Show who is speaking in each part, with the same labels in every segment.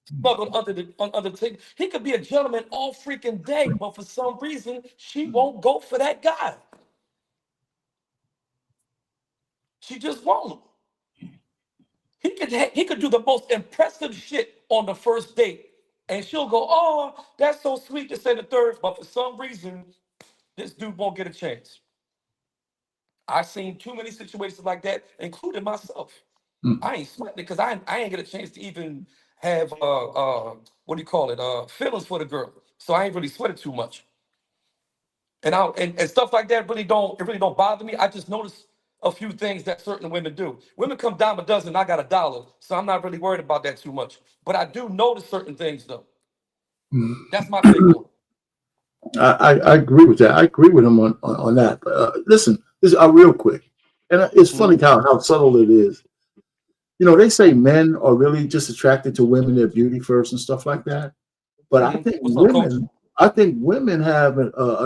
Speaker 1: smuggled under the table. He could be a gentleman all freaking day, but for some reason, she won't go for that guy. She just won't. He could do the most impressive shit on the first date, and she'll go, "Oh, that's so sweet," to say the third, but for some reason, this dude won't get a chance. I've seen too many situations like that, including myself.
Speaker 2: Mm.
Speaker 1: I ain't sweating it because I ain't get a chance to even have what do you call it, feelings for the girl. So I ain't really sweated too much. And stuff like that really don't bother me. I just notice a few things that certain women do. Women come dime a dozen, I got a dollar, so I'm not really worried about that too much. But I do notice certain things though. That's my take on it.
Speaker 2: I agree with that. I agree with him on that. But listen, this real quick, and it's funny
Speaker 1: Mhm.
Speaker 2: how subtle it is. You know, they say men are really just attracted to women, their beauty first and stuff like that. But
Speaker 1: What's up, coach?
Speaker 2: I think women have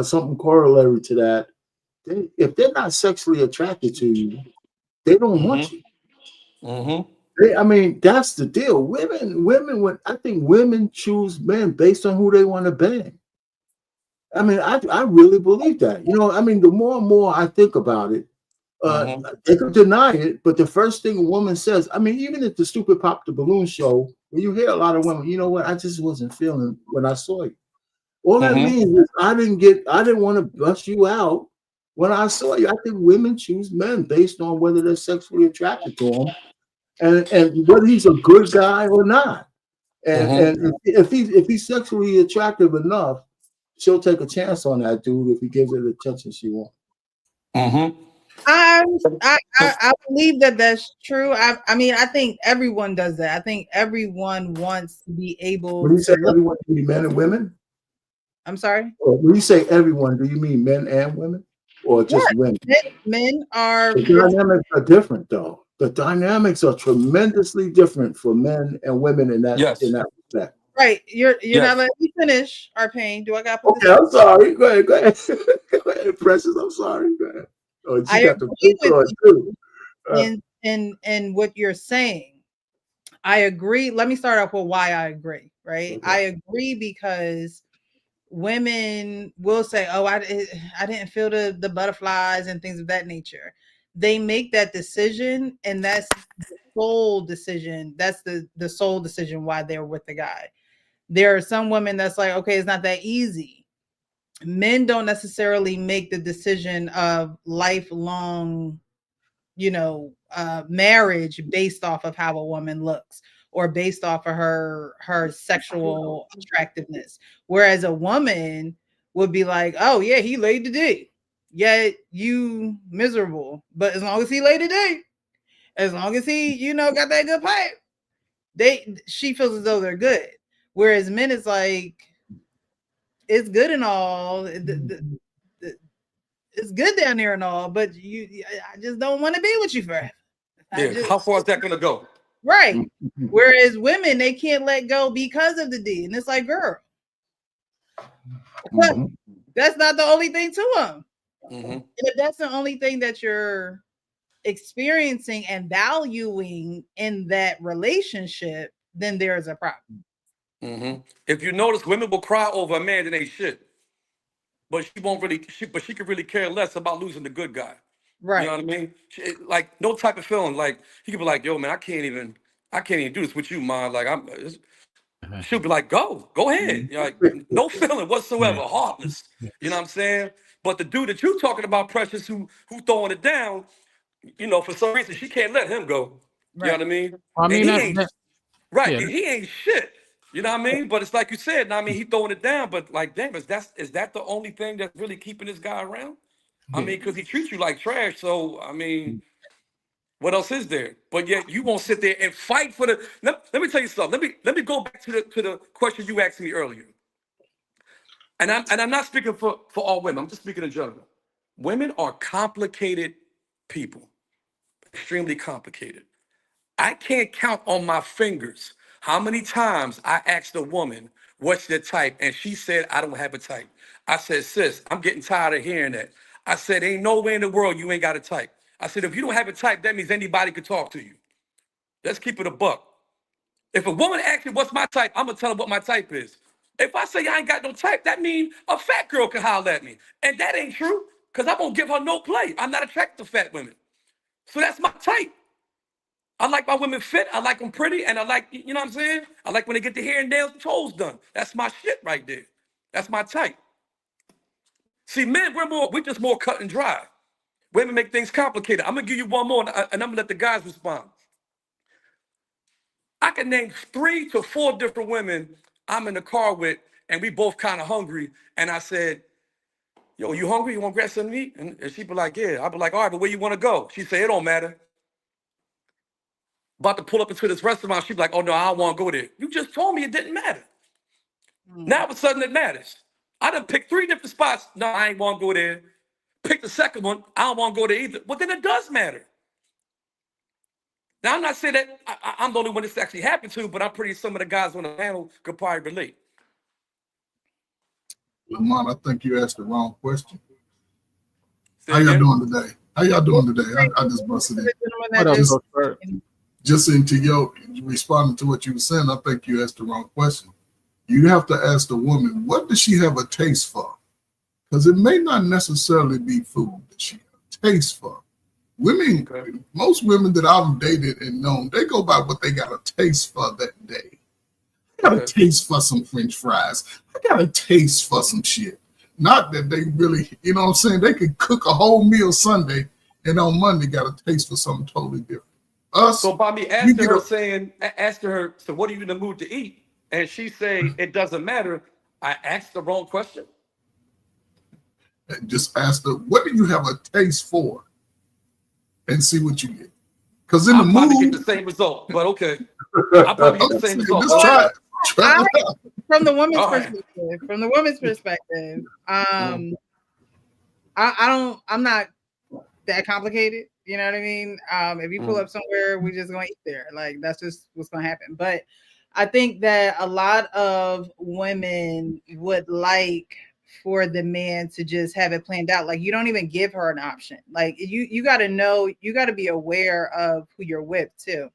Speaker 2: something corollary to that. If they're not sexually attracted to you, they don't want
Speaker 1: Mm-hmm.
Speaker 2: you.
Speaker 1: Mm-hmm.
Speaker 2: I mean, that's the deal. I think women choose men based on who they want to bang. I mean, I really believe that. You know, I mean, the more and more I think about it, uh,
Speaker 1: Mm-hmm.
Speaker 2: they could deny it, but the first thing a woman says, I mean, even at the stupid Pop the Balloon show, where you hear a lot of women, you know what, I just wasn't feeling when I saw you. All that
Speaker 1: Mm-hmm.
Speaker 2: means is I didn't want to bust you out when I saw you. I think women choose men based on whether they're sexually attracted to them and whether he's a good guy or not.
Speaker 1: Mm-hmm.
Speaker 2: And if he's sexually attractive enough, she'll take a chance on that dude if he gives her the attention she wants.
Speaker 1: Mm-hmm.
Speaker 3: I I believe that that's true. I mean, I think everyone does that. I think everyone wants to be
Speaker 2: When
Speaker 3: able
Speaker 2: you
Speaker 3: to
Speaker 2: say
Speaker 3: look.
Speaker 2: everyone, do you mean men and women?
Speaker 3: I'm sorry.
Speaker 2: Or when you say everyone, do you mean men and women, or
Speaker 3: Yeah,
Speaker 2: just women?
Speaker 3: men are
Speaker 2: The
Speaker 3: 50.
Speaker 2: dynamics are different, though. The dynamics are tremendously different for men and women in
Speaker 1: Yes.
Speaker 2: that respect.
Speaker 3: Right. You're not
Speaker 1: Yes.
Speaker 3: letting me finish our pain. Do I gotta put this
Speaker 2: Okay,
Speaker 3: in?
Speaker 2: I'm sorry. Go ahead, go ahead. Go ahead, Precious. I'm sorry. Go ahead. Oh, she
Speaker 3: I
Speaker 2: got the
Speaker 3: agree
Speaker 2: big
Speaker 3: with
Speaker 2: on
Speaker 3: you
Speaker 2: too. Uh,
Speaker 3: in what you're saying. I agree. Let me start off with why I agree, right?
Speaker 2: okay.
Speaker 3: I agree because women will say, "Oh, I didn't feel the butterflies and things of that nature." They make that decision, and that's the sole decision. That's the sole decision why they're with the guy. There are some women that's like, "Okay, it's not that easy." Men don't necessarily make the decision of lifelong, marriage based off of how a woman looks or based off of her sexual attractiveness. Whereas a woman would be like, "Oh yeah, he laid the dick. Yet you miserable. But as long as he laid the dick, as long as he, got that good pipe, she feels as though they're good." Whereas men is like, it's good and all. The- it's good down there and all, but I just don't want to be with you forever. I
Speaker 1: Yeah.
Speaker 3: just
Speaker 1: How far is that gonna go?
Speaker 3: Right. Whereas women, they can't let go because of the D. And it's like, girl, but
Speaker 2: Mhm.
Speaker 3: that's not the only thing to them.
Speaker 1: Mm-hmm.
Speaker 3: And if that's the only thing that you're experiencing and valuing in that relationship, then there's a problem.
Speaker 1: Mm-hmm. If you notice, women will cry over a man that ain't shit, but she won't really. But she could really care less about losing the good guy. You know
Speaker 3: Right.
Speaker 1: what I mean? Like no type of feeling. Like he could be like, "Yo, man, I can't even do this with you, man." Like she'll be like, go ahead. You're like, no feeling whatsoever,
Speaker 4: Yeah.
Speaker 1: heartless. You know what I'm saying? But the dude that you talking about, Precious, who throwing it down, for some reason she can't let him go. You know
Speaker 3: Right.
Speaker 1: what I mean?
Speaker 4: Well, I
Speaker 1: And
Speaker 4: mean
Speaker 1: he ain't right,
Speaker 4: yeah,
Speaker 1: and he ain't shit. You know what I mean? But it's like you said, I mean, he throwing it down, but like, damn, is that the only thing that's really keeping this guy around? I mean, because he treats you like trash. So I mean, what else is there? But yet you won't sit there and fight for the. Let me tell you something. Let me go back to the question you asked me earlier. And I'm not speaking for all women. I'm just speaking in general. Women are complicated people, extremely complicated. I can't count on my fingers how many times I asked a woman, "What's your type?" And she said, "I don't have a type." I said, "Sis, I'm getting tired of hearing that." I said, "Ain't no way in the world you ain't got a type." I said, "If you don't have a type, that means anybody could talk to you. Let's keep it a buck." If a woman asks me what's my type, I'm gonna tell her what my type is. If I say I ain't got no type, that means a fat girl can holler at me. And that ain't true, because I'm gonna give her no play. I'm not attracted to fat women. So that's my type. I like my women fit, I like them pretty, and I like, you know what I'm saying? I like when they get the hair and nails and toes done. That's my shit right there. That's my type. See, men, we're just more cut and dry. Women make things complicated. I'm gonna give you one more, and I'm gonna let the guys respond. I can name 3 to 4 different women I'm in the car with, and we both kind of hungry. And I said, yo, you hungry? You want to grab something to eat? And she be like, yeah. I be like, all right, but where you want to go? She say, it don't matter. About to pull up into this restaurant. She be like, oh, no, I don't want to go there. You just told me it didn't matter. Now, all of a sudden, it matters. I done picked 3 different spots. No, I ain't want to go there. Pick the second one. I don't want to go there either. Well, then it does matter. Now, I'm not saying that I'm the only one this actually happened to, but I'm pretty some of the guys on the panel could probably relate.
Speaker 4: Lamont, I think you asked the wrong question.
Speaker 1: Say
Speaker 4: How y'all
Speaker 1: again?
Speaker 4: doing today? How y'all doing today? I just busted in.
Speaker 2: What up,
Speaker 4: Just-
Speaker 2: Coach Bird?
Speaker 4: Just into your responding to what you were saying, I think you asked the wrong question. You have to ask the woman, what does she have a taste for? Because it may not necessarily be food that she has a taste for. Women,
Speaker 1: Okay.
Speaker 4: most women that I've dated and known, they go by what they got a taste for that day. I got a
Speaker 1: Okay.
Speaker 4: taste for some French fries. I got a taste for some shit. Not that they really, you know what I'm saying? They could cook a whole meal Sunday and on Monday got a taste for something totally different. Us,
Speaker 1: So by me
Speaker 4: you
Speaker 1: asking
Speaker 4: get
Speaker 1: her,
Speaker 4: a,
Speaker 1: asking her, so what are you in the mood to eat? And she say, it doesn't matter. I asked the wrong question.
Speaker 4: just ask her, what do you have a taste for? And see what you get. Because in
Speaker 1: I'll
Speaker 4: the
Speaker 1: probably get
Speaker 4: mood,
Speaker 1: the same result, but okay. I'll probably get the
Speaker 4: I'm
Speaker 1: same
Speaker 4: saying,
Speaker 1: result.
Speaker 4: just try it. Try it out.
Speaker 3: From the woman's
Speaker 1: All right.
Speaker 3: perspective, I'm not that complicated. You know what I mean? If you pull up somewhere, we just gonna eat there. Like that's just what's gonna happen. But I think that a lot of women would like for the man to just have it planned out. Like you don't even give her an option. Like you got to know, you got to be aware of who you're with too.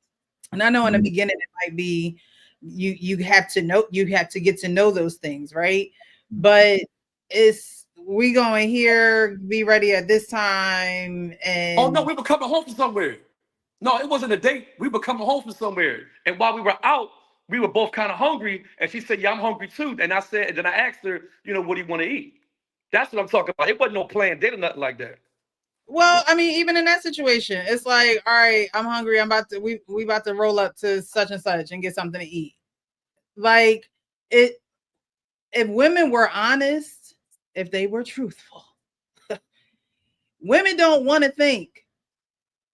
Speaker 3: And I know in the beginning it might be you have to know, you have to get to know those things, right? But it's we going here, be ready at this time, and
Speaker 1: Oh no, we were coming home from somewhere. No, it wasn't a date. We were coming home from somewhere. And while we were out, we were both kind of hungry. And she said, yeah, I'm hungry too. And I said, and then I asked her, you know, what do you want to eat? That's what I'm talking about. It wasn't no planned date or nothing like that.
Speaker 3: well, I mean, even in that situation, it's like, all right, I'm hungry. I'm about to we about to roll up to such and such and get something to eat. Like it, if women were honest, if they were truthful, women don't want to think.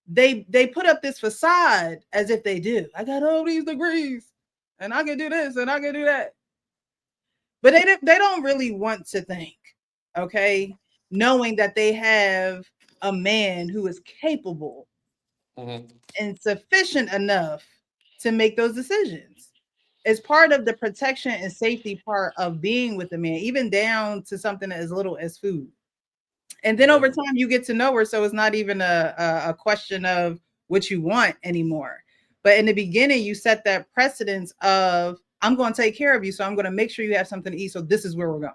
Speaker 3: They put up this facade as if they do. I got all these degrees, and I can do this and I can do that. But they don't really want to think, okay? Knowing that they have a man who is capable and sufficient enough to make those decisions. It's part of the protection and safety part of being with a man, even down to something as little as food. And then over time, you get to know her. So it's not even a question of what you want anymore. But in the beginning, you set that precedence of, I'm going to take care of you. So I'm going to make sure you have something to eat. So this is where we're going.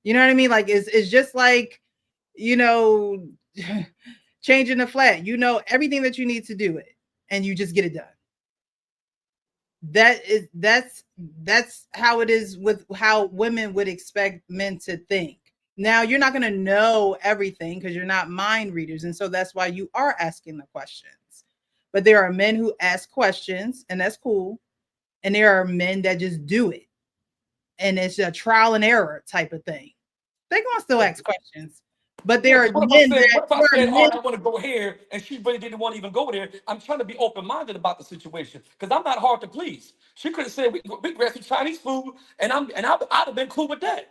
Speaker 3: You know what I mean? Like, it's just like, you know, changing the flat. You know everything that you need to do it. And you just get it done. That's how it is with how women would expect men to think. Now you're not going to know everything because you're not mind readers, and so that's why you are asking the questions. But there are men who ask questions, and that's cool, and there are men that just do it, and it's a trial and error type of thing. They're gonna still ask questions, but there are
Speaker 1: What if
Speaker 3: men
Speaker 1: I said,
Speaker 3: that
Speaker 1: what if I said, all right, I want to go here, and she really didn't want to even go there? I'm trying to be open-minded about the situation because I'm not hard to please. She could have said, we grab some Chinese food, and I'd have been cool with that.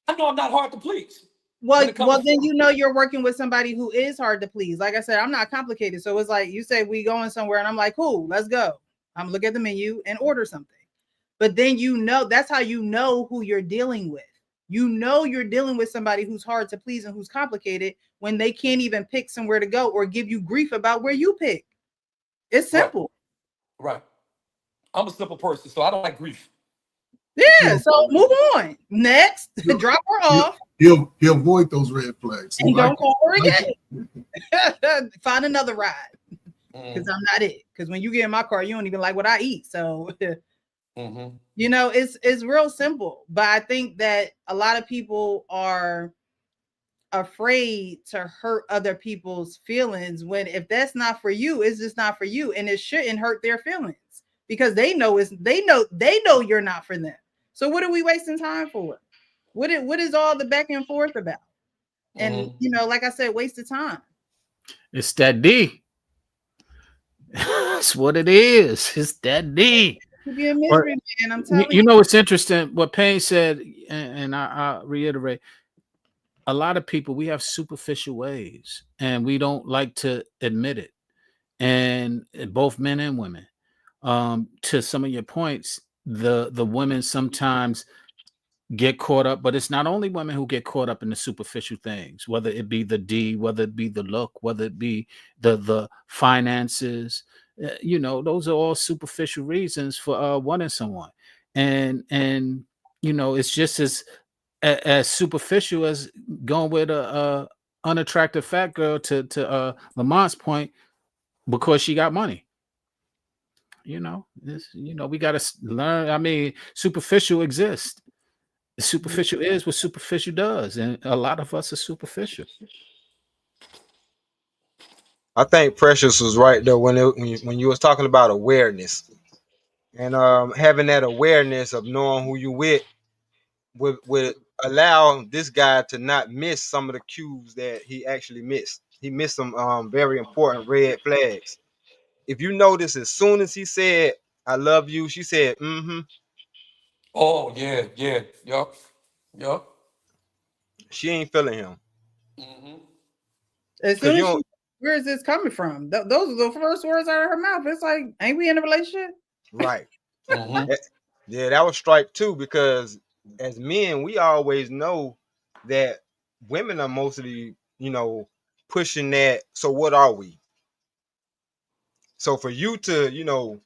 Speaker 1: I know I'm not hard to please.
Speaker 3: Well,
Speaker 1: When it comes to
Speaker 3: then
Speaker 1: food.
Speaker 3: you know you're working with somebody who is hard to please. Like I said, I'm not complicated. So it's like you say we going somewhere and I'm like, cool, let's go. I'm look at the menu and order something. But then you know that's how you know who you're dealing with. You know you're dealing with somebody who's hard to please and who's complicated when they can't even pick somewhere to go or give you grief about where you pick. It's simple.
Speaker 1: Right. I'm a simple person, so I don't like grief.
Speaker 3: Yeah, so move on. Next,
Speaker 4: Yeah.
Speaker 3: drop her off
Speaker 4: He'll avoid those red flags.
Speaker 3: and don't call her
Speaker 4: like
Speaker 3: again. Find another ride because
Speaker 1: Mhm.
Speaker 3: I'm not it. Because when you get in my car, you don't even like what I eat. So,
Speaker 1: Mhm.
Speaker 3: you know, it's real simple. But I think that a lot of people are afraid to hurt other people's feelings when if that's not for you, it's just not for you, and it shouldn't hurt their feelings because they know you're not for them. So what are we wasting time for? What is all the back and forth about? And you know, like I said, waste of time.
Speaker 5: It's that D. That's what it is. It's that D.
Speaker 3: To be a mystery man, I'm telling
Speaker 5: You know, it's interesting what Payne said, and I reiterate. A lot of people, we have superficial ways, and we don't like to admit it. And both men and women. To some of your points, the women sometimes get caught up, but it's not only women who get caught up in the superficial things, whether it be the D, whether it be the look, whether it be the finances. You know, those are all superficial reasons for wanting someone, and you know, it's just as superficial as going with a unattractive fat girl to Lamont's point because she got money. You know, we got to learn. I mean, superficial exists. Superficial is what superficial does, and a lot of us are superficial.
Speaker 6: I think Precious was right though when you was talking about awareness and having that awareness of knowing who you with would allow this guy to not miss some of the cues that he actually missed. He missed some very important red flags. If you notice, as soon as he said "I love you," she said "mm-hmm."
Speaker 1: Oh yeah, yeah, yup, yup.
Speaker 6: She ain't feeling him
Speaker 1: Mhm.
Speaker 3: as
Speaker 6: because
Speaker 3: soon
Speaker 6: you
Speaker 3: as she,
Speaker 6: don't.
Speaker 3: where is this coming from? Those are the first words out of her mouth. It's like, ain't we in a relationship?
Speaker 6: Right.
Speaker 1: Mhm.
Speaker 6: Yeah, that was strike two because as men, we always know that women are mostly, pushing that. So what are we? So for you to,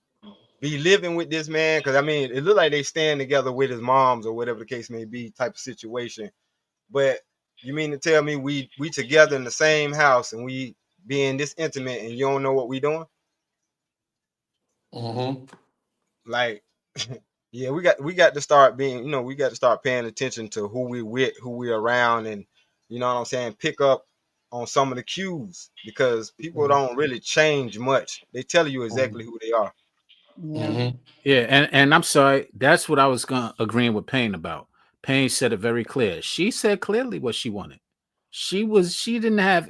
Speaker 6: be living with this man, because I mean, it looked like they stand together with his moms or whatever the case may be, type of situation. But you mean to tell me we together in the same house and we being this intimate and you don't know what we doing?
Speaker 1: Mhm.
Speaker 6: Like, yeah, we got to start being, we got to start paying attention to who we with, who we around, and you know what I'm saying, pick up on some of the cues because people don't really change much. They tell you exactly who they are.
Speaker 3: Yeah.
Speaker 1: Mhm.
Speaker 5: Yeah, and I'm sorry, that's what I was agreeing with Payne about. Payne said it very clear. She said clearly what she wanted. She didn't have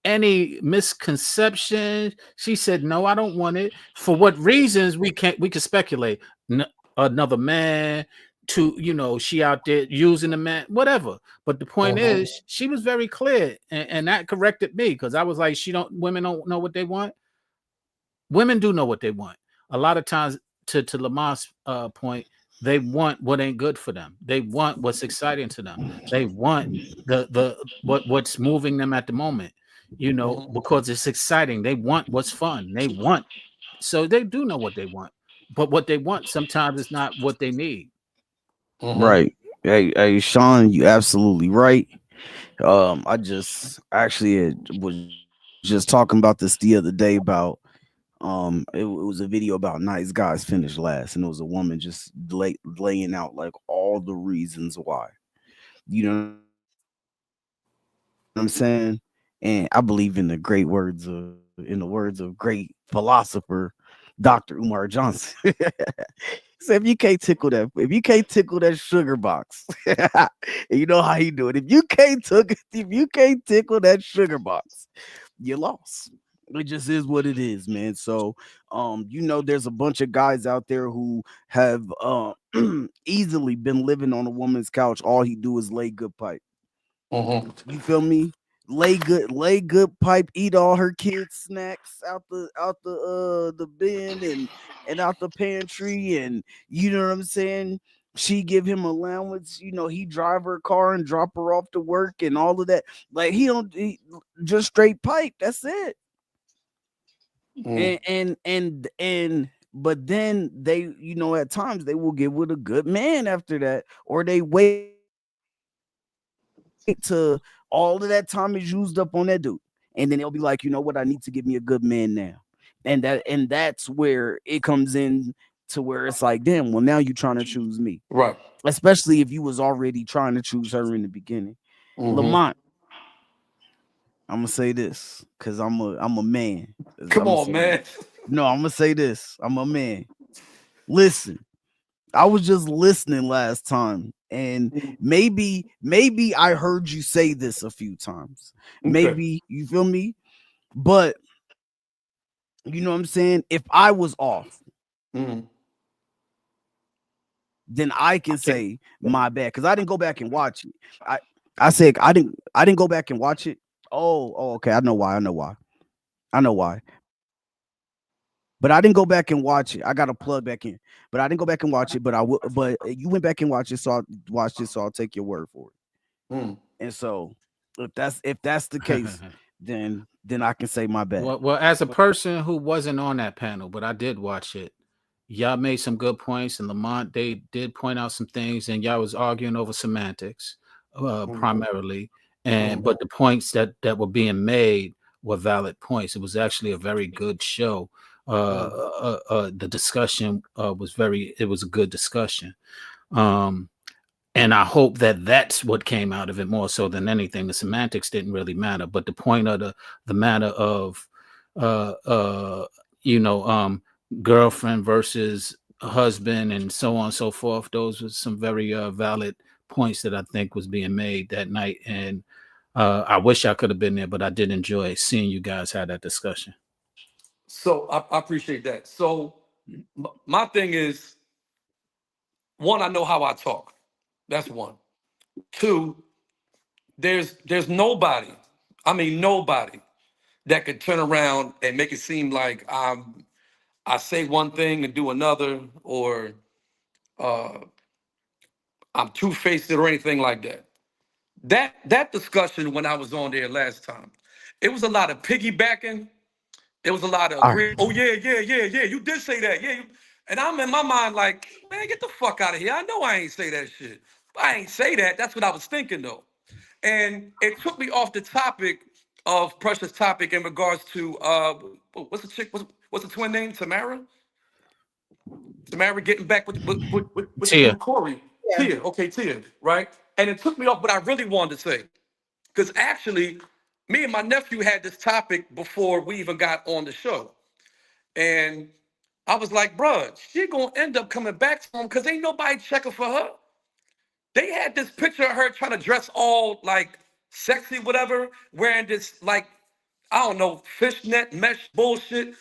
Speaker 5: any misconception. She said, "No, I don't want it." For what reasons we can speculate. Another man to she out there using the man, whatever. But the point
Speaker 1: Mhm.
Speaker 5: is, she was very clear, and that corrected me because I was like, women don't know what they want. Women do know what they want. A lot of times, to Lamont's point, they want what ain't good for them. They want what's exciting to them. They want what's moving them at the moment,
Speaker 1: Mhm.
Speaker 5: because it's exciting. They want what's fun. So they do know what they want. But what they want sometimes is not what they need.
Speaker 1: Mhm.
Speaker 7: Right. Hey, Sean, you absolutely right. I just actually was just talking about this the other day about it was a video about nice guys finish last, and it was a woman just laying out like all the reasons why. You know what I'm saying? And I believe in the words of great philosopher Dr. Umar Johnson. So if you can't tickle that sugar box, and you know how he do it. If you can't tickle that sugar box, you lost. It just is what it is, man. So there's a bunch of guys out there who have easily been living on a woman's couch. All he do is lay good pipe.
Speaker 1: Mhm.
Speaker 7: You feel me? Lay good pipe, eat all her kids' snacks out the bin and out the pantry, and you know what I'm saying? She give him allowance, he drive her car and drop her off to work and all of that. Like he just straight pipe. That's it.
Speaker 1: Mhm.
Speaker 7: And but then they, you know, at times they will get with a good man after that, or they wait to all of that time is used up on that dude, and then they'll be like, you know what, I need to get me a good man now. And that's where it comes in to where it's like, damn, well, now you're trying to choose me,
Speaker 1: Right.
Speaker 7: especially if you was already trying to choose her in the beginning.
Speaker 1: Mhm.
Speaker 7: Lamont, I'm gonna say this because I'm a man.
Speaker 1: Come
Speaker 7: I'ma
Speaker 1: on,
Speaker 7: say
Speaker 1: man.
Speaker 7: this. No, I'm gonna say this. I'm a man. Listen, I was just listening last time, and maybe I heard you say this a few times.
Speaker 1: Okay.
Speaker 7: Maybe, you feel me? But you know what I'm saying? If I was off,
Speaker 1: Mhm.
Speaker 7: then I can say my bad because I didn't go back and watch it. I said I didn't go back and watch it. Oh, okay. I know why. But I didn't go back and watch it. I got to plug back in. But I didn't go back and watch it. But I will. But you went back and watched it, so I watched it. So I'll take your word for it.
Speaker 1: Mm.
Speaker 7: And so, if that's the case, then I can say my bad.
Speaker 5: Well, as a person who wasn't on that panel, but I did watch it, y'all made some good points, and Lamont, they did point out some things, and y'all was arguing over semantics, primarily, and but the points that were being made were valid points. It was actually a very good show. The discussion was it was a good discussion. And I hope that that's what came out of it more so than anything. The semantics didn't really matter, but the point of the matter of, girlfriend versus husband and so on and so forth. Those were some very valid points that I think was being made that night. And I wish I could have been there, but I did enjoy seeing you guys have that discussion.
Speaker 1: So I appreciate that. So my thing is, one, I know how I talk. That's one. Two, there's nobody, I mean nobody, that could turn around and make it seem like I say one thing and do another, or I'm two-faced or anything like that. That discussion when I was on there last time, it was a lot of piggybacking. It was a lot of
Speaker 7: All right.
Speaker 1: agree. Oh yeah. You did say that, yeah. And I'm in my mind like, man, get the fuck out of here. I know I ain't say that shit. I ain't say that. That's what I was thinking though. And it took me off the topic of Precious' topic in regards to what's the chick? What's the twin name? Tamara getting back with the
Speaker 5: Tia.
Speaker 1: dude Corey.
Speaker 3: Yeah.
Speaker 1: Tia, okay, Tia, right? And it took me off what I really wanted to say. Because actually, me and my nephew had this topic before we even got on the show. And I was like, bruh, she gonna end up coming back to him because ain't nobody checking for her. They had this picture of her trying to dress all like sexy, whatever, wearing this like, I don't know, fishnet mesh bullshit.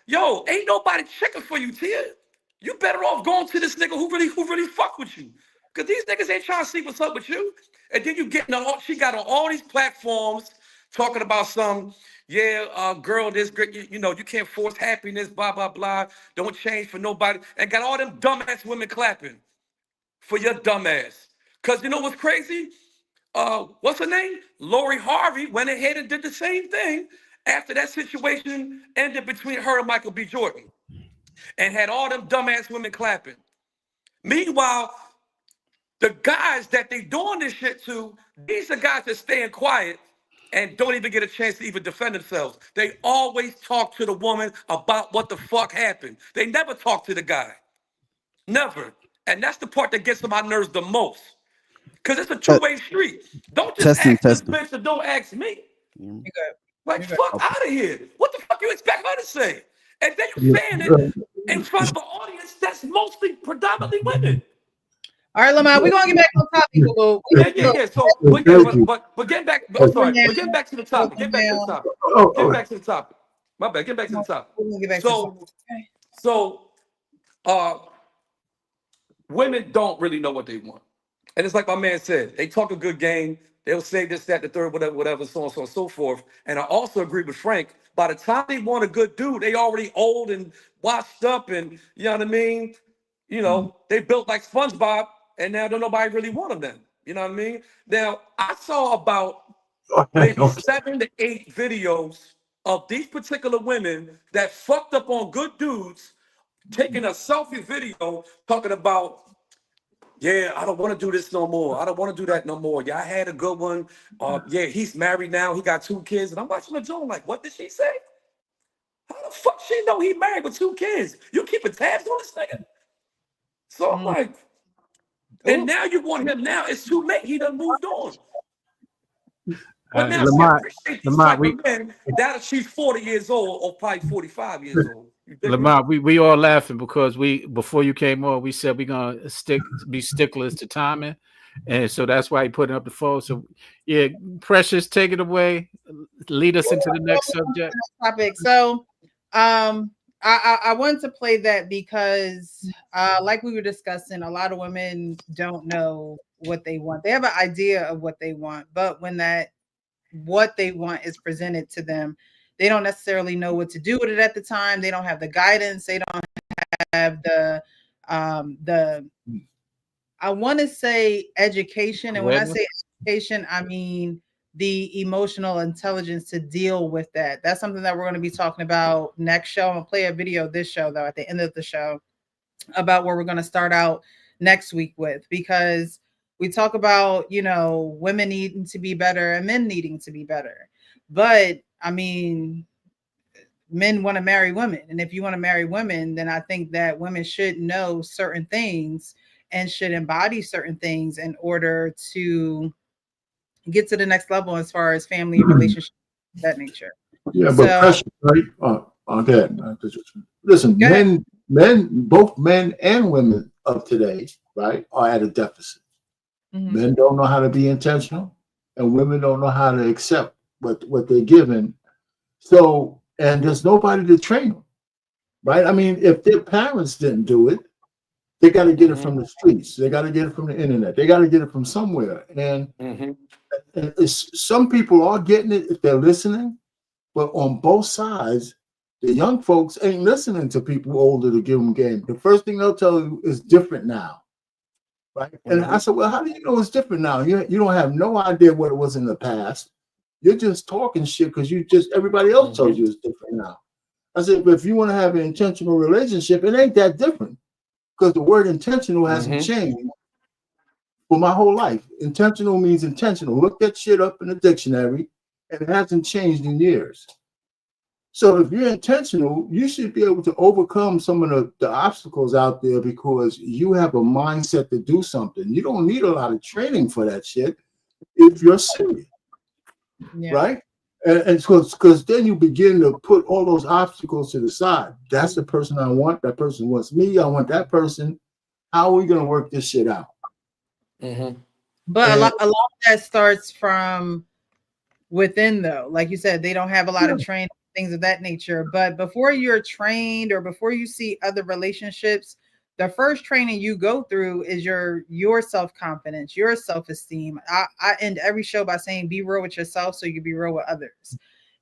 Speaker 1: Yo, ain't nobody checking for you, Tia. You better off going to this nigga who really fuck with you. Cause these niggas ain't trying to see what's up with you. And then you getting on, she got on all these platforms talking about some, girl, this great, you know, you can't force happiness, blah, blah, blah. Don't change for nobody. And got all them dumbass women clapping for your dumbass. Cause you know what's crazy? What's her name? Lori Harvey went ahead and did the same thing after that situation ended between her and Michael B. Jordan, and had all them dumbass women clapping. Meanwhile, the guys that they doing this shit to, these are guys that staying quiet and don't even get a chance to even defend themselves. They always talk to the woman about what the fuck happened. They never talk to the guy. Never. And that's the part that gets on my nerves the most. Because it's a two-way street. Don't just
Speaker 7: Testing,
Speaker 1: ask this
Speaker 7: testing.
Speaker 1: bitch and don't ask me.
Speaker 3: You good.
Speaker 1: Like,
Speaker 3: You good.
Speaker 1: fuck out of here. What the fuck you expect her to say? And then you saying it in front of an audience that's mostly predominantly women.
Speaker 3: All right, Lamont, we're gonna get back on topic.
Speaker 1: Yeah. So, but getting back, I'm sorry, but getting back to the topic. Get back to the topic. Get back to the topic. My bad. Get back to the topic.
Speaker 3: We're gonna get back to the topic.
Speaker 1: So, women don't really know what they want. And it's like my man said, they talk a good game. They'll say this, that, the third, whatever, so on and so forth. And I also agree with Frank. By the time they want a good dude, they already old and washed up, and you know what I mean? You know, they built like SpongeBob, and now don't nobody really want them then. You know what I mean? Now, I saw about maybe 7 to 8 videos of these particular women that fucked up on good dudes taking a selfie video talking about, yeah, I don't want to do this no more. I don't want to do that no more. Yeah, I had a good one. Yeah, he's married now. He got 2 kids. And I'm watching the joint like, what did she say? How the fuck she know he married with 2 kids? You keeping tabs on this nigga? So I'm like, and now you want him now. It's too late. He done moved on. But now she
Speaker 5: Lamont,
Speaker 1: appreciates these
Speaker 5: Lamont,
Speaker 1: type of men that she's 40 years old or probably 45 years old. You dig me?
Speaker 5: Lamont, we all laughing because before you came on, we said we're gonna be sticklers to timing, and so that's why he putting up the phone. So yeah, Precious, take it away. Lead us into the next subject.
Speaker 3: Topic. So I wanted to play that because like we were discussing, a lot of women don't know what they want. They have an idea of what they want, but when what they want is presented to them, they don't necessarily know what to do with it at the time. They don't have the guidance. They don't have the I want to say education. And when I say education, I mean the emotional intelligence to deal with that. That's something that we're going to be talking about next show. I'm going to play a video this show, though, at the end of the show about where we're going to start out next week with, because we talk about, women needing to be better and men needing to be better. But I mean, men want to marry women. And if you want to marry women, then I think that women should know certain things and should embody certain things in order to get to the next level as far as family and relationships of that nature.
Speaker 2: Yeah, but pressure, right? Okay. Listen, both men and women of today, right, are at a deficit. Mm-hmm. Men don't know how to be intentional, and women don't know how to accept what they're given. So, and there's nobody to train them, right? I mean, if their parents didn't do it, they got to get it from the streets. They got to get it from the internet. They got to get it from somewhere. And some people are getting it if they're listening, but on both sides, the young folks ain't listening to people older to give them game. The first thing they'll tell you is different now, right? And I said, well, how do you know it's different now? You don't have no idea what it was in the past. You're just talking shit because everybody else told you it's different now. I said, but if you want to have an intentional relationship, it ain't that different, because the word intentional hasn't changed for my whole life. Intentional means intentional. Look that shit up in the dictionary, and it hasn't changed in years. So if you're intentional, you should be able to overcome some of the obstacles out there because you have a mindset to do something. You don't need a lot of training for that shit if you're serious. Yeah. Right? And because then you begin to put all those obstacles to the side. That's the person I want. That person wants me. I want that person. How are we going to work this shit out?
Speaker 3: But a lot of that starts from within, though. Like you said, they don't have a lot of training, things of that nature. But before you're trained or before you see other relationships, the first training you go through is your self-confidence, your self-esteem. I end every show by saying, be real with yourself so you can be real with others.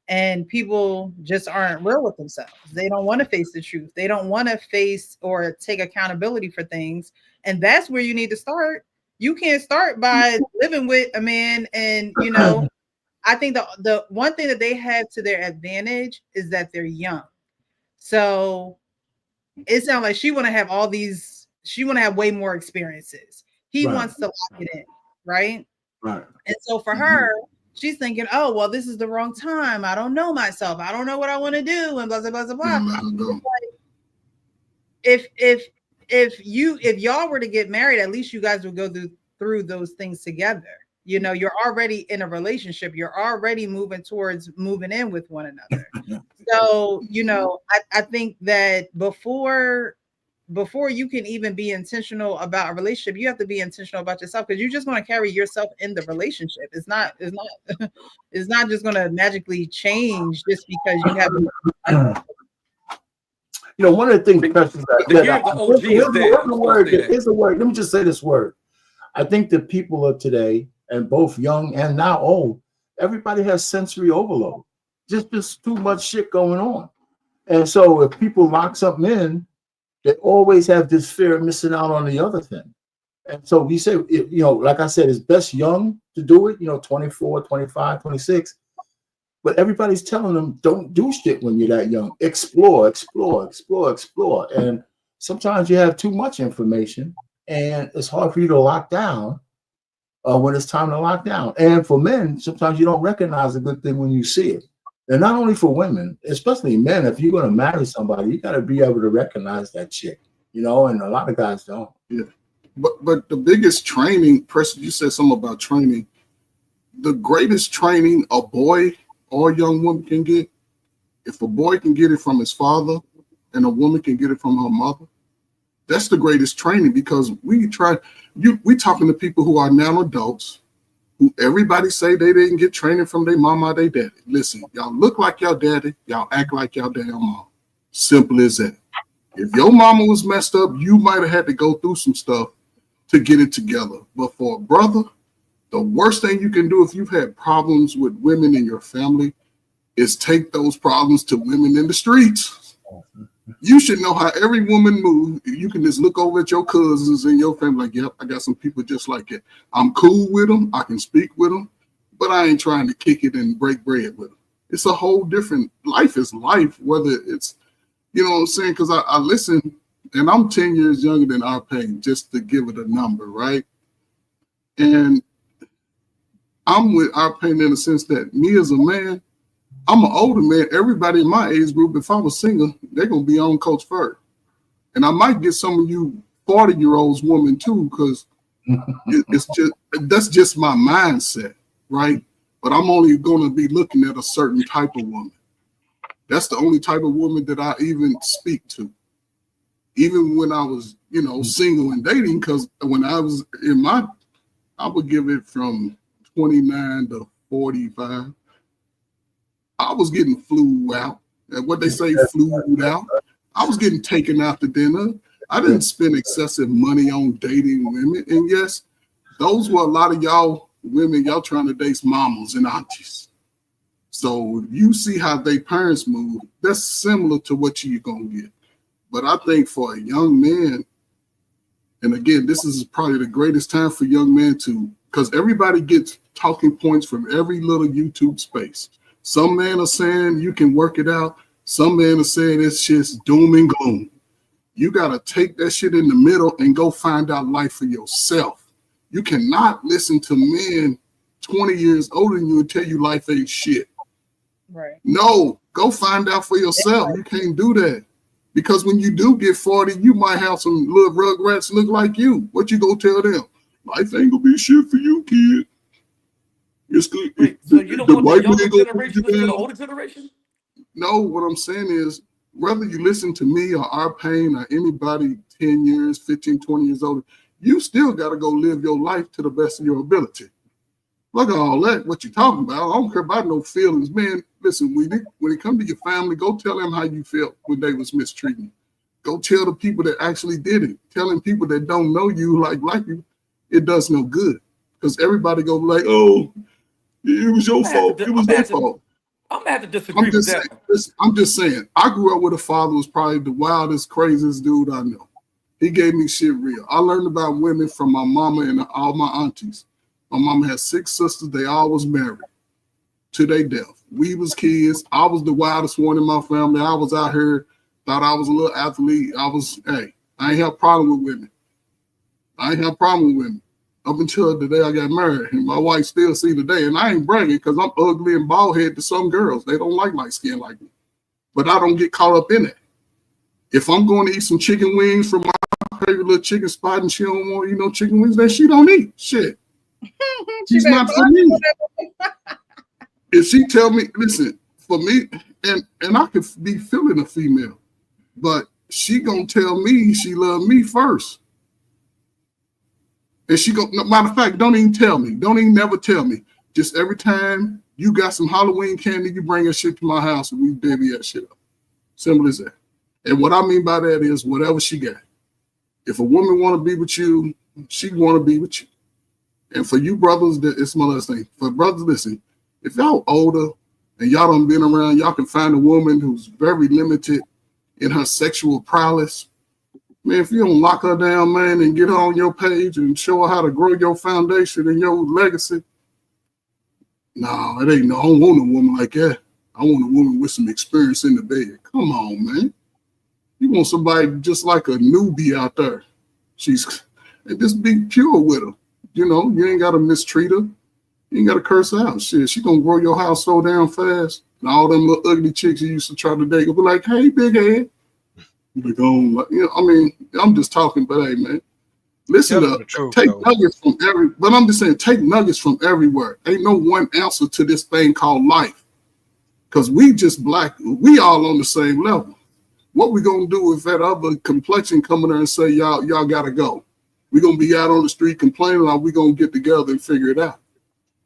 Speaker 3: And people just aren't real with themselves. They don't want to face the truth. They don't want to face or take accountability for things. And that's where you need to start. You can't start by living with a man. And, I think the one thing that they have to their advantage is that they're young. So it sounds like she want to have way more experiences. He wants to lock it in, right?
Speaker 2: Right. And
Speaker 3: so for her, she's thinking, oh, well, this is the wrong time. I don't know myself. I don't know what I want to do, and blah, blah, blah, blah. If y'all were to get married, at least you guys would go through those things together. You're already in a relationship. You're already moving towards moving in with one another. So, I think that before you can even be intentional about a relationship, you have to be intentional about yourself, because you're just going to carry yourself in the relationship. It's not just going to magically change just because you have.
Speaker 2: One of the things, here's a word. Let me just say this word. I think the people of today, and both young and now old, everybody has sensory overload. Just too much shit going on. And so if people lock something in, they always have this fear of missing out on the other thing. And so we say, like I said, it's best young to do it, 24, 25, 26. But everybody's telling them, don't do shit when you're that young. Explore. And sometimes you have too much information, and it's hard for you to lock down when it's time to lock down. And for men, sometimes you don't recognize a good thing when you see it. And not only for women, especially men, if you're going to marry somebody, you got to be able to recognize that shit, and a lot of guys don't.
Speaker 4: Yeah. But the biggest training, Preston, you said something about training. The greatest training a boy or a young woman can get, if a boy can get it from his father and a woman can get it from her mother, that's the greatest training, because we talking to people who are now adults, who everybody say they didn't get training from their mama or their daddy. Listen, y'all look like y'all daddy, y'all act like y'all damn mom. Simple as that. If your mama was messed up, you might have had to go through some stuff to get it together. But for a brother, the worst thing you can do if you've had problems with women in your family is take those problems to women in the streets. You should know how every woman moves. You can just look over at your cousins and your family like, yep, I got some people just like that. I'm cool with them. I can speak with them, but I ain't trying to kick it and break bread with them. It's a whole different life is life, whether it's, you know what I'm saying? Because I listen, and I'm 10 years younger than Arpain, just to give it a number, right? And I'm with Arpain in the sense that me as a man, I'm an older man. Everybody in my age group, if I was single, they're going to be on Coach Fur. And I might get some of you 40-year-olds women too, because that's just my mindset, right? But I'm only going to be looking at a certain type of woman. That's the only type of woman that I even speak to. Even when I was, single and dating, because when I was I would give it from 29 to 45. I was getting flew out. And what they say, flew out. I was getting taken out to dinner. I didn't spend excessive money on dating women. And yes, those were a lot of y'all women, y'all trying to date mamas and aunties. So you see how they parents move. That's similar to what you're going to get. But I think for a young man, and again, this is probably the greatest time for young men because everybody gets talking points from every little YouTube space. Some men are saying you can work it out. Some men are saying it's just doom and gloom. You got to take that shit in the middle and go find out life for yourself. You cannot listen to men 20 years older than you and tell you life ain't shit.
Speaker 3: Right.
Speaker 4: No, go find out for yourself. You can't do that. Because when you do get 40, you might have some little rugrats look like you. What you gonna tell them? Life ain't gonna be shit for you, kid. It's good.
Speaker 1: Wait, so you don't want the younger generation to listen to the older generation?
Speaker 4: No, what I'm saying is, whether you listen to me or Arpain or anybody 10 years, 15, 20 years older, you still got to go live your life to the best of your ability. Look at all that, what you talking about. I don't care about no feelings. Man, listen, when it comes to your family, go tell them how you felt when they was mistreating you. Go tell the people that actually did it. Telling people that don't know you like you, it does no good. Because everybody go like, oh, it was your fault. It was their fault.
Speaker 1: I'm gonna have to disagree with that.
Speaker 4: I'm just saying, I grew up with a father who was probably the wildest, craziest dude I know. He gave me shit real. I learned about women from my mama and all my aunties. My mama had 6 sisters. They all was married to their death. We was kids. I was the wildest one in my family. I was out here, thought I was a little athlete. I ain't have a problem with women. Up until the day I got married. And my wife still see today. And I ain't bragging because I'm ugly and bald head to some girls. They don't like light skin like me. But I don't get caught up in it. If I'm going to eat some chicken wings from my favorite little chicken spot and she don't want to eat no chicken wings, then she don't eat. Shit. She's not for me. If she tell me, listen, for me, and I could be feeling a female, but she gonna tell me she love me first. And she go, matter of fact, don't even tell me. Don't even never tell me. Just every time you got some Halloween candy, you bring that shit to my house and we baby that shit up. Simple as that. And what I mean by that is whatever she got. If a woman want to be with you, she want to be with you. And for you brothers, it's my last thing. For brothers, listen, if y'all older and y'all done been around, y'all can find a woman who's very limited in her sexual prowess. Man, if you don't lock her down, man, and get her on your page and show her how to grow your foundation and your legacy, no, it ain't no. I don't want a woman like that. I want a woman with some experience in the bed. Come on, man. You want somebody just like a newbie out there. And just be pure with her. You know, you ain't gotta mistreat her. You ain't gotta curse out. Shit, she gonna grow your house so damn fast. And all them little ugly chicks you used to try to date will be like, hey, big head. You be going, like, you know, I mean, I'm just talking, but hey, man, listen
Speaker 6: Tell them
Speaker 4: up.
Speaker 6: the truth,
Speaker 4: Take
Speaker 6: though.
Speaker 4: nuggets from but I'm just saying, take nuggets from everywhere. Ain't no one answer to this thing called life. Because we just black, we all on the same level. What we gonna do if that other complexion come in there and say, y'all gotta go? We gonna be out on the street complaining, or we gonna get together and figure it out?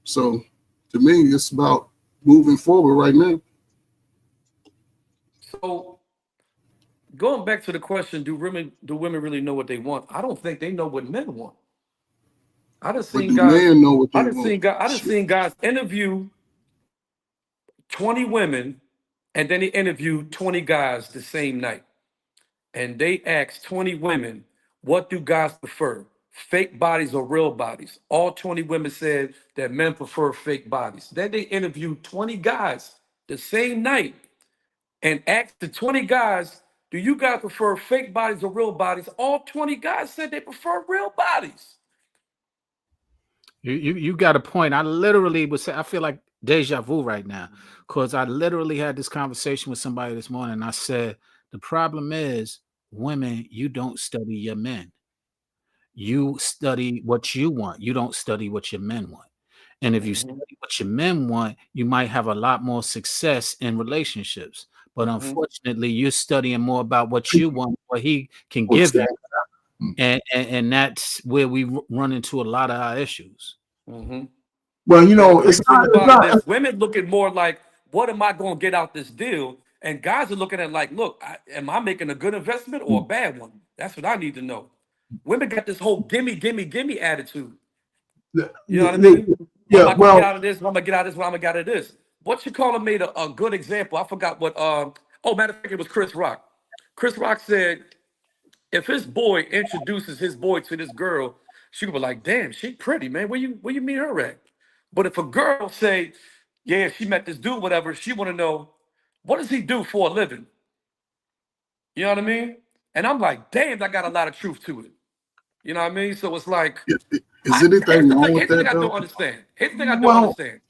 Speaker 4: So to me, it's about moving forward right now.
Speaker 1: So going back to the question, do women really know what they want? I don't think they know what men want. I done
Speaker 4: But
Speaker 1: seen
Speaker 4: do
Speaker 1: guys.
Speaker 4: men know what they
Speaker 1: I done
Speaker 4: want?
Speaker 1: seen guys interview 20 women, and then they interview 20 guys the same night. And they asked 20 women, what do guys prefer? Fake bodies or real bodies? All 20 women said that men prefer fake bodies. Then they interviewed 20 guys the same night and asked the 20 guys, do you guys prefer fake bodies or real bodies? All 20 guys said they prefer real bodies.
Speaker 5: You got a point. I literally was I feel like deja vu right now, because I literally had this conversation with somebody this morning. And I said, the problem is, women, you don't study your men. You study what you want. You don't study what your men want. And if you study what your men want, you might have a lot more success in relationships. But unfortunately, you're studying more about what you want, what he can give you. And that's where we run into a lot of our issues.
Speaker 2: Well, you know,
Speaker 1: it's not this. Women looking more like, what am I going to get out this deal? And guys are looking at like, look, am I making a good investment or a bad one? That's what I need to know. Women got this whole gimme attitude. You know what I mean?
Speaker 2: Yeah,
Speaker 1: I'm gonna get out of this. I'm gonna get out of this. I'm gonna get out of this. What you call made a good example. I forgot what. Matter of fact, it was Chris Rock. Chris Rock said, if his boy introduces his boy to this girl, she would be like, damn, she pretty, man. Where you meet her at? But if a girl say, yeah, she met this dude, whatever, she want to know, what does he do for a living? You know what I mean? And I'm like, damn, that got a lot of truth to it. You know what I mean? So it's like,
Speaker 4: is anything wrong with that?
Speaker 1: I don't understand. Here's the thing I don't understand.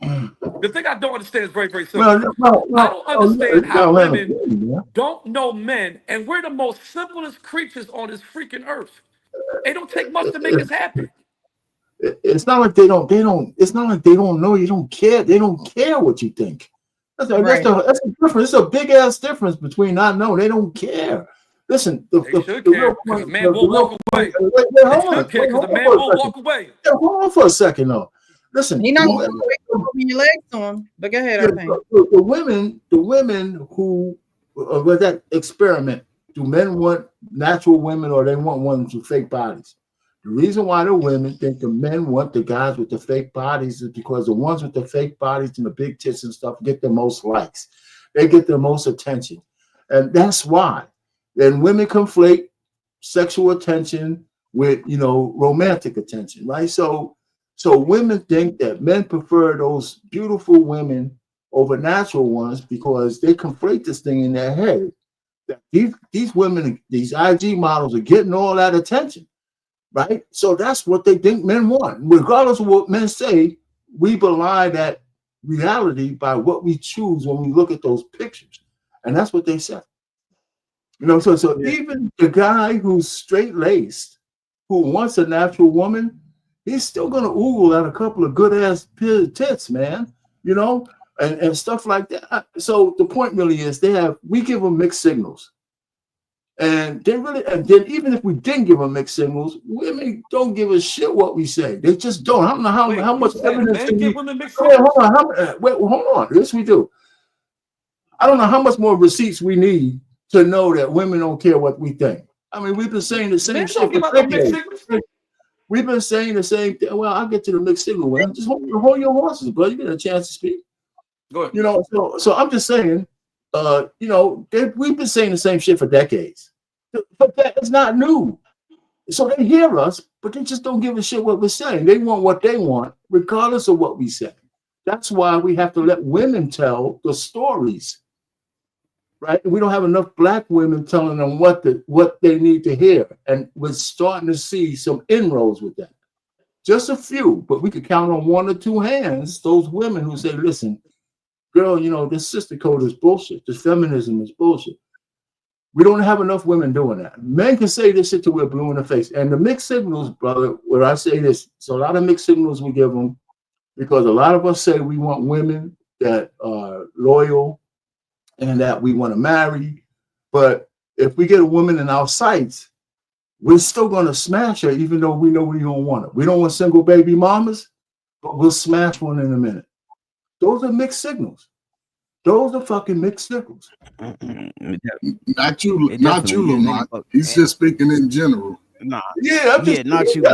Speaker 1: The thing I don't understand is very, very simple. I don't understand how women don't know men, and we're the most simplest creatures on this freaking earth. It don't take much to make us happy.
Speaker 2: It's not like they don't. It's not like they don't know. You don't care. They don't care what you think. That's a difference. It's a big ass difference between not know. They don't care. Listen, the real point. The man will walk away. The man will walk away. Hold on for a second, though. Listen,
Speaker 3: he not going to your legs to him. But go ahead.
Speaker 2: The women who with that experiment, do men want natural women or they want ones with fake bodies? The reason why the women think the men want the guys with the fake bodies is because the ones with the fake bodies and the big tits and stuff get the most likes. They get the most attention, and that's why. Then women conflate sexual attention with, romantic attention, right? So women think that men prefer those beautiful women over natural ones because they conflate this thing in their head. That these women, these IG models are getting all that attention, right? So that's what they think men want. Regardless of what men say, we belie that reality by what we choose when we look at those pictures. And that's what they say. So even the guy who's straight-laced, who wants a natural woman, he's still gonna oogle at a couple of good-ass tits, man, and stuff like that. So the point really is we give them mixed signals. And then even if we didn't give them mixed signals, women don't give a shit what we say. They just don't. I don't know how much evidence can we give mixed signals? Hold on. Yes, we do. I don't know how much more receipts we need to know that women don't care what we think. I mean, we've been saying the same shit for decades. We've been saying the same thing. Well, I'll get to the mixed signal. Well, just hold your horses, bro. You get a chance to speak.
Speaker 1: Go ahead.
Speaker 2: So I'm just saying, we've been saying the same shit for decades. But that is not new. So they hear us, but they just don't give a shit what we're saying. They want what they want, regardless of what we say. That's why we have to let women tell the stories. right? We don't have enough black women telling them what they need to hear. And we're starting to see some inroads with that. Just a few, but we could count on one or two hands those women who say, listen, girl, this sister code is bullshit. This feminism is bullshit. We don't have enough women doing that. Men can say this shit till we're blue in the face. And the mixed signals, brother, where I say this, it's a lot of mixed signals we give them, because a lot of us say we want women that are loyal and that we want to marry. But if we get a woman in our sights, we're still going to smash her, even though we know we don't want her. We don't want single baby mamas, but we'll smash one in a minute. Those are mixed signals. Those are fucking mixed signals.
Speaker 4: Not you, Lamont. He's just speaking in general.
Speaker 7: Nah,
Speaker 2: Yeah,
Speaker 7: not you.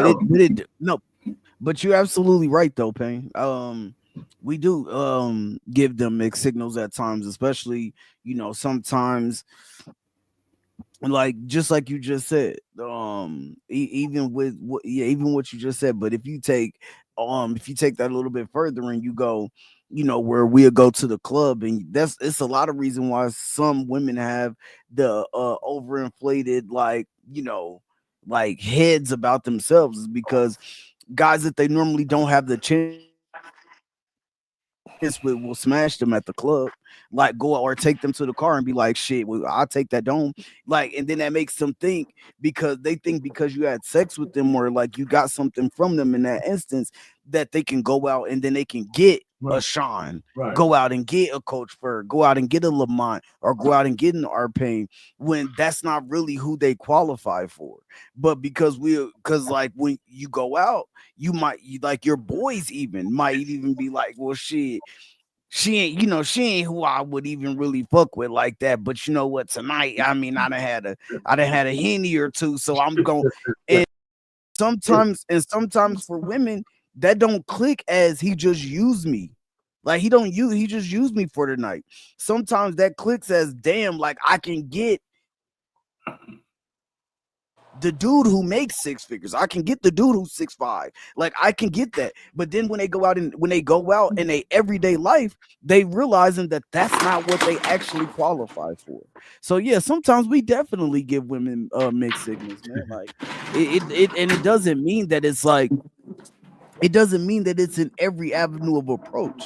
Speaker 7: But you're absolutely right though, Payne. We do give them mixed signals at times, especially sometimes, like just like you just said, even with what you just said. But if you take that a little bit further and you go, where we'll go to the club, and it's a lot of reason why some women have the overinflated like heads about themselves, is because guys that they normally don't have the chance with will smash them at the club, like go or take them to the car and be like, shit, well, I'll take that dome. Like, and then that makes them think, because you had sex with them or like you got something from them in that instance, that they can go out and then they can get a Sean, go out and get a Coach Ferg, go out and get a Lamont, or go out and get an R-Pain, when that's not really who they qualify for. But because like when you go out, you like your boys might even be like, well, shit, she ain't who I would even really fuck with like that. But you know what? Tonight, I mean, I done had a Henny or two, so I'm going. And sometimes for women, that don't click as he just used me. Like he just used me for the night. Sometimes that clicks as, damn, like I can get the dude who makes six figures. I can get the dude who's 6'5". Like I can get that. But then when they go out in their everyday life, they realizing that that's not what they actually qualify for. So yeah, sometimes we definitely give women mixed signals, man. Like it doesn't mean that it's like, it doesn't mean that it's in every avenue of approach,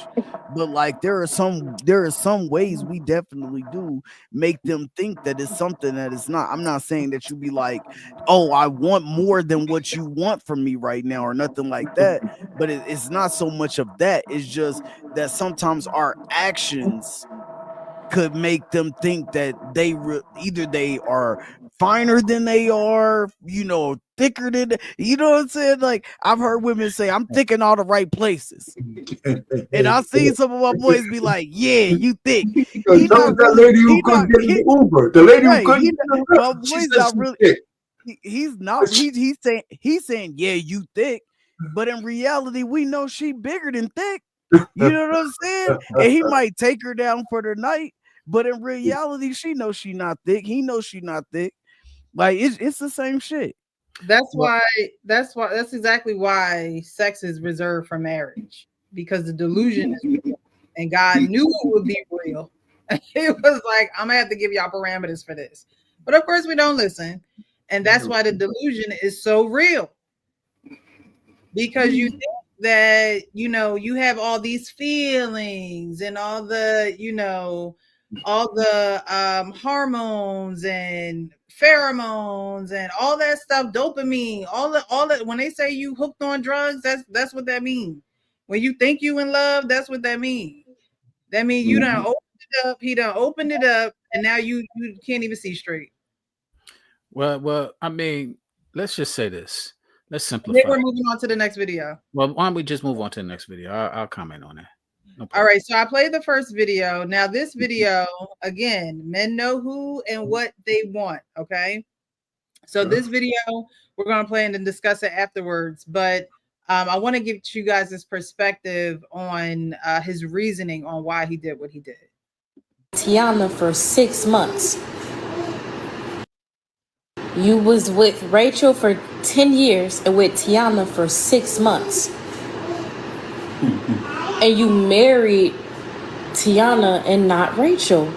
Speaker 7: but like there are some ways we definitely do make them think that it's something that it's not. I'm not saying that you be like, oh, I want more than what you want from me right now, or nothing like that. But it's not so much of that. It's just that sometimes our actions could make them think that either they are finer than they are, thicker than, what I'm saying? Like I've heard women say, I'm thick in all the right places. And I've seen some of my boys be like, yeah, you thick.
Speaker 2: Because that lady who couldn't get the Uber. The lady who couldn't get the Uber.
Speaker 7: She's not really, he's not, he's saying, yeah, you thick. But in reality, we know she bigger than thick. You know what I'm saying? And he might take her down for the night, but in reality, she knows she not thick. He knows she not thick. Like it's the same shit.
Speaker 3: That's exactly why sex is reserved for marriage, because the delusion is real, and God knew it would be real. It was like, I'm gonna have to give y'all parameters for this, but of course we don't listen, and that's why the delusion is so real, because you think that you have all these feelings and all the hormones and pheromones and all that stuff, dopamine, all that. When they say you hooked on drugs, that's what that means. When you think you in love, that's what that means. That means you done opened it up, he done opened it up, and now you can't even see straight.
Speaker 5: Well, I mean, let's just say this. Let's simplify.
Speaker 3: Then we're moving on to the next video.
Speaker 5: Well, why don't we just move on to the next video? I'll comment on that. No
Speaker 3: all right, so I played the first video. Now this video, again, men know who and what they want, okay? So this video, we're going to play and then discuss it afterwards, but I want to give you guys this perspective on his reasoning on why he did what he did.
Speaker 8: Tiana for 6 months. You was with Rachel for 10 years and with Tiana for 6 months. And you married Tiana and not Rachel.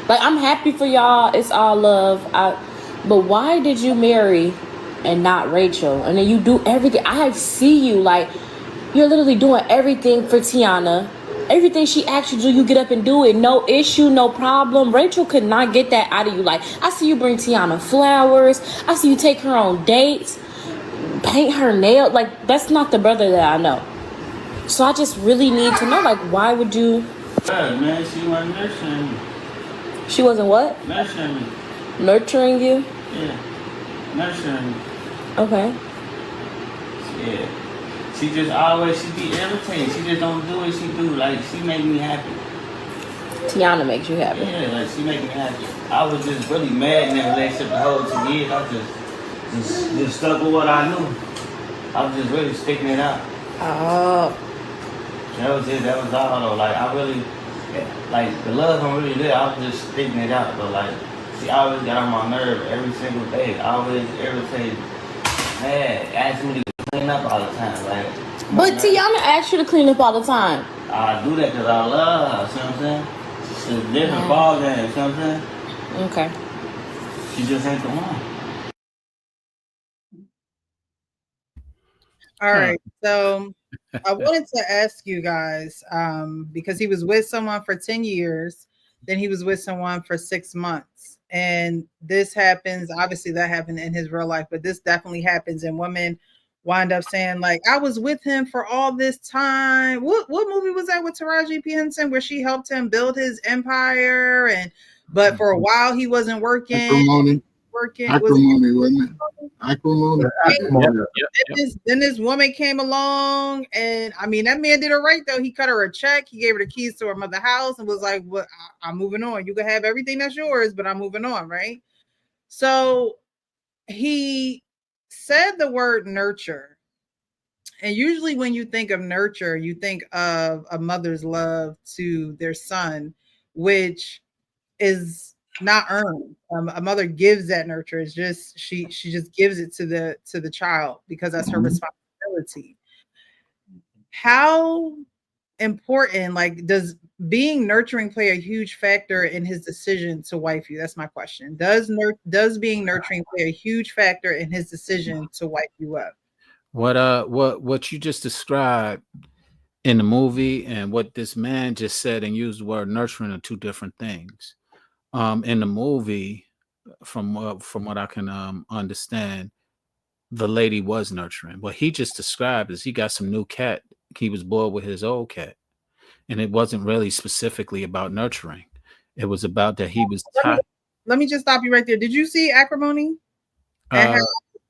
Speaker 8: Like, I'm happy for y'all. It's all love. But why did you marry and not Rachel? And then you do everything. I see you like you're literally doing everything for Tiana. Everything she asks you to do, you get up and do it. No issue, no problem. Rachel could not get that out of you. Like, I see you bring Tiana flowers. I see you take her on dates, paint her nail. Like, that's not the brother that I know. So I just really need to know, like, why would you?
Speaker 9: Yeah, man, she wasn't nurturing me.
Speaker 8: She wasn't what?
Speaker 9: Nurturing me.
Speaker 8: Nurturing you?
Speaker 9: Yeah. Nurturing me.
Speaker 8: Okay.
Speaker 9: Yeah. She just always, she be irritated. She just don't do what she do. Like, she make me happy.
Speaker 8: Tiana makes you happy.
Speaker 9: Yeah, like, she make me happy. I was just really mad in that relationship the whole 2 years. I just stuck with what I knew. I was just really sticking it out.
Speaker 8: Oh.
Speaker 9: That was it. That was all, though. Like, I really, like, the love I'm really there. I was just sticking it out, though. Like, she always got on my nerve every single day. Always irritated. Mad. Asked me to clean up all the time. Like,
Speaker 8: But Tiana asked you to clean up all the time.
Speaker 9: I do that because I love her. See what I'm saying? It's a different ball game. See what I'm saying?
Speaker 8: Okay.
Speaker 9: She just ain't the one.
Speaker 3: All right. So I wanted to ask you guys, because he was with someone for 10 years, then he was with someone for 6 months. And this happens, obviously that happened in his real life, but this definitely happens. And women wind up saying, like, I was with him for all this time. What movie was that with Taraji P. Henson where she helped him build his empire? But for a while he wasn't working.
Speaker 4: Acrimony, wasn't it? Acrimony.
Speaker 3: Then this woman came along, and I mean, that man did it right though. He cut her a check, he gave her the keys to her mother's house, and was like, "Well, I'm moving on. You can have everything that's yours, but I'm moving on." Right? So he said the word nurture, and usually when you think of nurture, you think of a mother's love to their son, which is not earned. A mother gives that nurture. It's just she just gives it to the child because that's her responsibility. How important, like, does being nurturing play a huge factor in his decision to wife you? That's my question. Does being nurturing play a huge factor in his decision to wife you up?
Speaker 5: What you just described in the movie and what this man just said and used the word nurturing are two different things. In the movie, from what I can understand, the lady was nurturing. What he just described is he got some new cat. He was bored with his old cat, and it wasn't really specifically about nurturing. It was about that he was.
Speaker 3: Let me just stop you right there. Did you see Acrimony? Taraji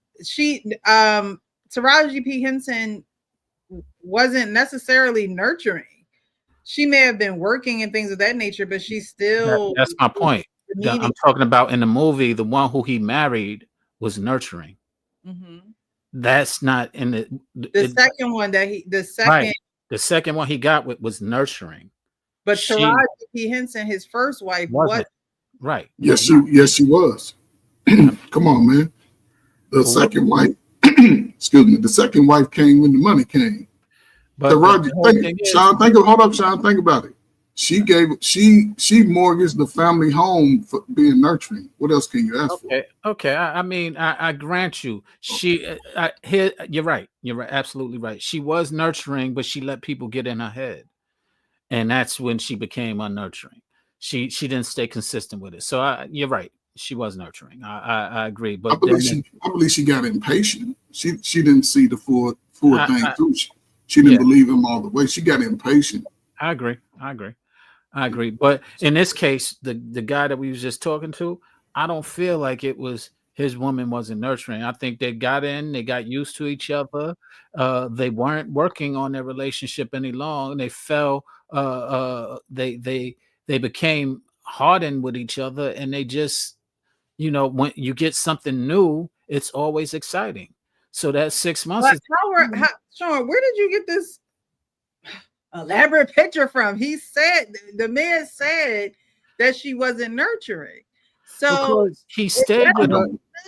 Speaker 3: P. Henson wasn't necessarily nurturing. She may have been working and things of that nature, but she still.
Speaker 5: That's my point. I'm talking about in the movie, the one who he married was nurturing.
Speaker 3: Mm-hmm.
Speaker 5: That's not in
Speaker 3: the second one that
Speaker 5: the second one he got with was nurturing.
Speaker 3: But Taraji P. Henson, his first wife, was
Speaker 5: right.
Speaker 4: Yes, she was. Come on, man. The second wife, excuse me, the second wife came when the money came. But Sean, think about it. She mortgaged the family home for being nurturing. What else can you ask for?
Speaker 5: Okay. I mean, I grant you. You're right. You're right. Absolutely right. She was nurturing, but she let people get in her head, and that's when she became unnurturing. She didn't stay consistent with it. So you're right. She was nurturing. I agree. But
Speaker 4: I believe she got impatient. She didn't see the full thing through. She didn't believe him all the way. She got impatient.
Speaker 5: I agree. But in this case, the guy that we was just talking to, I don't feel like it was his woman wasn't nurturing. I think they got used to each other. They weren't working on their relationship any longer. They fell. They became hardened with each other, and they just, when you get something new, it's always exciting. So that 6 months.
Speaker 3: Sean, where did you get this elaborate picture from? The man said that she wasn't nurturing. So
Speaker 5: because he stayed with her.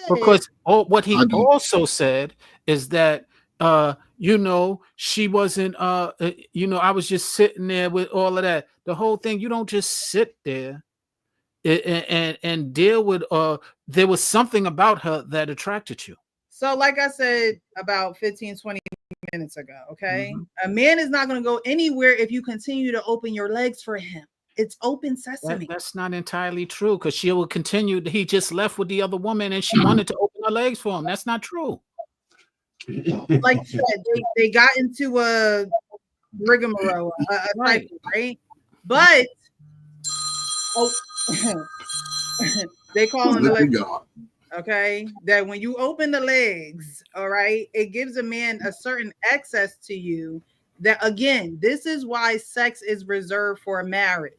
Speaker 5: Because what he also said is that she wasn't I was just sitting there with all of that. The whole thing, you don't just sit there and deal with there was something about her that attracted you.
Speaker 3: So like I said about 15, 20 minutes ago, okay? A man is not going to go anywhere if you continue to open your legs for him. It's open sesame.
Speaker 5: That's not entirely true, because she will continue. He just left with the other woman and she wanted to open her legs for him. That's not true.
Speaker 3: Like you said, they got into a rigmarole,
Speaker 5: Right.
Speaker 3: cycle, right? But they call
Speaker 4: Let me
Speaker 3: it
Speaker 4: go.
Speaker 3: okay, that when you open the legs, all right, it gives a man a certain access to you. That again, this is why sex is reserved for marriage.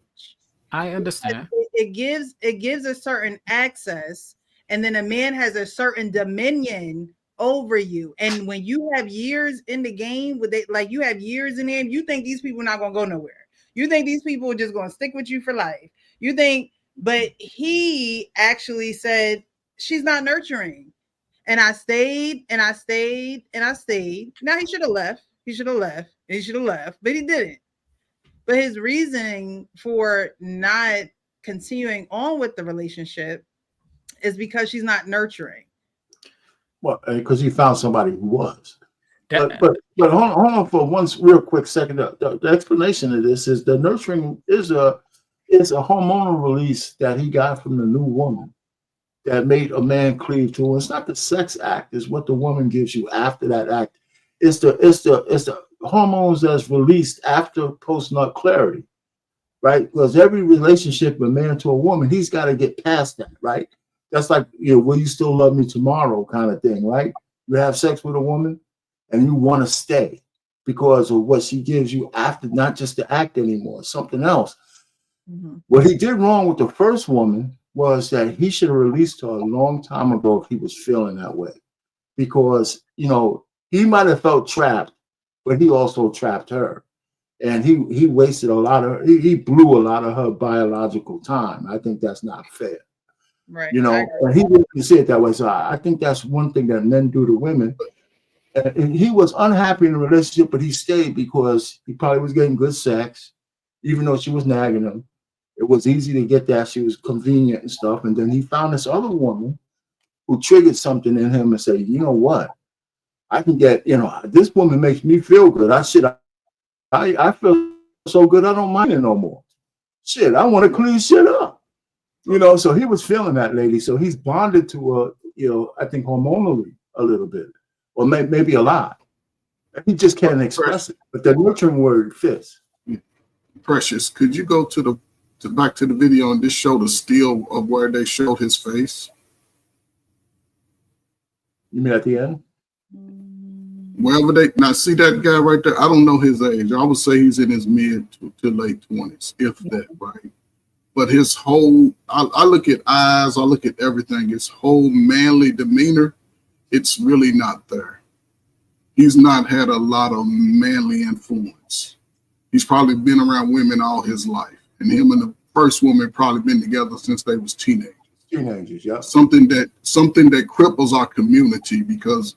Speaker 5: I understand.
Speaker 3: It gives a certain access, and then a man has a certain dominion over you. And when you have years in the game, with it, like you have years in there, you think these people are not gonna go nowhere. You think these people are just gonna stick with you for life. You think, but he actually said she's not nurturing. And I stayed and I stayed and I stayed. Now he should have left. He should have left. He should have left, but he didn't. But his reasoning for not continuing on with the relationship is because she's not nurturing.
Speaker 2: Well, because he found somebody who was.
Speaker 5: That-
Speaker 2: But hold on for one real quick second. The explanation of this is the nurturing is a hormonal release that he got from the new woman that made a man cleave to her. It's not the sex act; it's what the woman gives you after that act. It's the hormones that's released after post-nut clarity, right? Because every relationship, a man to a woman, he's got to get past that, right? That's like, will you still love me tomorrow kind of thing, right? You have sex with a woman and you want to stay because of what she gives you after, not just the act anymore, something else.
Speaker 3: Mm-hmm.
Speaker 2: What he did wrong with the first woman was that he should have released her a long time ago if he was feeling that way. Because, he might have felt trapped, but he also trapped her. And he wasted he blew a lot of her biological time. I think that's not fair.
Speaker 3: Right.
Speaker 2: And he didn't see it that way. So I think that's one thing that men do to women. And he was unhappy in the relationship, but he stayed because he probably was getting good sex, even though she was nagging him. It was easy to get that. She was convenient and stuff. And then he found this other woman who triggered something in him and said, you know what? I can get, this woman makes me feel good. I feel so good, I don't mind it no more. Shit, I want to clean shit up. So he was feeling that lady. So he's bonded to her, I think hormonally a little bit, or maybe a lot. He just can't express it. But the nurturing word fits.
Speaker 4: Precious, could you go back to the video and just show the still of where they showed his face?
Speaker 2: You mean at the end?
Speaker 4: Wherever now see that guy right there. I don't know his age. I would say he's in his mid to late 20s, if that, right? But his whole, I look at eyes, I look at everything. His whole manly demeanor, it's really not there. He's not had a lot of manly influence. He's probably been around women all his life, and him and the first woman probably been together since they was teenagers.
Speaker 2: Teenagers, yeah.
Speaker 4: Something that cripples our community, because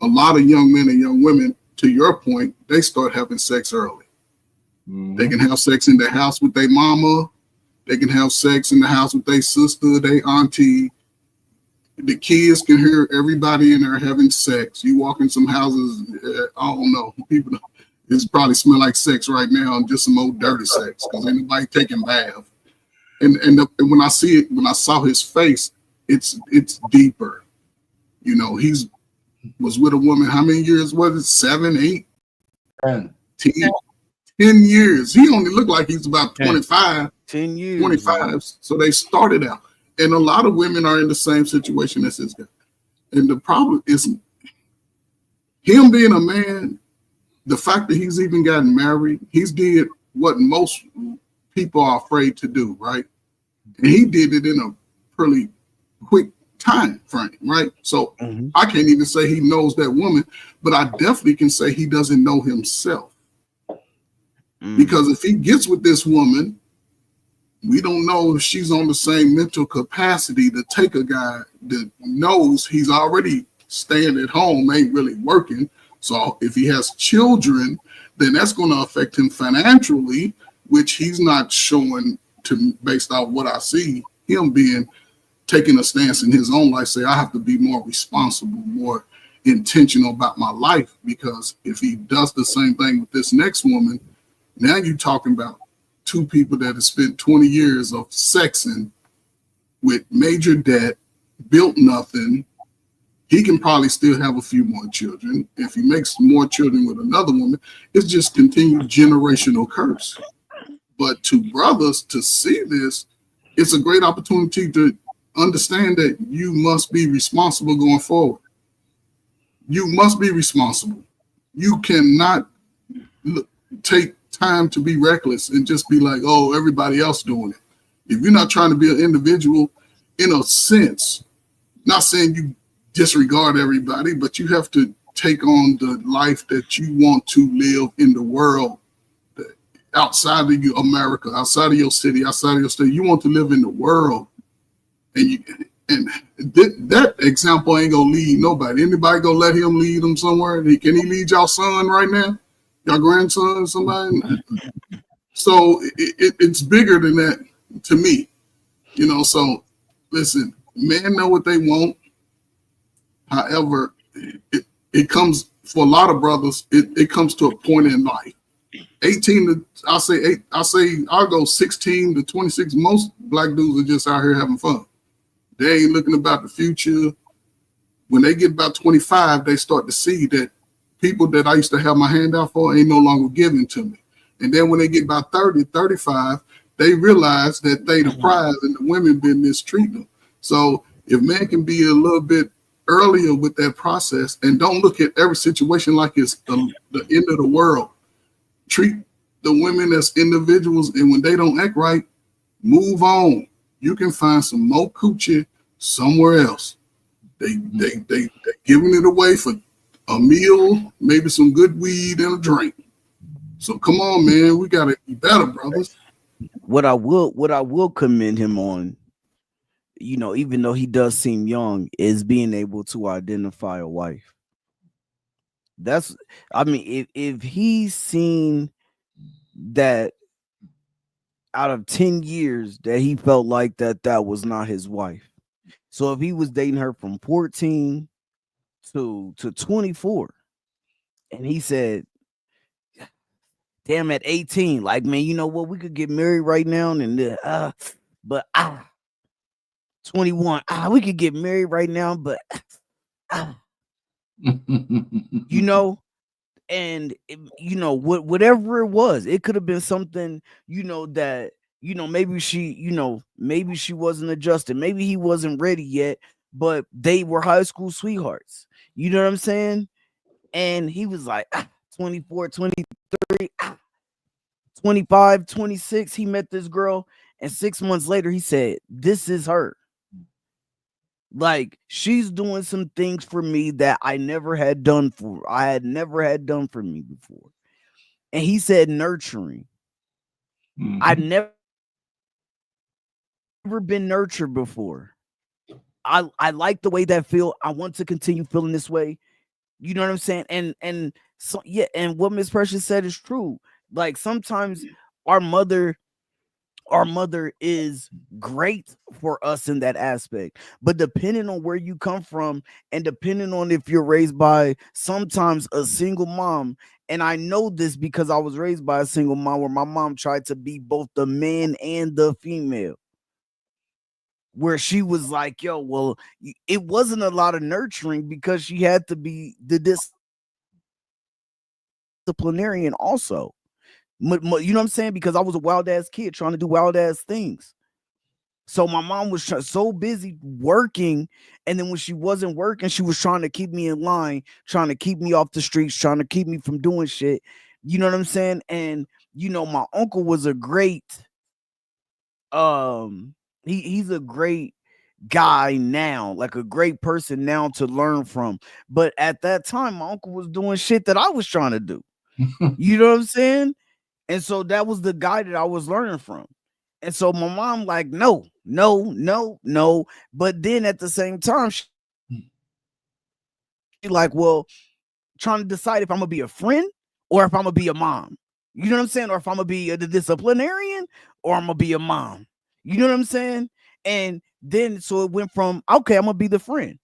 Speaker 4: a lot of young men and young women, to your point, they start having sex early. Mm-hmm. They can have sex in their house with their mama. They can have sex in the house with their sister, their auntie. The kids can hear everybody in there having sex. You walk in some houses, I don't know, people, it's probably smell like sex right now, and just some old dirty sex, because ain't nobody taking bath. And when I saw his face, it's deeper. He's was with a woman, how many years was it? 7, 8? 10 years. He only looked like he's about 25.
Speaker 7: 10 years.
Speaker 4: 25. So they started out. And a lot of women are in the same situation as this guy. And the problem is him being a man, the fact that he's even gotten married, he's did what most people are afraid to do, right? And he did it in a pretty quick time frame, right? So I can't even say he knows that woman, but I definitely can say he doesn't know himself. Because if he gets with this woman, we don't know if she's on the same mental capacity to take a guy that knows he's already staying at home, ain't really working. So if he has children, then that's going to affect him financially, which he's not showing to, based off what I see. him taking a stance in his own life, say, I have to be more responsible, more intentional about my life, because if he does the same thing with this next woman, now you're talking about two people that have spent 20 years of sexing with major debt, built nothing. He can probably still have a few more children. If he makes more children with another woman, it's just continued generational curse. But to brothers to see this, it's a great opportunity to understand that you must be responsible going forward. You must be responsible. You cannot take time to be reckless and just be like, oh, everybody else doing it. If you're not trying to be an individual, in a sense, not saying you disregard everybody, but you have to take on the life that you want to live in the world, outside of you, America, outside of your city, outside of your state. You want to live in the world, and that example ain't gonna lead nobody. Anybody gonna let him lead them somewhere? Can he lead y'all son right now? Your grandson, somebody? So it's bigger than that to me, you know. So listen, men know what they want. However, it comes for a lot of brothers. It comes to a point in life. 18 to I'll go 16 to 26. Most black dudes are just out here having fun. They ain't looking about the future. When they get about 25, they start to see that people that I used to have my hand out for ain't no longer giving to me. And then when they get about 30, 35, they realize that they the prize and the women been mistreating them. So if men can be a little bit earlier with that process and don't look at every situation like it's the end of the world, treat the women as individuals, and when they don't act right, move on. You can find some more coochie somewhere else. They giving it away for a meal, maybe some good weed and a drink. So come on, man, we gotta be better, brothers.
Speaker 7: What I will commend him on, you know, even though he does seem young, is being able to identify a wife. That's, I mean, if he's seen that out of 10 years that he felt like that was not his wife. So if he was dating her from 14 to 24, and he said, damn, at 18, like, man, you know what, we could get married right now, and but 21, we could get married right now, but you know, and you know, whatever it was, it could have been something, you know, that, you know, maybe she wasn't adjusted, maybe he wasn't ready yet, but they were high school sweethearts, you know what I'm saying? And he was like 24, 23, 25, 26, he met this girl, and 6 months later he said, this is her. Like, she's doing some things for me that I had never had done for me before. And he said nurturing. Mm-hmm. I've never been nurtured before. I like the way that feel. I want to continue feeling this way. You know what I'm saying? And so yeah, and what Miss Precious said is true. Like, sometimes our mother is great for us in that aspect, but depending on where you come from and depending on if you're raised by sometimes a single mom, and I know this because I was raised by a single mom where my mom tried to be both the man and the female, where she was like, yo, well, it wasn't a lot of nurturing because she had to be the disciplinarian also. You know what I'm saying? Because I was a wild ass kid trying to do wild ass things. So my mom was so busy working. And then when she wasn't working, she was trying to keep me in line, trying to keep me off the streets, trying to keep me from doing shit. You know what I'm saying? And, you know, my uncle was a great, he's a great guy now, like a great person now to learn from. But at that time, my uncle was doing shit that I was trying to do. You know what I'm saying? And so that was the guy that I was learning from. And so my mom like, no. But then at the same time, she like, well, trying to decide if I'm going to be a friend or if I'm going to be a mom. You know what I'm saying? Or if I'm going to be the disciplinarian or I'm going to be a mom. You know what I'm saying? And then so it went from, okay, I'm gonna be the friend.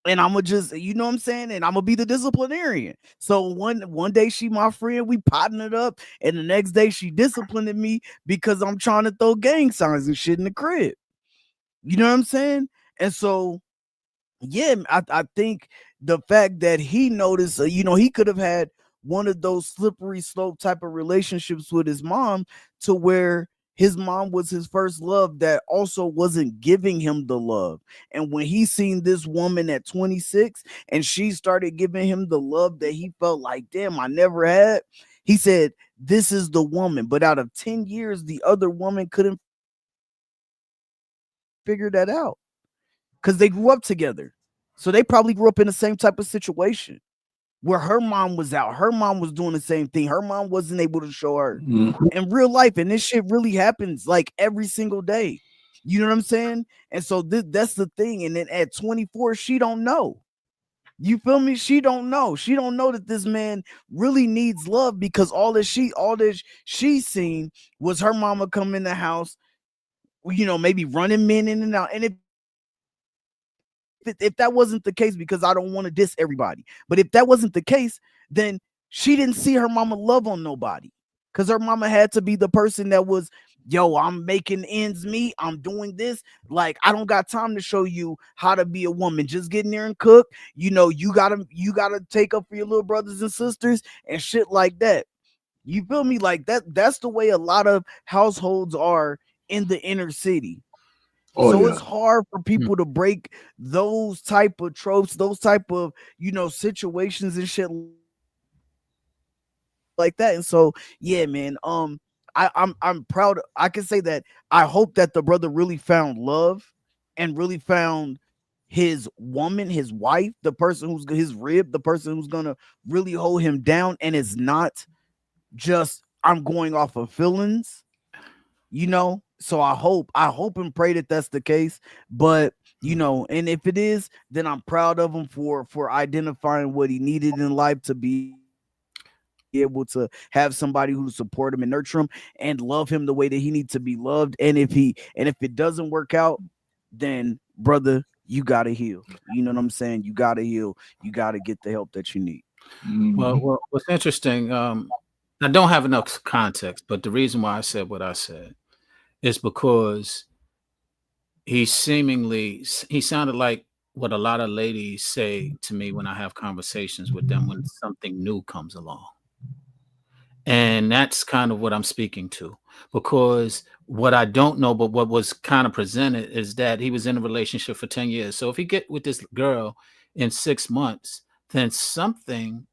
Speaker 7: And I'm gonna just, you know what I'm saying? And I'm gonna be the disciplinarian. So one day she my friend, we potting it up, and the next day she disciplining me because I'm trying to throw gang signs and shit in the crib. You know what I'm saying? And so, yeah, I think the fact that he noticed, you know, he could have had one of those slippery slope type of relationships with his mom, to where his mom was his first love that also wasn't giving him the love. And when he seen this woman at 26 and she started giving him the love that he felt like, damn, I never had, he said, this is the woman. But out of 10 years, the other woman couldn't figure that out because they grew up together. So they probably grew up in the same type of situation where her mom was out. Her mom was doing the same thing. Her mom wasn't able to show her in real life. And this shit really happens like every single day. You know what I'm saying? And so that's the thing. And then at 24, she don't know. You feel me? She don't know. She don't know that this man really needs love, because all that she seen was her mama come in the house, you know, maybe running men in and out. And if that wasn't the case, because I don't want to diss everybody, but if that wasn't the case, then she didn't see her mama love on nobody, because her mama had to be the person that was, yo, I'm making ends meet, I'm doing this, like, I don't got time to show you how to be a woman, just get in there and cook, you know, you gotta take up for your little brothers and sisters and shit like that. You feel me? Like that's the way a lot of households are in the inner city. So it's hard for people to break those type of tropes, those type of, you know, situations and shit like that. And so, yeah, man, I'm proud. I can say that I hope that the brother really found love and really found his woman, his wife, the person who's his rib, the person who's gonna really hold him down, and it's not just I'm going off of feelings, you know. So I hope and pray that that's the case. But, you know, and if it is, then I'm proud of him for identifying what he needed in life to be able to have somebody who support him and nurture him and love him the way that he needs to be loved. And if it doesn't work out, then brother, you gotta heal. You know what I'm saying? You gotta heal. You gotta get the help that you need.
Speaker 5: Well, what's interesting, I don't have enough context, but the reason why I said what I said is because he sounded like what a lot of ladies say to me when I have conversations with them when something new comes along. And that's kind of what I'm speaking to, because what I don't know, but what was kind of presented is that he was in a relationship for 10 years. So if he get with this girl in 6 months, then something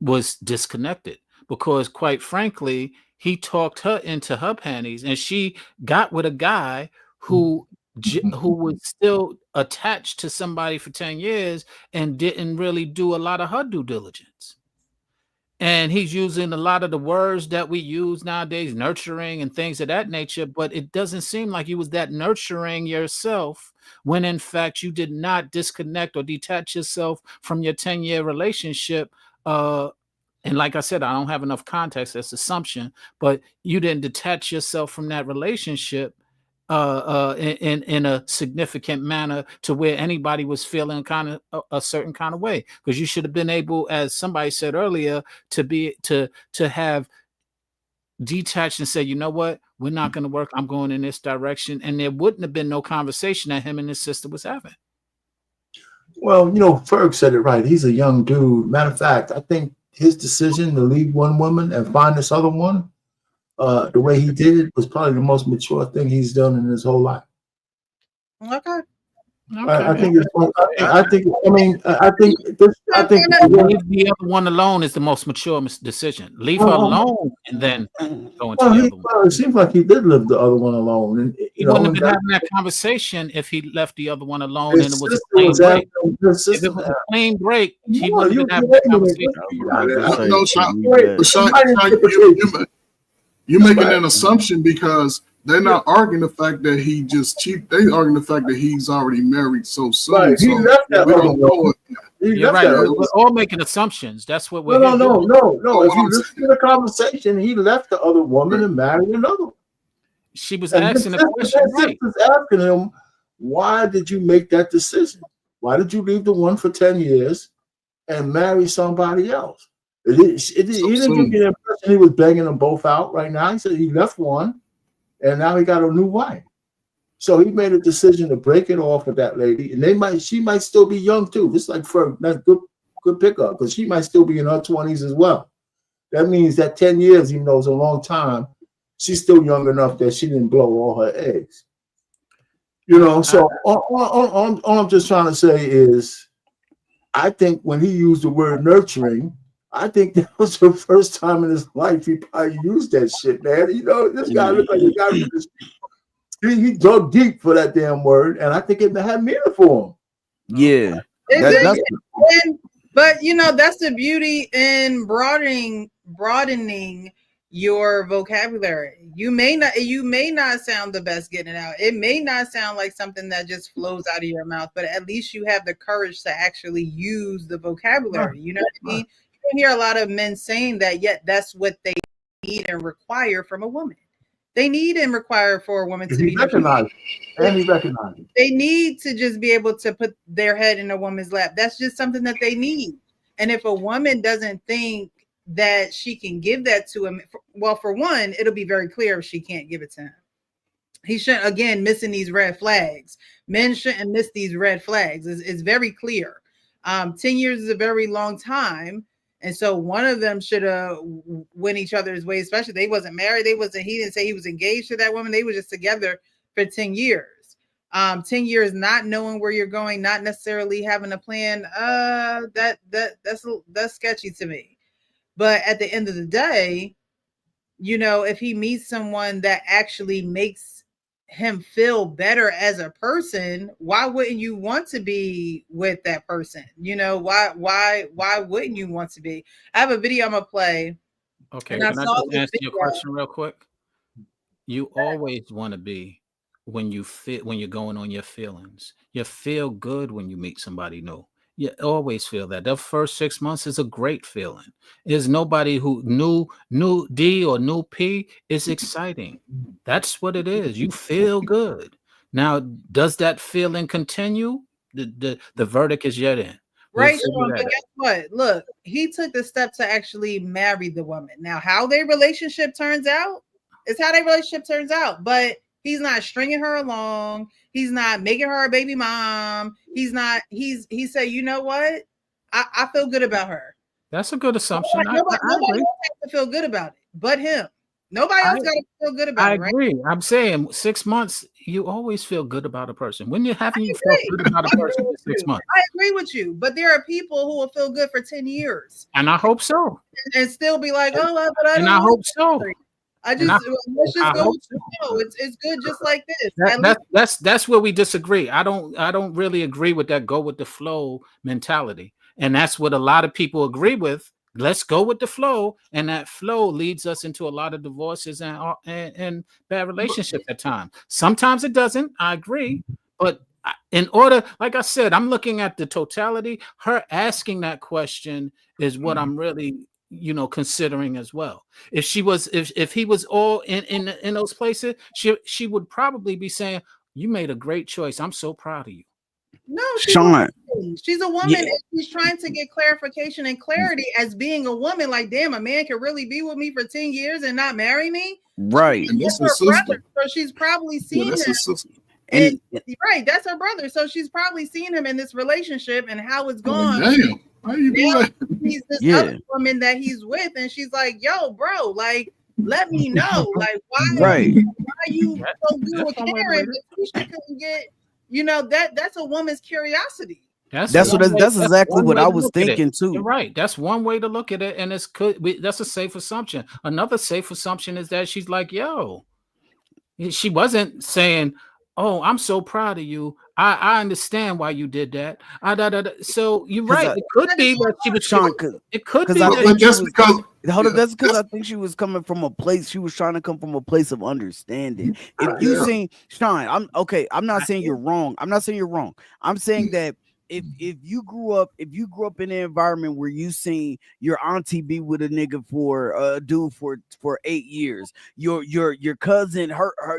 Speaker 5: was disconnected, because quite frankly, he talked her into her panties and she got with a guy who was still attached to somebody for 10 years and didn't really do a lot of her due diligence. And he's using a lot of the words that we use nowadays, nurturing and things of that nature, but it doesn't seem like you was that nurturing yourself when in fact you did not disconnect or detach yourself from your 10-year relationship. And like I said, I don't have enough context, that's assumption, but you didn't detach yourself from that relationship in a significant manner to where anybody was feeling kind of a certain kind of way, because you should have been able, as somebody said earlier, to have detached and say, you know what, we're not going to work, I'm going in this direction, and there wouldn't have been no conversation that him and his sister was having.
Speaker 2: Well, you know, Ferg said it right. He's a young dude. Matter of fact, I think his decision to leave one woman and find this other one, the way he did it, was probably the most mature thing he's done in his whole life.
Speaker 3: Okay.
Speaker 2: I think the
Speaker 5: other one alone is the most mature decision. Leave her alone and then go into the other one.
Speaker 2: It seems like he did leave the other one alone. And,
Speaker 5: he wouldn't have been having that conversation if he left the other one alone and it was a clean break. If it was a clean break, he wouldn't have been having that conversation.
Speaker 4: You're making an assumption because they're not arguing the fact that he just cheated. They arguing the fact that he's already married so soon.
Speaker 2: Right. He left that
Speaker 4: we don't know it.
Speaker 5: You're right. We're all making assumptions. That's what we're
Speaker 2: No. If you listen to the conversation, he left the other woman and married another one.
Speaker 5: She was
Speaker 2: And
Speaker 5: asking
Speaker 2: his
Speaker 5: a question, right?
Speaker 2: sister's asking him, why did you make that decision? Why did you leave the one for 10 years and marry somebody else? He didn't give me the impression he was begging them both out right now. He said he left one and now he got a new wife. So he made a decision to break it off with that lady, and she might still be young too. Just like that's good pickup, because she might still be in her 20s as well. That means that 10 years, even though it's a long time, she's still young enough that she didn't blow all her eggs. So all I'm just trying to say is, I think when he used the word nurturing, I think that was the first time in his life he probably used that shit, man. This guy looked like a guy from the street. He dug deep for that damn word, and I think it had meaning for him.
Speaker 7: Yeah.
Speaker 3: But that's the beauty in broadening your vocabulary. You may not sound the best getting it out. It may not sound like something that just flows out of your mouth, but at least you have the courage to actually use the vocabulary. You know what I mean? You hear a lot of men saying that, yet that's what they need and require from a woman. They need and require for a woman to be
Speaker 2: recognized. And he recognized it.
Speaker 3: They need to just be able to put their head in a woman's lap. That's just something that they need. And if a woman doesn't think that she can give that to him, well, for one, it'll be very clear if she can't give it to him. He shouldn't, again, missing these red flags. Men shouldn't miss these red flags. It's very clear. 10 years is a very long time. And so one of them should win each other's way, especially they wasn't married. He didn't say he was engaged to that woman. They were just together for 10 years. 10 years, not knowing where you're going, not necessarily having a plan. That's sketchy to me. But at the end of the day, if he meets someone that actually makes him feel better as a person, why wouldn't you want to be with that person? Why wouldn't you want to be? I have a video I'm gonna play.
Speaker 5: Okay, can I just answer your question real quick? You always want to be when you're going on your feelings. You feel good when you meet somebody new. You always feel that. The first 6 months is a great feeling. There's nobody who new D or new P is exciting. That's what it is. You feel good. Now, does that feeling continue? The verdict is yet in.
Speaker 3: Right. But guess what? Look, he took the step to actually marry the woman. Now, how their relationship turns out is how their relationship turns out. But he's not stringing her along. He's not making her a baby mom. He said, you know what? I feel good about her.
Speaker 5: That's a good assumption.
Speaker 3: Nobody else has to feel good about it but him. Nobody else got to feel good about it.
Speaker 5: I agree. Right? I'm saying 6 months, you always feel good about a person. When you haven't you felt good about a person in 6 months?
Speaker 3: I agree with you, but there are people who will feel good for 10 years.
Speaker 5: And I hope so.
Speaker 3: And still be like, oh, but I don't
Speaker 5: and I hope so.
Speaker 3: Let's just go. It's good just like this.
Speaker 5: That's where we disagree. I don't really agree with that go with the flow mentality. And that's what a lot of people agree with. Let's go with the flow, and that flow leads us into a lot of divorces and bad relationships at times. Sometimes it doesn't. I agree, but in order, like I said, I'm looking at the totality. Her asking that question is what I'm really, considering as well. If she was, if he was all in those places, she would probably be saying, "You made a great choice. I'm so proud of you."
Speaker 3: No,
Speaker 7: Sean.
Speaker 3: She's a woman, and she's trying to get clarification and clarity as being a woman. Like, damn, a man can really be with me for 10 years and not marry me,
Speaker 7: right?
Speaker 3: And that's her brother, so she's probably seen him. Right, that's her brother, so she's probably seen him in this relationship and how it's gone.
Speaker 4: Damn, how you do that?
Speaker 3: He's this other woman that he's with, and she's like, "Yo, bro, like, let me know, like, why you so good with Karen, but she couldn't get." That's a woman's curiosity.
Speaker 7: That's exactly what I was thinking too.
Speaker 5: You're right. That's one way to look at it, and that's a safe assumption. Another safe assumption is that she's like, "Yo," she wasn't saying, "Oh, I'm so proud of you. I understand why you did that." So you're right. It could be that she was
Speaker 7: Sean.
Speaker 5: It could be
Speaker 7: that's because I think she was coming from a place. She was trying to come from a place of understanding. If you seen Sean, I'm not saying you're wrong. I'm not saying you're wrong. I'm saying that if you grew up in an environment where you seen your auntie be with a nigga for dude for 8 years, your cousin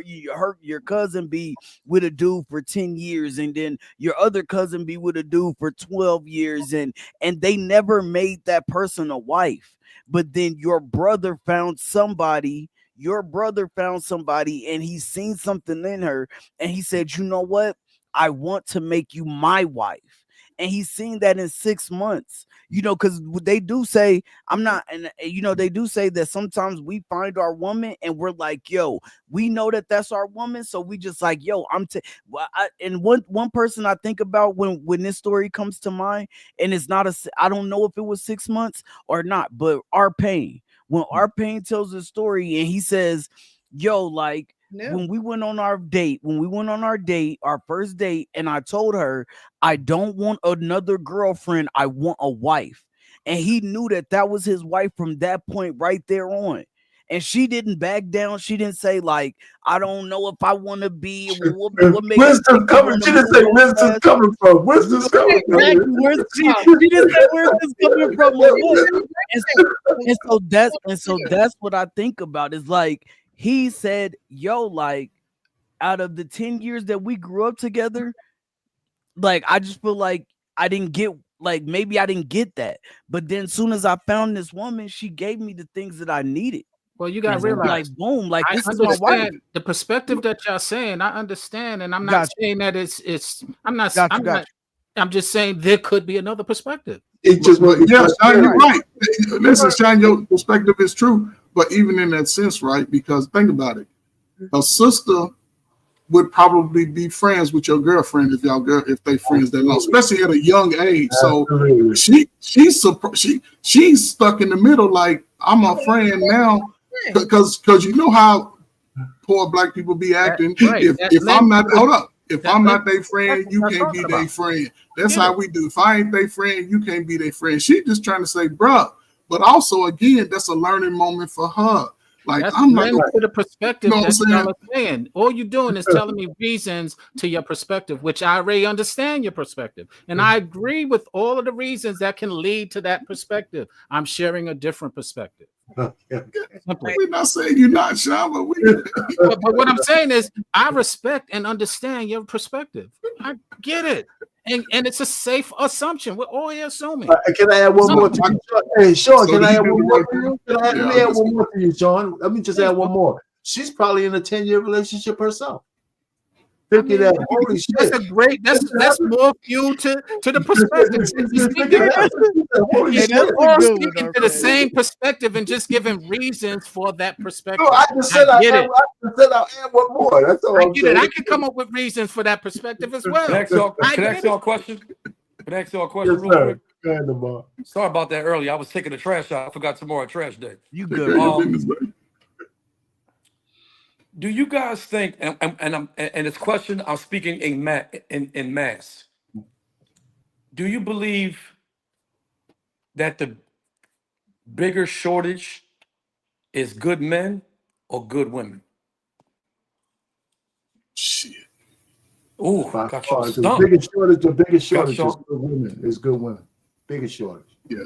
Speaker 7: your cousin be with a dude for 10 years, and then your other cousin be with a dude for 12 years, and they never made that person a wife, but then your brother found somebody and he seen something in her, and he said, you know what, I want to make you my wife. And he's seen that in 6 months, because they do say, I'm not, and they do say that sometimes we find our woman and we're like, yo, we know that that's our woman. So we just like, yo, and one person I think about when this story comes to mind, and it's not I don't know if it was 6 months or not, but R-Pain, when R-Pain tells the story and he says, yo, like,
Speaker 3: Yeah.
Speaker 7: when we went on our date, our first date, and I told her, I don't want another girlfriend, I want a wife. And he knew that was his wife from that point right there on. And she didn't back down. She didn't say, like, I don't know if I want to be. What
Speaker 2: Wisdom coming. She didn't say wisdom's coming from. Wisdom's coming from.
Speaker 7: She didn't say where's this coming from. And so that's what I think about. Is like, he said, yo, like, out of the 10 years that we grew up together, like, I just feel like I didn't get, like, maybe I didn't get that. But then as soon as I found this woman, she gave me the things that I needed.
Speaker 5: Well, you got to
Speaker 7: And
Speaker 5: realize,
Speaker 7: like, boom, like,
Speaker 5: I
Speaker 7: this is my wife.
Speaker 5: understand the perspective that y'all saying. I understand, and I'm not
Speaker 7: Gotcha.
Speaker 5: saying that it's. I'm not.
Speaker 7: Gotcha,
Speaker 5: I'm not.
Speaker 7: gotcha.
Speaker 5: I'm just saying there could be another perspective.
Speaker 2: It just
Speaker 4: Yeah, Sean, you're right. Listen, Sean, your perspective is true, but even in that sense, right? Because think about it, a sister would probably be friends with your girlfriend if they friends that long, especially at a young age. So she's stuck in the middle, like, I'm a friend now, because you know how poor black people be acting. If I'm not I'm not their friend, you can't be their friend. That's how we do. If I ain't their friend, you can't be their friend. She just trying to say, bruh. But also, again, that's a learning moment for her. Like,
Speaker 5: That's
Speaker 4: I'm not
Speaker 5: to the perspective
Speaker 4: You know what
Speaker 5: that
Speaker 4: I'm
Speaker 5: y'all are saying. All you're doing is telling me reasons to your perspective, which I already understand your perspective. And I agree with all of the reasons that can lead to that perspective. I'm sharing a different perspective. Simply.
Speaker 4: We're not saying you're not, Sean,
Speaker 5: but what I'm saying is I respect and understand your perspective. I get it. And it's a safe assumption. We're all assuming.
Speaker 2: Can I add one more to you, Sean? Hey, Sean,
Speaker 4: So
Speaker 2: can I
Speaker 4: you
Speaker 2: add
Speaker 4: do
Speaker 2: one
Speaker 4: the
Speaker 2: more
Speaker 4: right
Speaker 2: to you?
Speaker 4: thing.
Speaker 2: Let me add one more to you, Sean. Let me just add one more. She's probably in a 10-year relationship herself. Thinking that, holy shit.
Speaker 5: That's a great, that's more fuel to the perspective. They're all speaking to the same perspective and just giving reasons for that perspective.
Speaker 2: No, I just said I'll add one more. That's all I'm
Speaker 5: get it.
Speaker 2: saying.
Speaker 5: I can come up with reasons for that perspective as well.
Speaker 1: Can I ask y'all a question? Can I ask y'all a question
Speaker 2: Yes,
Speaker 1: real
Speaker 2: sir.
Speaker 1: quick?
Speaker 2: Go ahead, Lamar.
Speaker 1: Sorry about that earlier. I was taking the trash out. I forgot tomorrow trash day.
Speaker 7: You good?
Speaker 1: Do you guys think? And this question I'm speaking in mass. Do you believe that the bigger shortage is good men or good women?
Speaker 4: Shit.
Speaker 1: Ooh,
Speaker 2: By
Speaker 1: got
Speaker 2: far,
Speaker 1: you
Speaker 2: the
Speaker 1: stumped.
Speaker 2: biggest shortage
Speaker 1: Got
Speaker 2: is
Speaker 1: you.
Speaker 2: good women. Is good women. Biggest shortage.
Speaker 4: Yeah.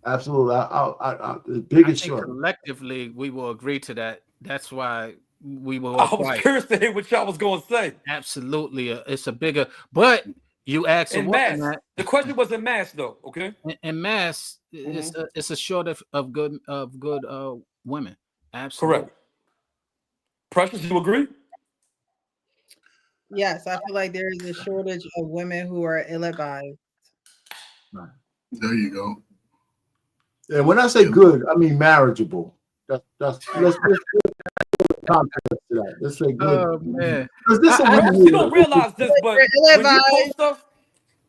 Speaker 2: Absolutely. The
Speaker 5: I
Speaker 2: biggest
Speaker 5: think
Speaker 2: shortage.
Speaker 5: collectively we will agree to that. That's why we will.
Speaker 1: I was curious to hear what y'all was going to say.
Speaker 5: Absolutely, it's a bigger. But you asked a
Speaker 1: In
Speaker 5: woman
Speaker 1: mass.
Speaker 5: that.
Speaker 1: The question was in mass, though. Okay.
Speaker 5: In mass, it's a shortage of good women. Absolutely.
Speaker 1: Correct. Precious, you agree?
Speaker 3: Yes, I feel like there is a shortage of women who are ill-advised.
Speaker 4: There you go.
Speaker 2: And when I say good, I mean marriageable. Let's context to that. Let's say good.
Speaker 5: Oh man.
Speaker 1: You don't realize this, but
Speaker 3: ill-advised.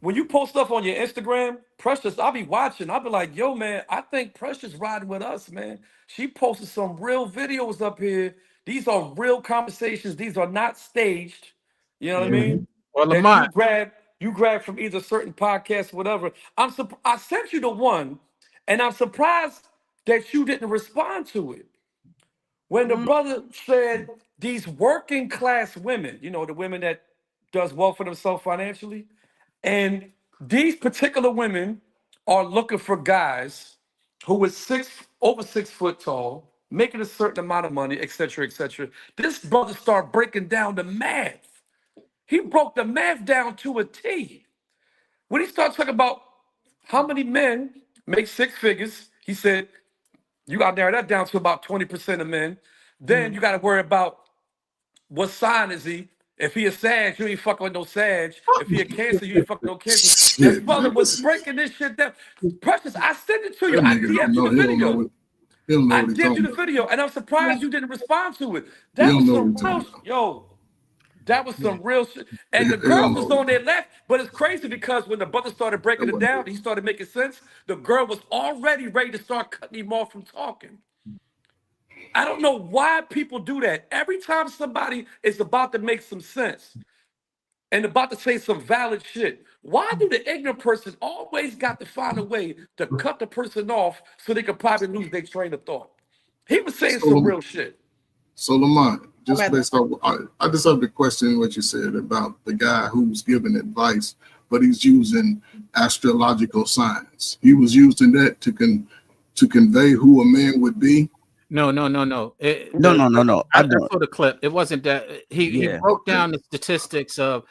Speaker 1: when you post stuff on your Instagram, Precious, I'll be watching. I'll be like, yo, man, I think Precious riding with us, man. She posted some real videos up here. These are real conversations. These are not staged. You know what I mean?
Speaker 5: Well,
Speaker 1: That
Speaker 5: Lamont,
Speaker 1: you grab from either certain podcast, whatever. I sent you the one, and I'm surprised that you didn't respond to it. When the brother said these working class women, you know, the women that does well for themselves financially, and These particular women are looking for guys who is over 6 foot tall, making a certain amount of money, etc., etc. This brother started breaking down the math. He broke the math down to a T. When he started talking about how many men make 6 figures, he said, you got to narrow that down to about 20% of men. Then you got to worry about what sign is he? If he a Sag, you ain't fucking with no Sag. If he a Cancer, you ain't fucking with no Cancer. This
Speaker 4: Shit,
Speaker 1: brother
Speaker 4: man,
Speaker 1: was breaking this shit down. Precious, I sent it to you.
Speaker 4: that
Speaker 1: I
Speaker 4: nigga don't
Speaker 1: DM'd you
Speaker 4: know.
Speaker 1: the video.
Speaker 4: He don't know
Speaker 1: I
Speaker 4: what he
Speaker 1: DM'd you
Speaker 4: talking
Speaker 1: the
Speaker 4: about.
Speaker 1: video, and I'm surprised you didn't respond to it.
Speaker 4: He
Speaker 1: That
Speaker 4: don't
Speaker 1: was
Speaker 4: know what
Speaker 1: some
Speaker 4: he
Speaker 1: real
Speaker 4: talking about.
Speaker 1: yo. That was some real shit.
Speaker 4: He
Speaker 1: And the girl
Speaker 4: don't know
Speaker 1: was
Speaker 4: what he
Speaker 1: on their
Speaker 4: talking
Speaker 1: left, but it's crazy because when the brother started
Speaker 4: about.
Speaker 1: breaking
Speaker 4: That
Speaker 1: it
Speaker 4: wasn't
Speaker 1: down,
Speaker 4: good.
Speaker 1: he started making sense. The girl was already ready to start cutting him off from talking. I don't know why people do that. Every time somebody is about to make some sense and about to say some valid shit, why do the ignorant person always got to find a way to cut the person off so they could probably lose their train of thought? He was saying some
Speaker 4: So,
Speaker 1: real shit.
Speaker 4: so Lamont, just
Speaker 3: at
Speaker 4: based off, I just have to question what you said about the guy who's giving advice, but he's using astrological signs. He was using that to convey who a man would be.
Speaker 5: No.
Speaker 7: No.
Speaker 5: I
Speaker 7: I don't.
Speaker 5: saw the clip. It wasn't that he
Speaker 7: Yeah.
Speaker 5: broke down the statistics of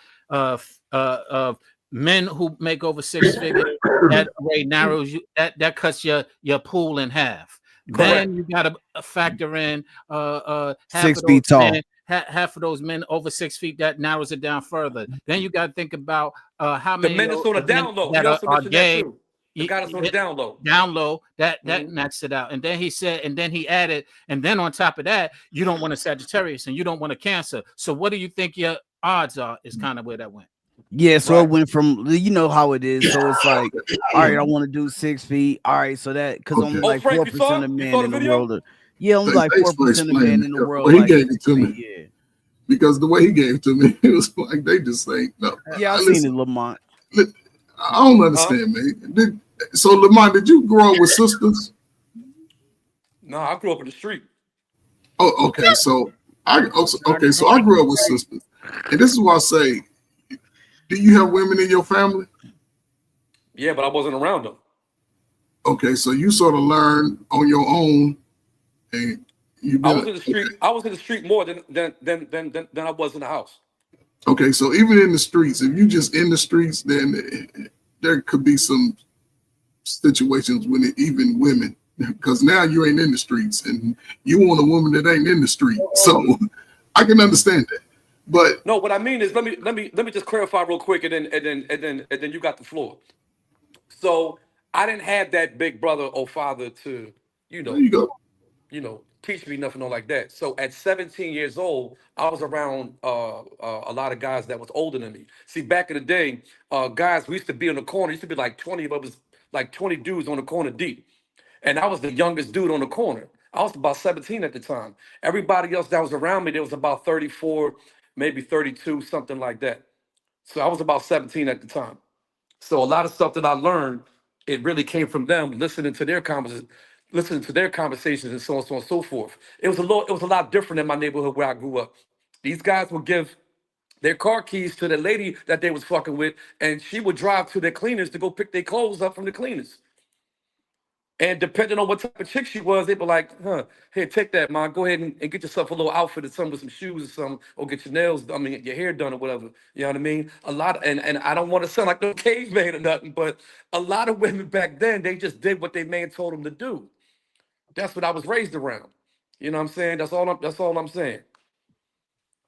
Speaker 5: men who make over 6 figures. That way narrows you. That cuts your pool in half. Then you got to factor in half
Speaker 7: 6
Speaker 5: of
Speaker 7: feet
Speaker 5: those
Speaker 7: tall.
Speaker 5: men. Half of those men over 6 feet. That narrows it down further. Then you got to think about how
Speaker 1: The
Speaker 5: many
Speaker 1: men that's on the
Speaker 5: of men
Speaker 1: down low.
Speaker 5: that
Speaker 1: He also
Speaker 5: are
Speaker 1: mentioned that
Speaker 5: gay.
Speaker 1: too. The guy that's on the down low.
Speaker 5: Down low, that knocks it out. And then he said, and then he added, and then on top of that, you don't want a Sagittarius and you don't want a Cancer. So what do you think your odds are? Is kind of where that went.
Speaker 7: Yeah, so
Speaker 1: Right.
Speaker 7: it went from, you know how it is. So it's like, all right, I want to do 6 feet. All right, so that because only
Speaker 4: Okay.
Speaker 7: like
Speaker 1: Frank, you
Speaker 7: 4%
Speaker 1: saw?
Speaker 7: of
Speaker 1: You
Speaker 7: men
Speaker 1: saw the
Speaker 7: in the
Speaker 1: video?
Speaker 7: world. Yeah, only like
Speaker 4: Thanks for
Speaker 7: 4% of
Speaker 4: explaining
Speaker 7: men in the
Speaker 4: it.
Speaker 7: world.
Speaker 4: Well, he
Speaker 7: like
Speaker 4: gave it
Speaker 7: 6
Speaker 4: to
Speaker 7: feet.
Speaker 4: me.
Speaker 7: Yeah.
Speaker 4: Because the way he gave it to me, it was like they just ain't no.
Speaker 7: Yeah, I seen it, Lamont.
Speaker 4: I don't understand, man. So Lamont, did you grow up with sisters?
Speaker 1: No, I grew up in the street.
Speaker 4: Oh, okay. So I grew up with sisters, and this is why I say, do you have women in your family?
Speaker 1: Yeah, but I wasn't around them.
Speaker 4: Okay, so you sort of learned on your own, and you
Speaker 1: I
Speaker 4: did
Speaker 1: was in the street.
Speaker 4: okay.
Speaker 1: I was in the street more than I was in the house.
Speaker 4: Okay, so even in the streets, if you just in the streets, then there could be some situations when even women, because now you ain't in the streets and you want a woman that ain't in the street. So I can understand that. But
Speaker 1: No, what I mean is let me just clarify real quick, and then you got the floor. So I didn't have that big brother or father to
Speaker 4: there you go.
Speaker 1: teach me nothing like that. So at 17 years old, I was around a lot of guys that was older than me. See, back in the day, guys, we used to be in the corner. Used to be like 20 of us, like 20 dudes on the corner deep, and I was the youngest dude on the corner. I was about 17 at the time. Everybody else that was around me, there was about 34, maybe 32, something like that. So I was about 17 at the time. So a lot of stuff that I learned, it really came from them, listening to their conversations and so on and so forth. It was a lot different in my neighborhood where I grew up. These guys would give their car keys to the lady that they was fucking with, and she would drive to their cleaners to go pick their clothes up from the cleaners. And depending on what type of chick she was, they'd be like, here, take that, man. Go ahead and get yourself a little outfit or something with some shoes or something, or get your nails, your hair done or whatever. You know what I mean? A lot, and I don't want to sound like no caveman or nothing, but a lot of women back then, they just did what their man told them to do. That's what I was raised around. You know what I'm saying? That's all I'm saying.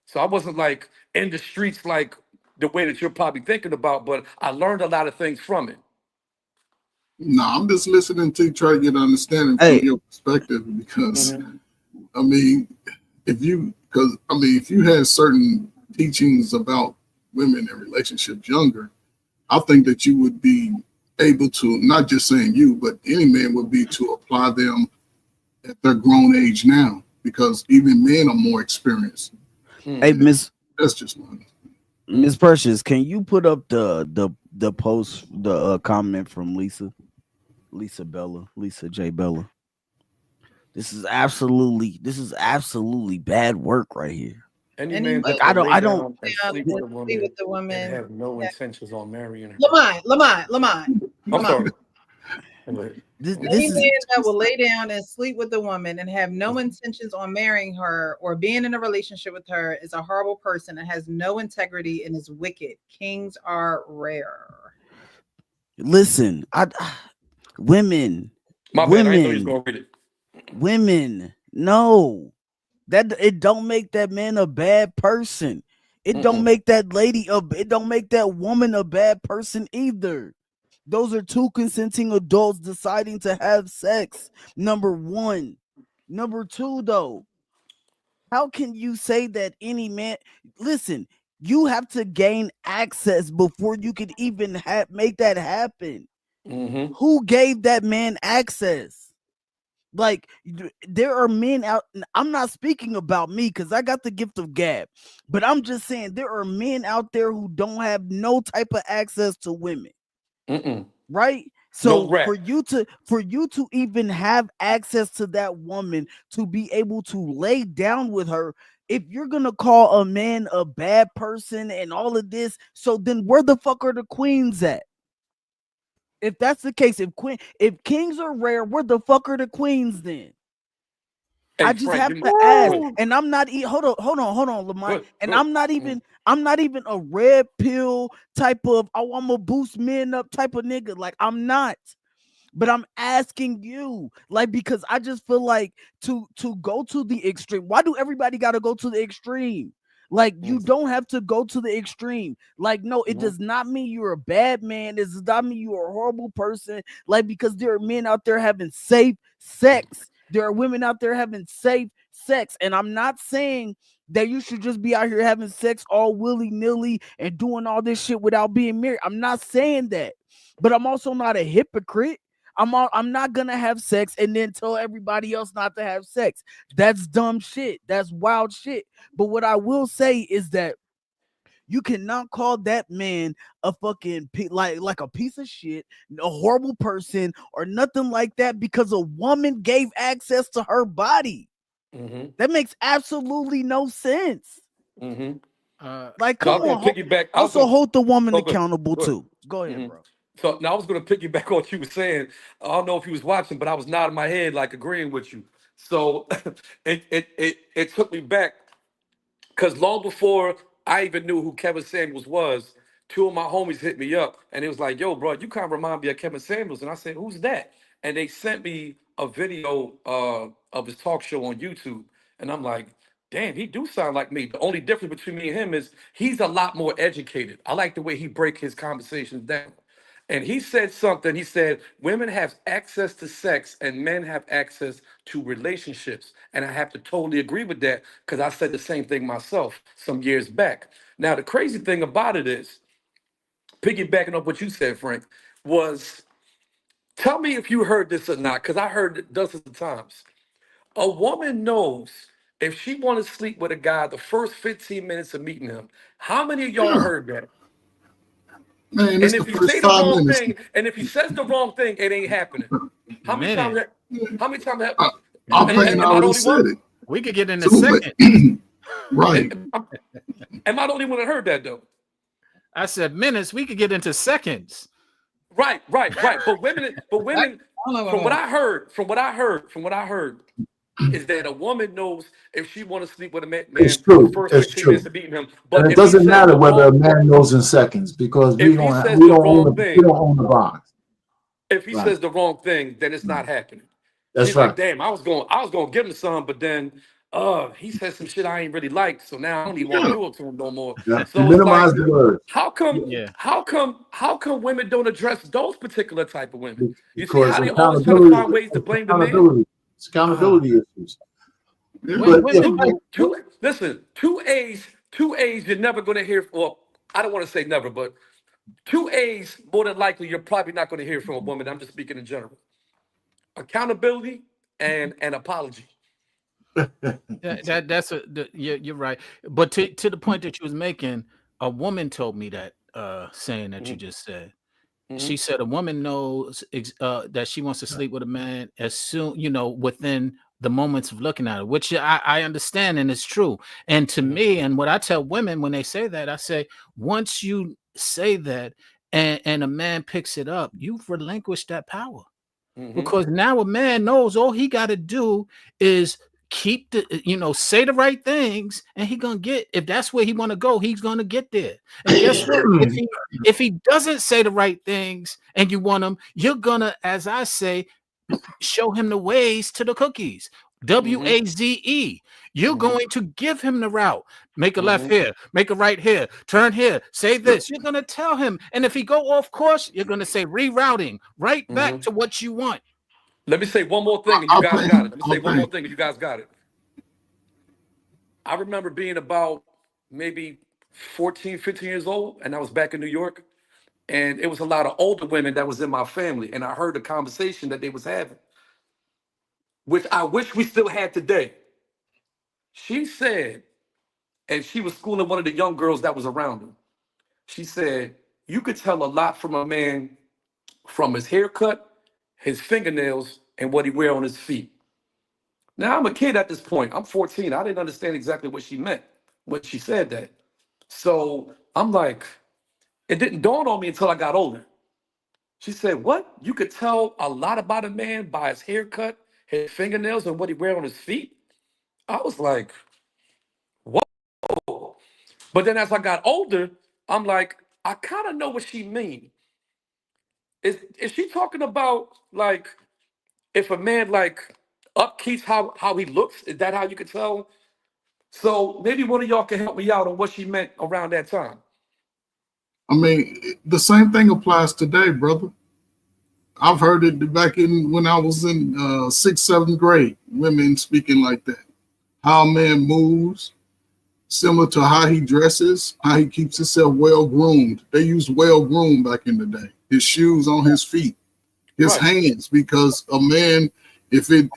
Speaker 1: So I wasn't like in the streets like the way that you're probably thinking about, but I learned a lot of things from it.
Speaker 4: No, I'm just listening to you, try to get an understanding from
Speaker 7: Hey.
Speaker 4: your perspective because
Speaker 1: Mhm.
Speaker 4: I mean, if you had certain teachings about women and relationships younger, I think that you would be able to, not just saying you, but any man would be to apply them at their grown age now, because even men are more experienced.
Speaker 7: Hey,
Speaker 1: Mhm.
Speaker 4: That's just mine.
Speaker 7: Miss Precious, can you put up the post, the comment from Lisa J. Bella? This is absolutely bad work right here.
Speaker 1: Any
Speaker 3: Any
Speaker 1: man
Speaker 3: man
Speaker 1: that
Speaker 7: I
Speaker 1: will
Speaker 7: don't
Speaker 1: lay
Speaker 7: I don't
Speaker 1: down and
Speaker 3: down
Speaker 1: sleep
Speaker 3: and
Speaker 1: with a
Speaker 3: sleep with
Speaker 1: woman
Speaker 3: the
Speaker 1: and
Speaker 3: woman.
Speaker 1: have no
Speaker 3: Yeah.
Speaker 1: intentions on marrying her.
Speaker 3: Lamont.
Speaker 1: I'm sorry. Go ahead.
Speaker 7: this
Speaker 3: Any
Speaker 7: is
Speaker 3: man that will lay down and sleep with a woman and have no intentions on marrying her or being in a relationship with her is a horrible person and has no integrity and is wicked. Kings are rare.
Speaker 7: listen, women,
Speaker 1: My bad. I didn't know you was gonna read it.
Speaker 7: women, no. That it don't make that man a bad person. It don't make that lady it don't make that woman a bad person either. Those are two consenting adults deciding to have sex. Number one. Number two, though, how can you say that any man? Listen, you have to gain access before you could even make that happen.
Speaker 1: Mm-hmm.
Speaker 7: Who gave that man access? Like, there are men out. I'm not speaking about me because I got the gift of gab, but I'm just saying there are men out there who don't have no type of access to women. Right? So
Speaker 1: No rap.
Speaker 7: for you to even have access to that woman, to be able to lay down with her, if you're gonna call a man a bad person and all of this, so then where the fuck are the queens at? If that's the case, if kings are rare, where the fuck are the queens then?
Speaker 1: Hey,
Speaker 7: I just
Speaker 1: Frank,
Speaker 7: have
Speaker 1: give
Speaker 7: to
Speaker 1: me-
Speaker 7: ask,
Speaker 1: Good,
Speaker 7: and I'm not hold on, Lamont,
Speaker 1: good,
Speaker 7: and
Speaker 1: good.
Speaker 7: I'm not even a red pill type of I'm gonna boost men up type of nigga. Like, I'm not, but I'm asking you, like, because I just feel like to go to the extreme. Why do everybody got to go to the extreme? Like, you don't have to go to the extreme. Like, no, it does not mean you're a bad man. It does not mean you're a horrible person. Like, because there are men out there having safe sex. There are women out there having safe sex. And I'm not saying that you should just be out here having sex all willy-nilly and doing all this shit without being married. I'm not saying that. But I'm also not a hypocrite. I'm not gonna have sex and then tell everybody else not to have sex. That's dumb shit. That's wild shit. But what I will say is that you cannot call that man a fucking like a piece of shit, a horrible person, or nothing like that because a woman gave access to her body. That makes absolutely no sense. Like, come on. Also hold the woman accountable too. Go ahead, bro.
Speaker 1: So now I was going to piggyback on what you were saying. I don't know if you was watching, but I was nodding my head like agreeing with you. So it took me back because long before I even knew who Kevin Samuels was, two of my homies hit me up and it was like, "Yo, bro, you kind of remind me of Kevin Samuels." And I said, "Who's that?" And they sent me a video of his talk show on YouTube, and I'm like, "Damn, he do sound like me." The only difference between me and him is he's a lot more educated. I like the way he break his conversations down. And he said something. He said, women have access to sex and men have access to relationships. And I have to totally agree with that because I said the same thing myself some years back. Now, the crazy thing about it is, piggybacking up what you said, Frank, was tell me if you heard this or not, because I heard it dozens of times. A woman knows if she wants to sleep with a guy the first 15 minutes of meeting him. How many of y'all heard that?
Speaker 4: Man,
Speaker 1: And
Speaker 4: it's the
Speaker 1: if he
Speaker 4: first
Speaker 1: say the
Speaker 4: 5
Speaker 1: wrong
Speaker 4: minutes.
Speaker 1: thing, and if he says the wrong thing, it ain't happening. How many times? How many times?
Speaker 4: Our opinion already said it.
Speaker 5: We could get in a
Speaker 4: So,
Speaker 5: second.
Speaker 4: Right.
Speaker 1: Am I the only one that heard that though?
Speaker 5: I said minutes. We could get into seconds.
Speaker 1: Right. But women, from what I heard, is that a woman knows if she want to sleep with a man
Speaker 2: It's
Speaker 1: the
Speaker 2: true.
Speaker 1: first
Speaker 2: It's
Speaker 1: 15
Speaker 2: true.
Speaker 1: minutes of beating him. But
Speaker 2: And it
Speaker 1: if he
Speaker 2: doesn't
Speaker 1: says
Speaker 2: matter
Speaker 1: the
Speaker 2: whether a
Speaker 1: wrong,
Speaker 2: man knows in seconds because
Speaker 1: if he says the wrong
Speaker 2: we
Speaker 1: thing,
Speaker 2: don't own the box.
Speaker 1: if he
Speaker 2: Right.
Speaker 1: says the wrong thing, then it's not happening.
Speaker 2: That's
Speaker 1: She's
Speaker 2: right.
Speaker 1: like, damn, I was gonna give him some, but then he said some shit I ain't really like, so now I don't even want to do it to him no more.
Speaker 2: Yeah.
Speaker 1: So it's
Speaker 2: Minimize
Speaker 1: like,
Speaker 2: the words
Speaker 1: how come women don't address those particular type of women? You see
Speaker 2: because
Speaker 1: how they always try to
Speaker 2: accountability.
Speaker 1: find ways to blame the man?
Speaker 2: It's accountability issues.
Speaker 1: Two A's you're never gonna hear. Well, I don't want to say never, but two A's more than likely you're probably not gonna hear from a woman. I'm just speaking in general. Accountability and an apology.
Speaker 5: You're right. But to the point that you was making, a woman told me that saying that you just said. She said a woman knows that she wants to sleep with a man as soon, within the moments of looking at it, which I understand and it's true. And to me, and what I tell women when they say that, I say, once you say that and a man picks it up, you've relinquished that power. Because now a man knows all he got to do is keep the, say the right things, and he gonna get, if that's where he want to go, he's gonna get there. And guess what? If he doesn't say the right things and you want him, you're gonna, as I say, show him the ways to the cookies. WAZE. You're going to give him the route. Make a left here, make a right here, turn here, say this. You're going to tell him. And if he go off course, you're going to say rerouting right back to what you want.
Speaker 1: Let me say one more thing, and you guys got it. Let me say one more thing, and you guys got it. I remember being about maybe 14, 15 years old, and I was back in New York, and it was a lot of older women that was in my family, and I heard the conversation that they was having, which I wish we still had today. She said, and she was schooling one of the young girls that was around him. She said, you could tell a lot from a man from his haircut, his fingernails, and what he wear on his feet. Now, I'm a kid at this point. I'm 14. I didn't understand exactly what she meant when she said that. So I'm like, it didn't dawn on me until I got older. She said, what? You could tell a lot about a man by his haircut, his fingernails, and what he wear on his feet? I was like, whoa. But then as I got older, I'm like, I kind of know what she mean. Is she talking about, like, if a man, like, upkeeps how he looks? Is that how you could tell? So maybe one of y'all can help me out on what she meant around that time.
Speaker 4: I mean, the same thing applies today, brother. I've heard it back in when I was in 6th, 7th grade, women speaking like that. How a man moves, similar to how he dresses, how he keeps himself well groomed. They used well groomed back in the day. His shoes on his feet, his hands, because a man, if you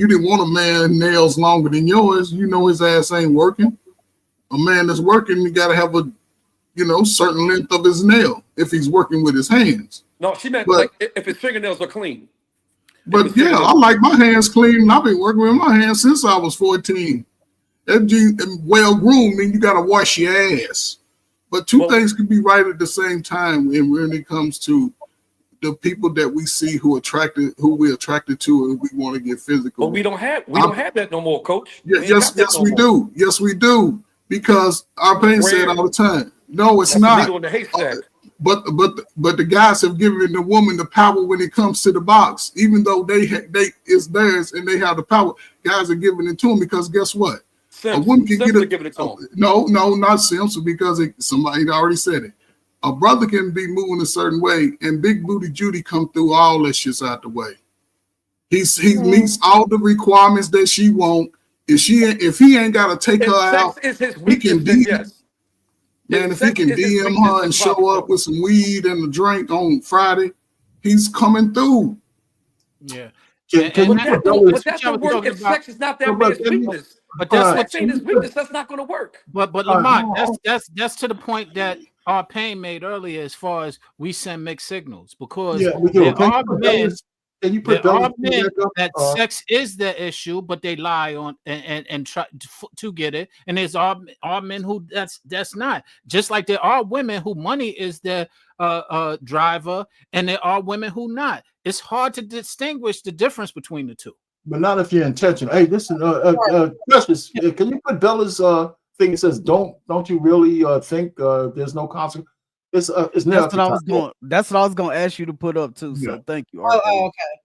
Speaker 4: didn't want a man nails longer than yours, his ass ain't working. A man that's working, you got to have a certain length of his nail if he's working with his hands.
Speaker 1: No, she meant like if his fingernails are clean.
Speaker 4: But yeah, I like my hands clean. I've been working with my hands since I was 14. That well groomed mean you got to wash your ass. But two things can be right at the same time when it comes to the people that we see who we're attracted to, and we want to get physical.
Speaker 1: But we don't have that no more, Coach.
Speaker 4: Yes, we do. Yes, we do. Because our parents say it all the time. No, it's not.
Speaker 1: In the haystack.
Speaker 4: But the guys have given the woman the power when it comes to the box, even though they it's theirs and they have the power. Guys are giving it to them because guess what? A woman can give it to them. No, not Simpson, because somebody already said it. A brother can be moving a certain way, and Big Booty Judy come through all that shit's out the way. He meets all the requirements that she want. If he ain't got to take her out, he can DM. Man, if he can DM her and show up with some weed and a drink on Friday, he's coming through.
Speaker 5: Yeah.
Speaker 1: But that's the work. If sex is not that man's weakness.
Speaker 5: But that's what
Speaker 1: his weakness. That's not going to work.
Speaker 5: But Lamont, that's to the point that our Pain made earlier, as far as we send mixed signals, because there are men that sex is the issue, but they lie on and try to get it, and there's our men who that's not. Just like there are women who money is their driver, and there are women who not. It's hard to distinguish the difference between the two.
Speaker 2: But not if you're intentional. Hey, listen, Justice, can you put Bella's thing that says, "Don't you really think there's no consequence?" It's
Speaker 7: that's what I was going. That's what I was going to ask you to put up too. So thank you.
Speaker 3: Oh, okay.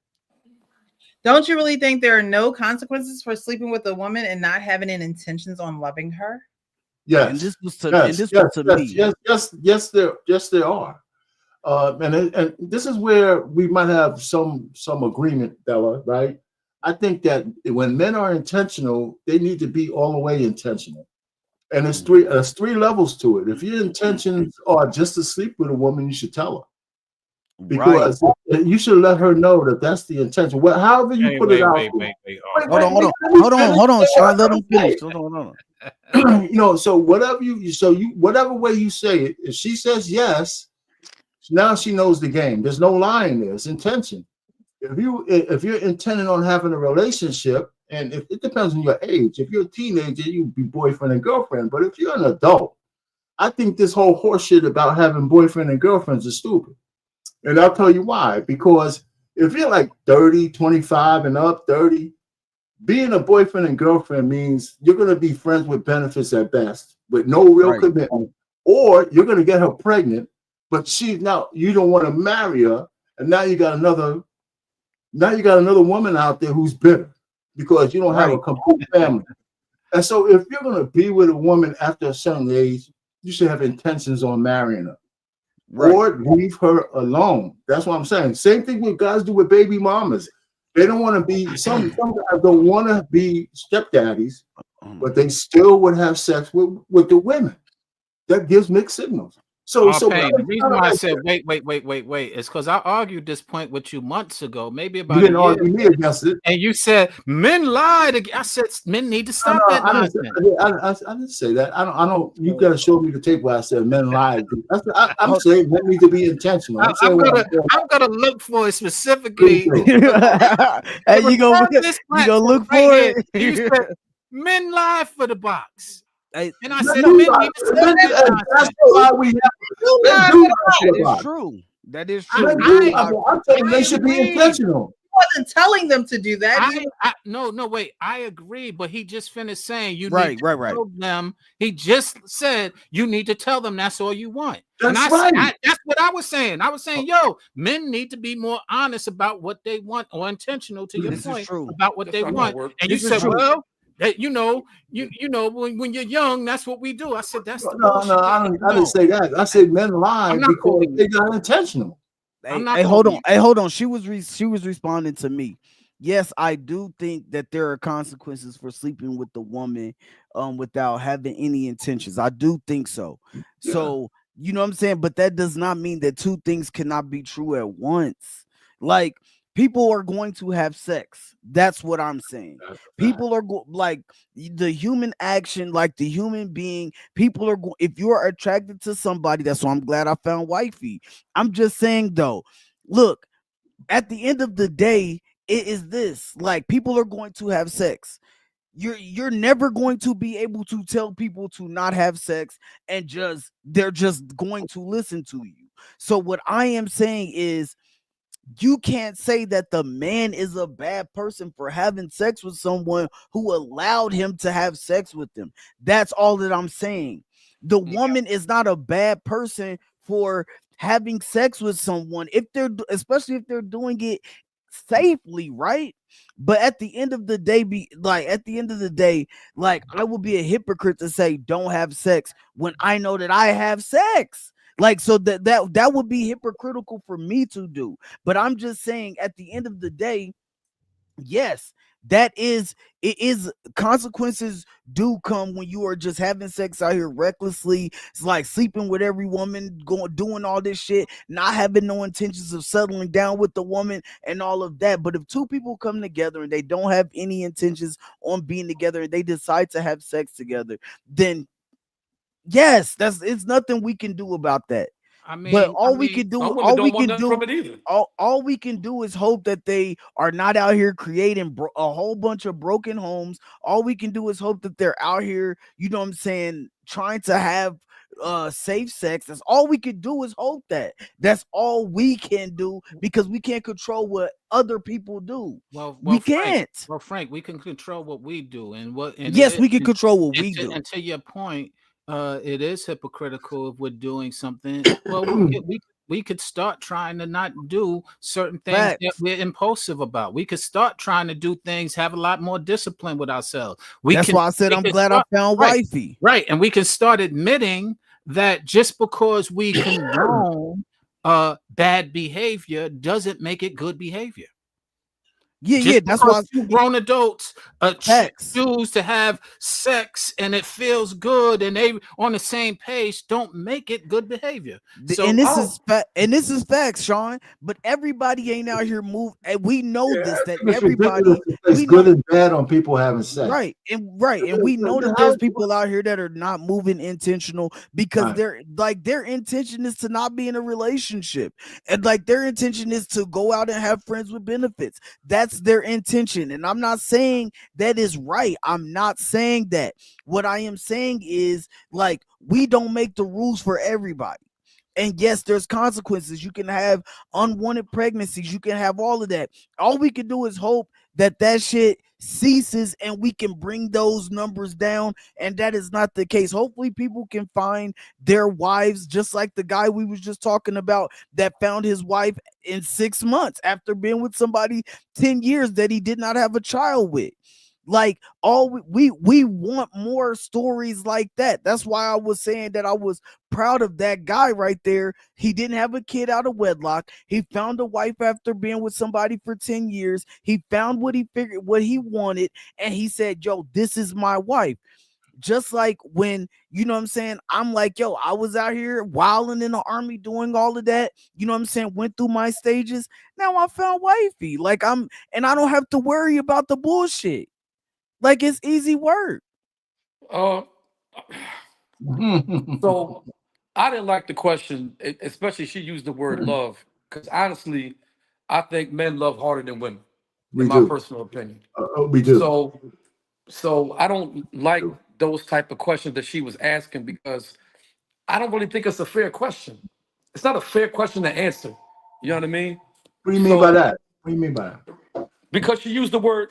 Speaker 3: Don't you really think there are no consequences for sleeping with a woman and not having any intentions on loving her?
Speaker 2: Yes.
Speaker 7: And this was to me.
Speaker 2: Yes, there are. And this is where we might have some agreement, Bella, right? I think that when men are intentional, they need to be all the way intentional. And there's three levels to it. If your intentions are just to sleep with a woman, you should tell her. Because you should let her know that that's the intention. Well, however you put it out.
Speaker 7: Hold on, Sean. Let him finish. Hold on.
Speaker 2: So whatever way you say it, if she says yes, now she knows the game. There's no lying there. It's intention. If you're intending on having a relationship And if it depends on your age. If you're a teenager, you be boyfriend and girlfriend. But if you're an adult, I think this whole horseshit about having boyfriend and girlfriends is stupid. And I'll tell you why. Because if you're like 30, 25 and up, 30, being a boyfriend and girlfriend means you're going to be friends with benefits at best, with no real
Speaker 7: Right.
Speaker 2: commitment. Or you're going to get her pregnant, but now you don't want to marry her. And now you got another woman out there who's bitter because you don't have a complete family. And so if you're going to be with a woman after a certain age, you should have intentions on marrying her.
Speaker 7: Right.
Speaker 2: Or leave her alone. That's what I'm saying. Same thing with guys do with baby mamas. They don't want to be, some guys don't want to be stepdaddies, but they still would have sex with the women. That gives mixed signals. So
Speaker 5: Payne, the reason why I said wait is because I argued this point with you months ago, maybe
Speaker 2: you
Speaker 5: about a
Speaker 2: didn't
Speaker 5: year
Speaker 2: argue me against it.
Speaker 5: and you said men lied. I said men need to stop that
Speaker 2: I
Speaker 5: nonsense.
Speaker 2: didn't say that. I don't. You got to show me the tape where I said men lie. I'm saying men need to be intentional.
Speaker 5: I'm gonna look for it specifically.
Speaker 7: Hey, you gonna look for
Speaker 5: right
Speaker 7: it?
Speaker 5: here. You said men lie for the box.
Speaker 7: Hey,
Speaker 5: And I said men need to stop that
Speaker 2: That's
Speaker 5: nonsense.
Speaker 2: why we have men do
Speaker 7: that
Speaker 2: lie.
Speaker 7: is true. That is
Speaker 5: I-
Speaker 7: true.
Speaker 2: I'm saying they should be
Speaker 5: agree.
Speaker 2: intentional.
Speaker 3: Wasn't telling them to do that.
Speaker 5: No, wait. I agree, but he just finished saying you
Speaker 7: Right,
Speaker 5: need to
Speaker 7: right.
Speaker 5: tell them. He just said you need to tell them that's all you want.
Speaker 2: That's right.
Speaker 5: That's what I was saying. I was saying, yo, men need to be more honest about what they want or intentional to your
Speaker 7: This is
Speaker 5: point
Speaker 7: true.
Speaker 5: about what
Speaker 1: That's
Speaker 5: they
Speaker 1: not
Speaker 5: want.
Speaker 1: gonna work.
Speaker 5: And you
Speaker 7: This is
Speaker 5: said,
Speaker 7: true.
Speaker 5: well, that, you know, when you're young, that's what we do. I said that's the
Speaker 2: No,
Speaker 5: bullshit.
Speaker 2: I didn't say that. I said men lie
Speaker 5: I'm not
Speaker 2: because
Speaker 5: quoting
Speaker 2: they got intentional.
Speaker 5: I'm not
Speaker 7: Hey, hold
Speaker 5: quoting
Speaker 7: on. Hey, hold on. She was responding to me. Yes, I do think that there are consequences for sleeping with the woman without having any intentions. I do think so.
Speaker 2: Yeah.
Speaker 7: So, you know what I'm saying? But that does not mean that two things cannot be true at once. Like, people are going to have sex. That's what I'm saying. People are like the human action, like the human being. People are if you are attracted to somebody, that's why I'm glad I found wifey. I'm just saying though, look, at the end of the day, it is this. Like, people are going to have sex. You're never going to be able to tell people to not have sex and they're just going to listen to you. So what I am saying is, you can't say that the man is a bad person for having sex with someone who allowed him to have sex with them. That's all that I'm saying. The woman is not a bad person for having sex with someone especially if they're doing it safely, right? But at the end of the day, I will be a hypocrite to say don't have sex when I know that I have sex. Like, so that would be hypocritical for me to do. But I'm just saying, at the end of the day, yes, it is consequences do come when you are just having sex out here recklessly. It's like sleeping with every woman, doing all this shit, not having no intentions of settling down with the woman and all of that. But if two people come together and they don't have any intentions on being together and they decide to have sex together, then yes, it's nothing we can do about that.
Speaker 5: I mean,
Speaker 7: But all we can do is hope that they are not out here creating a whole bunch of broken homes. All we can do is hope that they're out here, you know what I'm saying, trying to have safe sex. That's all we can do is hope that. That's all we can do, because we can't control what other people do. We can't.
Speaker 5: Well, Frank, we can control what we do,
Speaker 7: yes, we can control what we do.
Speaker 5: And to your point, it is hypocritical if we're doing something. Well, we could start trying to not do certain things that we're impulsive about. We could start trying to do things, have a lot more discipline with ourselves.
Speaker 7: That's why I said I'm glad I found wifey.
Speaker 5: Right, and we can start admitting that just because we condone bad behavior doesn't make it good behavior.
Speaker 7: Yeah, that's why
Speaker 5: two grown adults choose to have sex and it feels good and they on the same page, don't make it good behavior. So,
Speaker 7: and this is facts, Sean. But everybody ain't out here moving, and we know this. That everybody
Speaker 2: it's good and bad on people having sex,
Speaker 7: right? And we know that there's people out here that are not moving intentional because their intention is to not be in a relationship, and like their intention is to go out and have friends with benefits. That's that's their intention. And I'm not saying that is right. I'm not saying that. What I am saying is, like, we don't make the rules for everybody. And yes, there's consequences. You can have unwanted pregnancies. You can have all of that. All we can do is hope that that shit ceases and we can bring those numbers down. And that is not the case. Hopefully people can find their wives, just like the guy we was just talking about that found his wife in 6 months after being with somebody 10 years that he did not have a child with. Like, all we want more stories like that. That's why I was saying that I was proud of that guy right there. He didn't have a kid out of wedlock. He found a wife after being with somebody for 10 years. He found what he figured, what he wanted, and he said, yo, this is my wife. Just like when, you know what I'm saying, I'm like, yo, I was out here wilding in the army doing all of that, you know what I'm saying, went through my stages. Now I found wifey. Like, and I don't have to worry about the bullshit. Like, it's easy work.
Speaker 1: So I didn't like the question, especially she used the word love, because honestly, I think men love harder than women, in my personal opinion.
Speaker 2: We do.
Speaker 1: So I don't like those type of questions that she was asking, because I don't really think it's a fair question. It's not a fair question to answer. You know what I mean?
Speaker 2: What do you mean by that? What do you mean by that?
Speaker 1: Because she used the word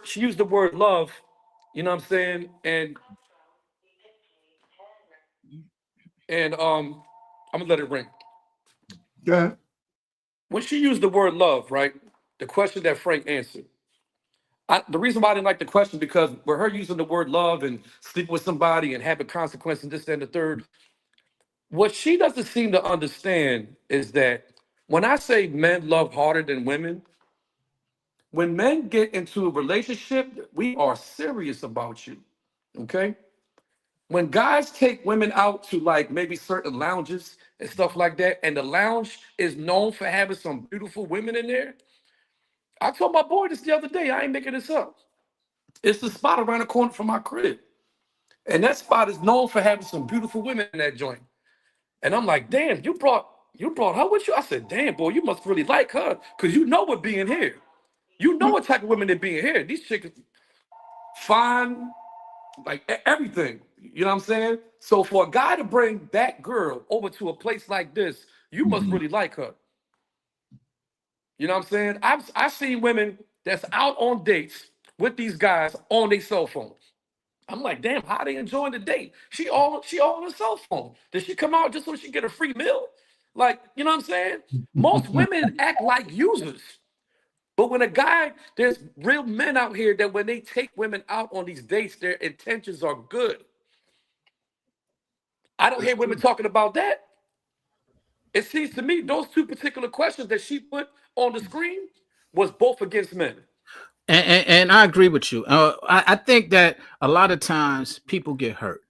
Speaker 1: love. You know what I'm saying? And I'm gonna let it ring.
Speaker 2: Yeah.
Speaker 1: When she used the word love, right? The question that Frank answered. The reason why I didn't like the question, because with her using the word love and sleeping with somebody and having consequences and this, that, and the third, what she doesn't seem to understand is that when I say men love harder than women, when men get into a relationship, we are serious about you. Okay? When guys take women out to like maybe certain lounges and stuff like that, and the lounge is known for having some beautiful women in there. I told my boy this the other day, I ain't making this up. It's the spot around the corner from my crib. And that spot is known for having some beautiful women in that joint. And I'm like, damn, you brought her with you? I said, damn, boy, you must really like her, because you know what being here. You know what type of women that being here. These chicks fine, like everything. You know what I'm saying? So for a guy to bring that girl over to a place like this, you must really like her. You know what I'm saying? I've seen women that's out on dates with these guys on their cell phone. I'm like, damn, how they enjoying the date? She all on her cell phone. Did she come out just so she can get a free meal? Like, you know what I'm saying? Most women act like users. But when there's real men out here that when they take women out on these dates, their intentions are good. I don't hear women talking about that. It seems to me those two particular questions that she put on the screen was both against men.
Speaker 5: And I agree with you. I think that a lot of times people get hurt,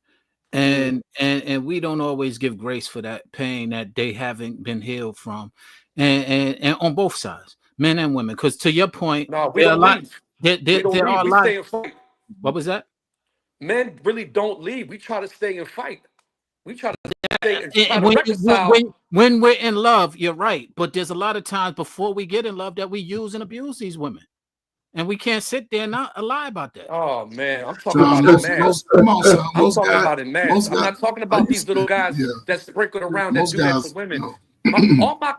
Speaker 5: and we don't always give grace for that pain that they haven't been healed from, and on both sides, men and women. Because to your point,
Speaker 1: no, we don't leave.
Speaker 5: There are a lot.
Speaker 1: Stay and fight.
Speaker 5: What was that?
Speaker 1: Men really don't leave. We try to stay and fight. We try to stay and try to
Speaker 5: when,
Speaker 1: reconcile.
Speaker 5: When we're in love, you're right. But there's a lot of times before we get in love that we use and abuse these women. And we can't sit there and not lie about that.
Speaker 1: Oh man, I'm talking about it, man. I'm talking about it, man. I'm not talking about these little guys that sprinkled around that do that to women. All my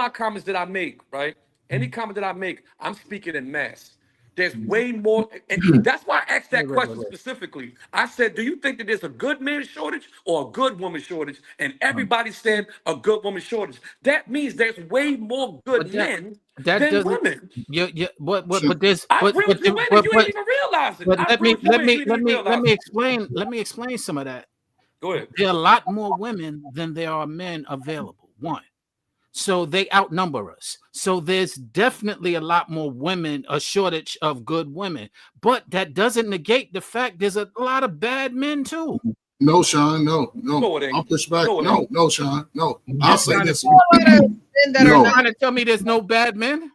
Speaker 1: comments that I make, right? Any comment that I make, I'm speaking in mass. There's way more, and that's why I asked that question specifically. I said, do you think that there's a good man shortage or a good woman shortage? And everybody said a good woman shortage. That means there's way more good men than women.
Speaker 5: But there's
Speaker 1: you ain't even realize it.
Speaker 5: But let me explain some of that.
Speaker 1: Go ahead.
Speaker 5: There are a lot more women than there are men available. One. So they outnumber us. So there's definitely a lot more women, a shortage of good women. But that doesn't negate the fact there's a lot of bad men too.
Speaker 4: No, Sean, no. I'll push back. No, Sean, no. I'll say this.
Speaker 5: You're trying to tell me there's no bad men?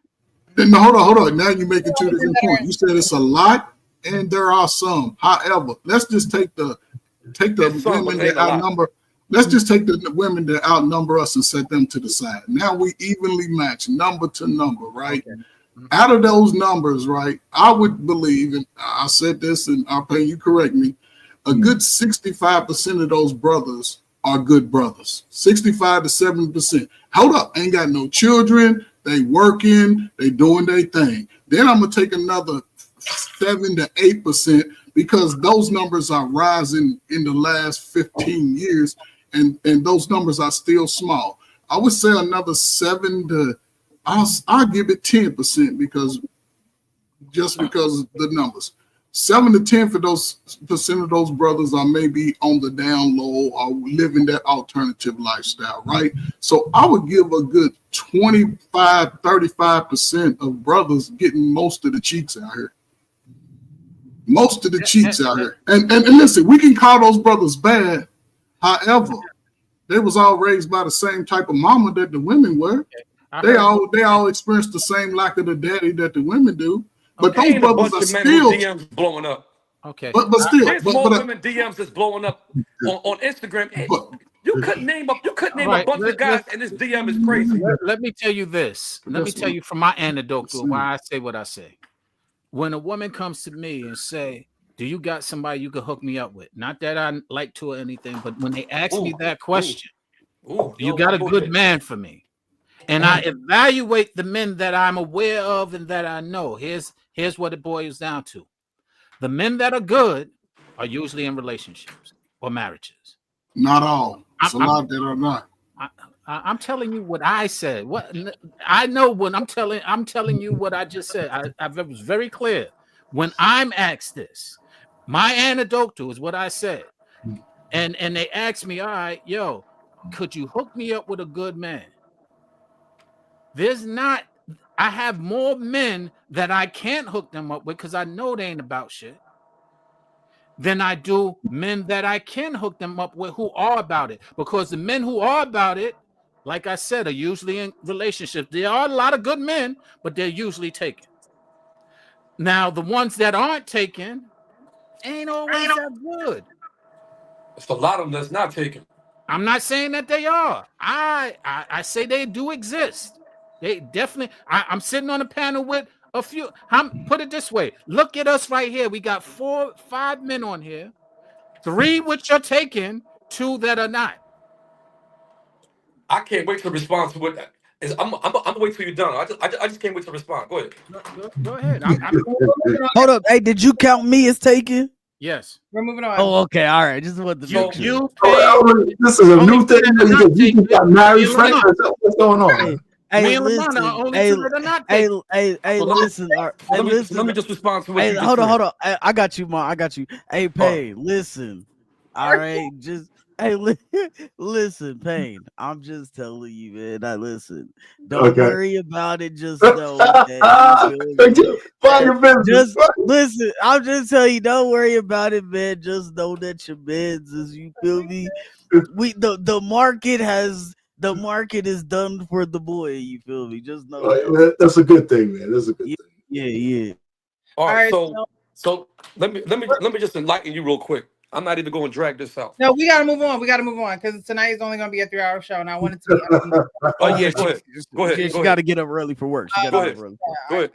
Speaker 4: No, hold on. Now you're making two different points. You said it's a lot and there are some. However, let's just take the women that outnumber. Let's just take the women that outnumber us and set them to the side. Now we evenly match number to number, right? Okay. Out of those numbers, right, I would believe, and I said this, and I'll pay you correct me, a good 65% of those brothers are good brothers. 65 to 70%. Hold up, ain't got no children, they working, they doing their thing. Then I'm gonna take another 7 to 8% because those numbers are rising in the last 15 years, and those numbers are still small. I would say another 7 to I'll give it 10% because the numbers. 7 to 10 for those percent of those brothers are maybe on the down low or living that alternative lifestyle, right? So I would give a good 25, 35% of brothers getting most of the cheeks out here. Most of the cheeks out here. And listen, we can call those brothers bad. However, they was all raised by the same type of mama that the women were. They all experience the same lack of the daddy that the women do. But those
Speaker 1: Ain't a
Speaker 4: brothers
Speaker 1: bunch
Speaker 4: are
Speaker 1: of men who
Speaker 4: still
Speaker 1: DMs blowing up.
Speaker 5: Okay.
Speaker 4: but still
Speaker 1: There's more women DMs that's blowing up on Instagram. Hey, you couldn't name a bunch of guys, and this DM is crazy.
Speaker 5: Let me tell you this. Let me tell you from my anecdote why I say what I say. When a woman comes to me and say, "Do you got somebody you could hook me up with?" Not that I like to or anything, but when they ask me that question, you got a good man for me. And I evaluate the men that I'm aware of and that I know. Here's what it boils down to. The men that are good are usually in relationships or marriages.
Speaker 4: Not all. It's a lot that are not.
Speaker 5: I'm telling you what I said. What I know when I'm telling you what I just said. I was very clear. When I'm asked this, my anecdote is what I said. And they asked me, all right, yo, could you hook me up with a good man? I have more men that I can't hook them up with because I know they ain't about shit than I do men that I can hook them up with who are about it. Because the men who are about it, like I said, are usually in relationships. There are a lot of good men, but they're usually taken. Now, the ones that aren't taken ain't always that good.
Speaker 1: It's a lot of them that's not taken.
Speaker 5: I'm not saying that they are. I say they do exist. They definitely. I'm sitting on a panel with a few. Put it this way. Look at us right here. We got 5 men on here. 3 which are taken, 2 that are not.
Speaker 1: I can't wait to respond to what. I'm gonna wait till you're done. I just can't wait to respond. Go ahead.
Speaker 5: Go ahead.
Speaker 7: Hold up. Hey, did you count me as taken?
Speaker 5: Yes.
Speaker 3: We're moving on.
Speaker 7: Oh, okay. All right. Just what the
Speaker 2: this is a new thing. You got married friends. What's going on?
Speaker 7: Hey, listen. Hey, listen.
Speaker 1: Let me just respond to what you just
Speaker 7: hold
Speaker 1: said.
Speaker 7: on. I got you, Ma. I got you. Hey, Payne, listen. All right, just listen, Payne. I'm just telling you, man. Listen. Don't worry about it. Just know that just listen. I'm just telling you, don't worry about it, man. Just know that your meds is, you feel me? The market is done for the boy. You feel me? Just know that.
Speaker 2: That's a good thing, man. That's a good thing.
Speaker 7: Yeah.
Speaker 1: All right. So let me just enlighten you real quick. I'm not even going to drag this out.
Speaker 3: No, we got to move on. Because tonight is only going to be a 3-hour show, and I want it to be.
Speaker 1: Oh yeah, go ahead.
Speaker 7: Yeah, she got to get up early for work.
Speaker 1: Go ahead. Go ahead.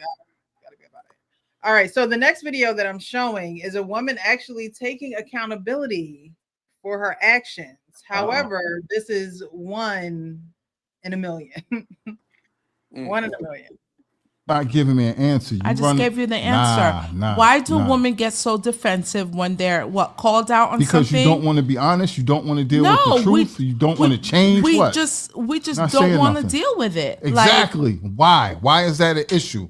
Speaker 3: All right. So the next video that I'm showing is a woman actually taking accountability for her actions. However, this is 1 in a million. 1 in a million.
Speaker 10: Not giving me an answer.
Speaker 11: I just gave you the answer. Why do women get so defensive when they're called out on
Speaker 10: because
Speaker 11: something?
Speaker 10: You don't want to be honest. You don't want to deal with the truth. You don't want to change.
Speaker 11: We
Speaker 10: what?
Speaker 11: just don't want to deal with it.
Speaker 10: Exactly. Why? Why is that an issue?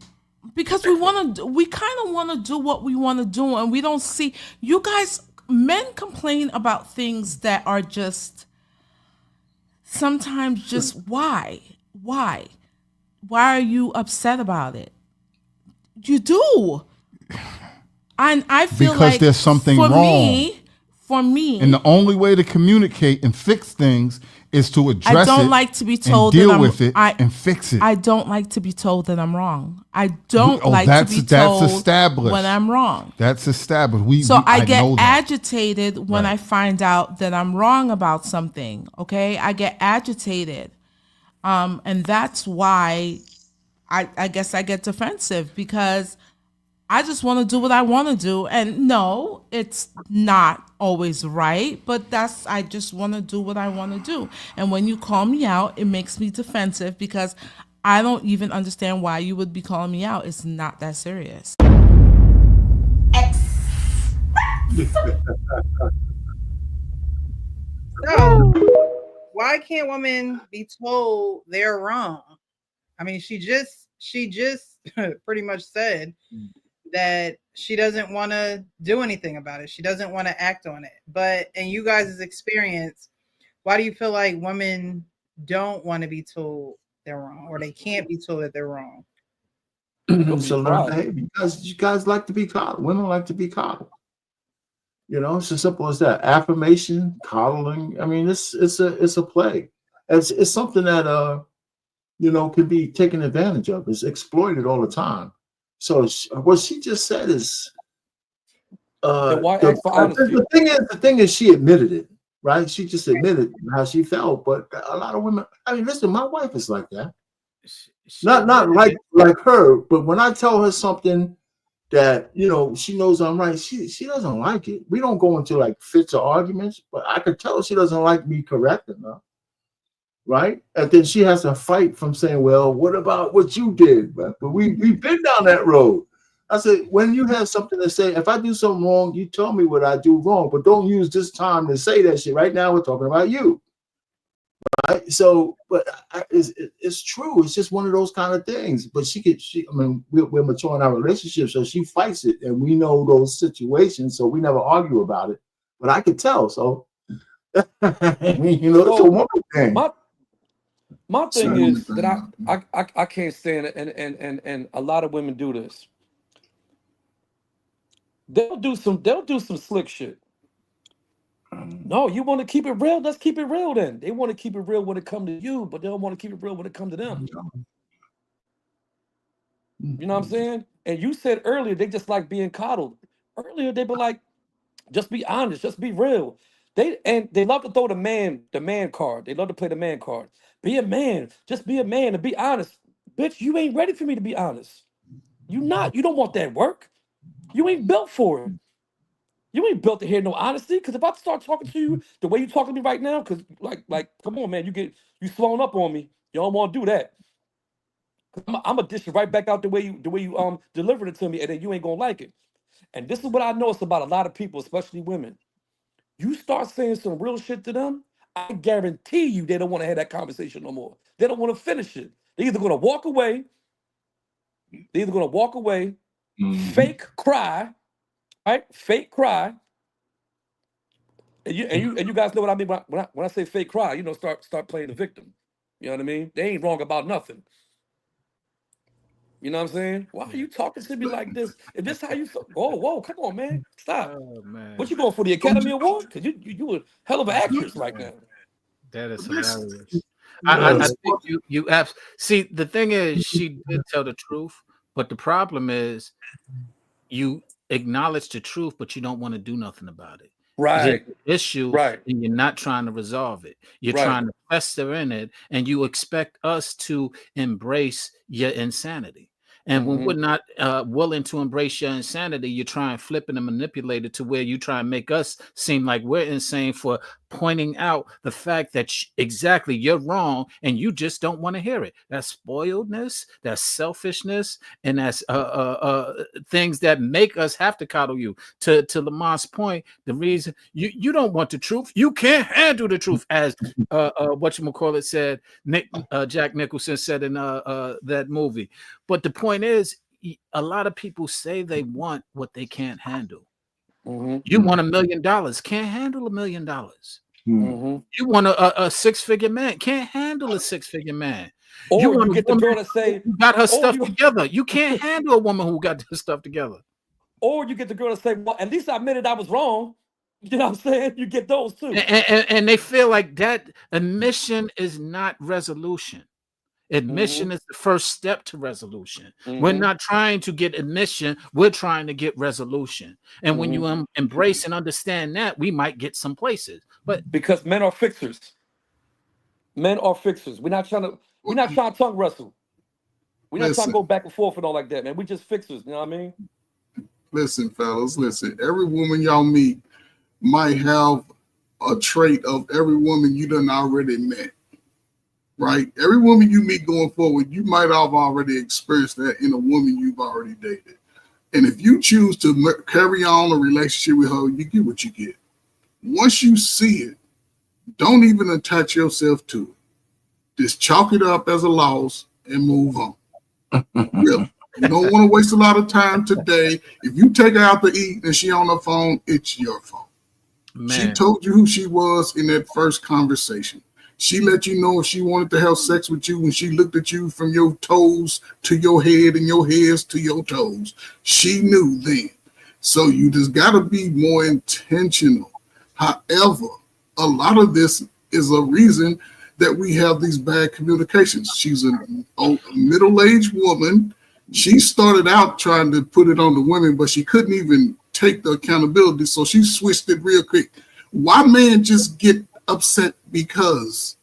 Speaker 11: Because we kind of want to do what we want to do, and we don't see you guys. Men complain about things that are just sometimes just why are you upset about it? You do. And I feel
Speaker 10: because
Speaker 11: like
Speaker 10: there's something wrong.
Speaker 11: For me.
Speaker 10: And the only way to communicate and fix things is to address it.
Speaker 11: I don't like to be told
Speaker 10: and deal with it and fix it.
Speaker 11: I don't like to be told that I'm wrong. I don't like to be told when I'm wrong.
Speaker 10: That's established.
Speaker 11: I get agitated when I find out that I'm wrong about something. Okay, I get agitated, and that's why I guess I get defensive because I just want to do what I want to do. And no, it's not always right, but I just want to do what I want to do. And when you call me out, it makes me defensive because I don't even understand why you would be calling me out. It's not that serious.
Speaker 3: So why can't women be told they're wrong? I mean, she just pretty much said that she doesn't want to do anything about it. She doesn't want to act on it. But in you guys' experience, why do you feel like women don't want to be told they're wrong, or they can't be told that they're wrong?
Speaker 2: So learn behavior, because you guys like to be coddled. Women like to be coddled. You know, it's as simple as that. Affirmation, coddling. I mean, it's a plague. It's something that can be taken advantage of. It's exploited all the time. So what she just said is the thing is she admitted it, right? She just admitted how she felt. But a lot of women, I mean, listen, my wife is like that. Not like her, but when I tell her something that she knows I'm right, she doesn't like it. We don't go into like fits or arguments, but I could tell she doesn't like me correcting her, right? And then she has to fight from saying, "Well, what about what you did?" But we've been down that road. I said, when you have something to say, if I do something wrong, you tell me what I do wrong, but don't use this time to say that shit. Right now, we're talking about you. Right. So, but it's true. It's just one of those kind of things. But I mean, we're mature in our relationship, so she fights it, and we know those situations, so we never argue about it. But I could tell. So, it's a woman thing.
Speaker 1: My thing is that I can't stand it, and a lot of women do this. They'll do some slick shit. No, you want to keep it real? Let's keep it real then. They want to keep it real when it comes to you, but they don't want to keep it real when it comes to them. You know what I'm saying? And you said earlier they just like being coddled. Earlier they were like, just be honest, just be real. They love to throw the man card. They love to play the man card. Be a man, just be a man and be honest. Bitch, you ain't ready for me to be honest. You don't want that work. You ain't built for it. You ain't built to hear no honesty. Because if I start talking to you the way you talking to me right now, because like, come on, man, you slowing up on me. You don't want to do that. I'm gonna dish it right back out the way you delivered it to me, and then you ain't gonna like it. And this is what I notice about a lot of people, especially women. You start saying some real shit to them, I guarantee you they don't want to have that conversation no more. They don't want to finish it. They're either gonna walk away. Fake cry. Right, fake cry, and you guys know what I mean when I say fake cry. Start playing the victim. You know what I mean? They ain't wrong about nothing. You know what I'm saying? Why are you talking to me like this? If this how you feel, whoa, come on, man, stop.
Speaker 5: Oh, man.
Speaker 1: What you going for, the Academy Award? Because you a hell of an actress right now.
Speaker 5: That is hilarious. I think you have. See, the thing is, she did tell the truth, but the problem is, you acknowledge the truth, but you don't want to do nothing about it.
Speaker 1: Right.
Speaker 5: Issue,
Speaker 1: right.
Speaker 5: And you're not trying to resolve it. You're
Speaker 1: right.
Speaker 5: trying to fester in it, and you expect us to embrace your insanity. And when we're not willing to embrace your insanity, you try and flip it and manipulate it to where you try and make us seem like we're insane for pointing out the fact that exactly you're wrong and you just don't want to hear it. That's spoiledness, that's selfishness, and that's things that make us have to coddle you. To Lamont's point, the reason you don't want the truth, you can't handle the truth, as whatchamacallit said, Jack Nicholson said in that movie. But the point is, a lot of people say they want what they can't handle. You want $1 million, can't handle $1 million. You want a six-figure man, can't handle a six-figure man.
Speaker 1: Or
Speaker 5: you want
Speaker 1: you get the girl to say,
Speaker 5: who got her stuff together. You can't handle a woman who got this stuff together.
Speaker 1: Or you get the girl to say, well, at least I admitted I was wrong. You know what I'm saying? You get those too.
Speaker 5: And they feel like that admission is not resolution. Admission is the first step to resolution. We're not trying to get admission. We're trying to get resolution. And when you embrace and understand that, we might get some places. But
Speaker 1: because men are fixers. Men are fixers. We're not trying to tongue wrestle. We're not trying to go
Speaker 4: Listen,
Speaker 1: back and forth and all like that, man. We just fixers, you know what I mean?
Speaker 4: listen, fellas, listen. Every woman y'all meet might have a trait of every woman you done already met, right? Every woman you meet going forward, you might have already experienced that in a woman you've already dated. And if you choose to carry on a relationship with her, you get what you get. Once you see it, don't even attach yourself to it. Just chalk it up as a loss and move on. Really. You don't want to waste a lot of time today. If you take her out to eat and she on her phone, it's your fault. She
Speaker 5: Man,
Speaker 4: told you who she was in that first conversation. She let you know if she wanted to have sex with you when she looked at you from your toes to your head and your heads to your toes. She knew then. So you just got to be more intentional. However, a lot of this is a reason that we have these bad communications. She's a middle-aged woman. She started out trying to put it on the women, but she couldn't even take the accountability, so she switched it real quick. Why men just get upset? Because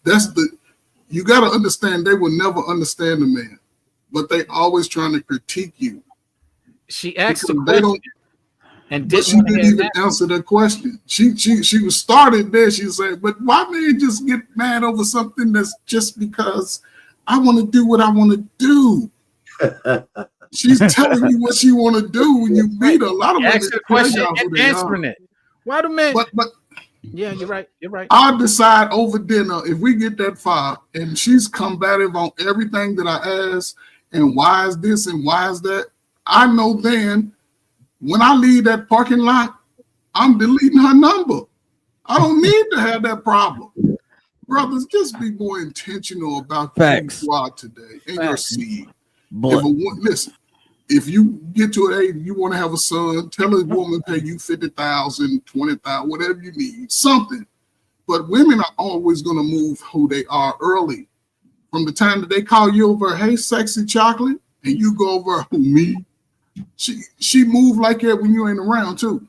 Speaker 4: you got to understand, they will never understand a man, but they always trying to critique you.
Speaker 5: she asked a
Speaker 4: Because they
Speaker 5: question
Speaker 4: don't,
Speaker 5: and
Speaker 4: but
Speaker 5: didn't
Speaker 4: she
Speaker 5: want to
Speaker 4: didn't
Speaker 5: hear
Speaker 4: even
Speaker 5: that.
Speaker 4: answer the question. She was started there. She said, but why men just get mad over something that's just because I want to do what I want to do? She's telling you what she want to do when you meet her. A lot of women
Speaker 5: Ask the
Speaker 4: tell
Speaker 5: question
Speaker 4: y'all who
Speaker 5: and
Speaker 4: they are.
Speaker 5: answering it. Why do men?
Speaker 4: But
Speaker 5: Yeah, you're right. You're right.
Speaker 4: I'll decide over dinner if we get that far and she's combative on everything that I ask and why is this and why is that. I know then when I leave that parking lot, I'm deleting her number. I don't need to have that problem. Brothers, just be more intentional about who
Speaker 7: Facts.
Speaker 4: you are today and your seed.
Speaker 7: But
Speaker 4: Listen, if you get to an age you want to have a son, tell a woman pay you 50,000, 20,000, whatever you need, something. But women are always going to move who they are early. From the time that they call you over, hey, sexy chocolate, and you go over, who, me? She move like that when you ain't around too.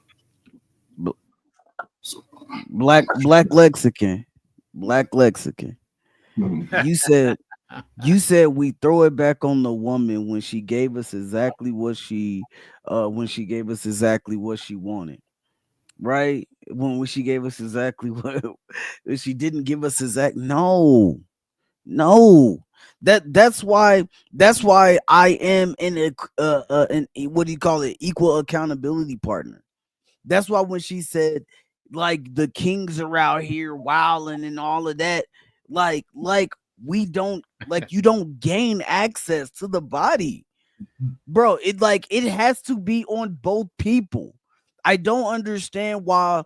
Speaker 4: So,
Speaker 7: black lexicon. You said we throw it back on the woman when she gave us exactly what she wanted. Right? When she gave us exactly what she didn't give us no. That's why I am in what do you call it, equal accountability partner. That's why when she said like the kings are out here wilding and all of that, like we don't, like, you don't gain access to the body, bro. It has to be on both people. I don't understand why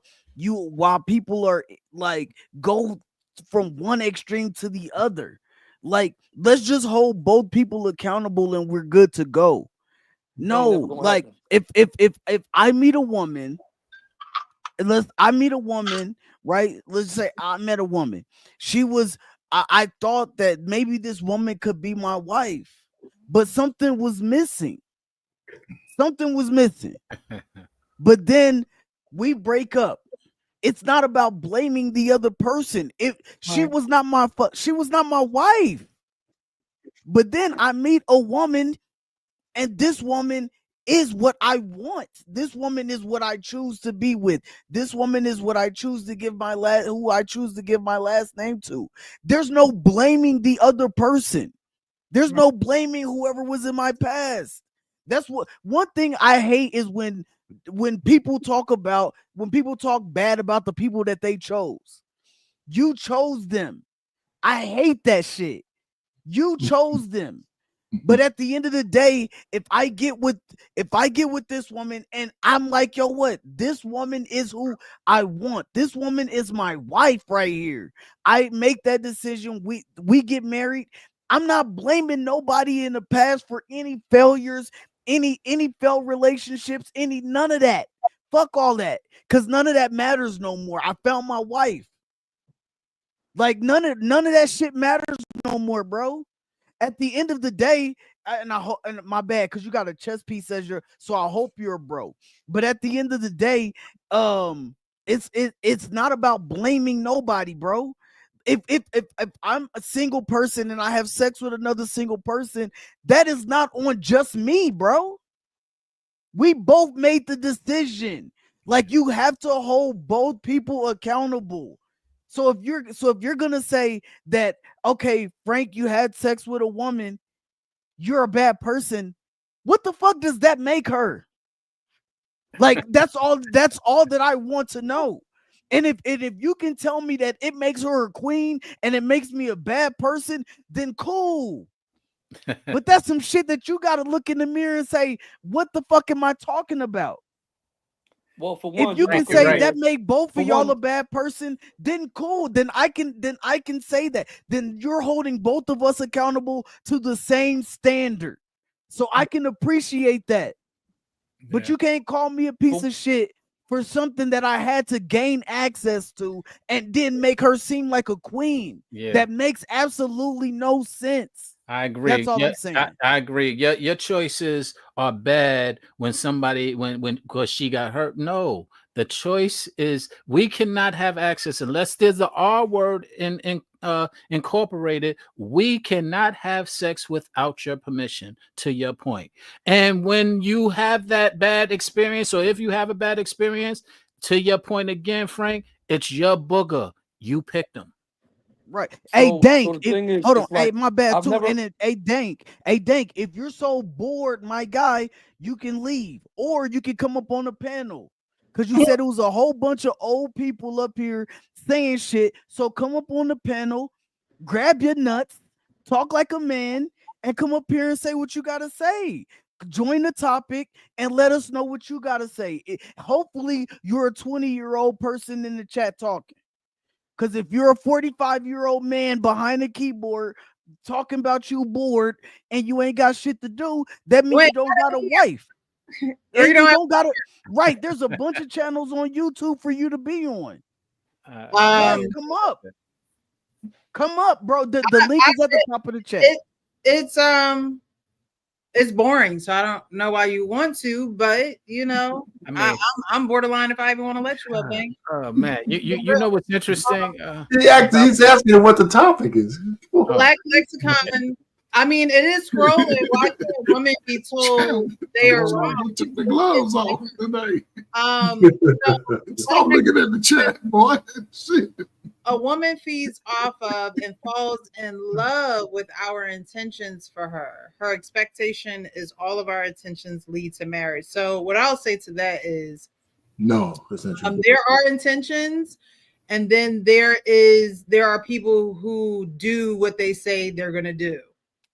Speaker 7: people are like go from one extreme to the other. Like, let's just hold both people accountable and we're good to go. No,
Speaker 1: Ain't never gonna
Speaker 7: like
Speaker 1: happen.
Speaker 7: if I meet a woman, right? Let's say I met a woman. I thought that maybe this woman could be my wife, but something was missing. But then we break up. It's not about blaming the other person. If she was not my wife. But then I meet a woman, and this woman is what I want. This woman is what I choose to be with. This woman is what I choose to give who I choose to give my last name to. There's no blaming the other person. There's no blaming whoever was in my past. That's what one thing I hate is when people talk bad about the people that they chose. You chose them. I hate that shit. You chose them. But at the end of the day, if I get with this woman and I'm like, yo, what? This woman is who I want. This woman is my wife right here. I make that decision. We get married. I'm not blaming nobody in the past for any failures, any failed relationships, none of that. Fuck all that. Cause none of that matters no more. I found my wife. Like none of that shit matters no more, bro. At the end of the day, and my bad, because you got a chess piece as so I hope you're a bro. But at the end of the day, it's not about blaming nobody, bro. if I'm a single person and I have sex with another single person, that is not on just me, bro. We both made the decision. Like, you have to hold both people accountable. So if you're gonna say that, okay, Frank, you had sex with a woman, you're a bad person, what the fuck does that make her? Like, that's all that I want to know. And if you can tell me that it makes her a queen and it makes me a bad person, then cool. But that's some shit that you got to look in the mirror and say, what the fuck am I talking about?
Speaker 1: Well, for one,
Speaker 7: If you can
Speaker 1: Dr.
Speaker 7: say
Speaker 1: Ray,
Speaker 7: that make both
Speaker 1: for
Speaker 7: of y'all
Speaker 1: one-
Speaker 7: a bad person, then cool. Then I can say that. Then you're holding both of us accountable to the same standard. So I can appreciate that. But you can't call me a piece of shit for something that I had to gain access to and then make her seem like a queen.
Speaker 5: Yeah.
Speaker 7: That makes absolutely no sense.
Speaker 5: I agree.
Speaker 7: That's all
Speaker 5: Yeah,
Speaker 7: I'm saying.
Speaker 5: I agree. Your choices are bad when somebody when because she got hurt. No, the choice is we cannot have access unless there's the R word incorporated. We cannot have sex without your permission, to your point. And when you have that bad experience, or if you have a bad experience, to your point again, Frank, it's your booger. You picked them.
Speaker 7: Right. Hey,
Speaker 1: So
Speaker 7: Dank.
Speaker 1: the thing is,
Speaker 7: Hold on.
Speaker 1: it's like,
Speaker 7: Hey, my bad
Speaker 1: I've
Speaker 7: too.
Speaker 1: never-
Speaker 7: And then, hey, Dank. Hey, Dank. If you're so bored, my guy, you can leave, or you can come up on the panel. Because you said it was a whole bunch of old people up here saying shit. So come up on the panel, grab your nuts, talk like a man, and come up here and say what you gotta say. Join the topic and let us know what you gotta say. Hopefully, you're a 20-year-old person in the chat talking. Because if you're a 45-year-old man behind a keyboard talking about you bored and you ain't got shit to do, that means you don't got a wife.
Speaker 3: Or
Speaker 7: And
Speaker 3: you
Speaker 7: you
Speaker 3: don't
Speaker 7: don't got to, right? There's a bunch of channels on YouTube for you to be on. Yes, come up, bro. The link is at the top of the chat.
Speaker 3: It's boring, so I don't know why you want to, but you know,
Speaker 5: I mean,
Speaker 3: I'm borderline if I even want to let you up, man.
Speaker 5: Oh man, you know what's interesting?
Speaker 2: He's asking what the topic is.
Speaker 3: Black lexicon. I mean, it is scrolling. Why can't a woman be told they are wrong?
Speaker 4: You took the gloves off today.
Speaker 3: Stop
Speaker 4: looking at the chat, boy. Shit.
Speaker 3: A woman feeds off of and falls in love with our intentions for her. Her expectation is all of our intentions lead to marriage. So what I'll say to that is,
Speaker 2: no, that's not true.
Speaker 3: there are intentions, and then there are people who do what they say they're going to do.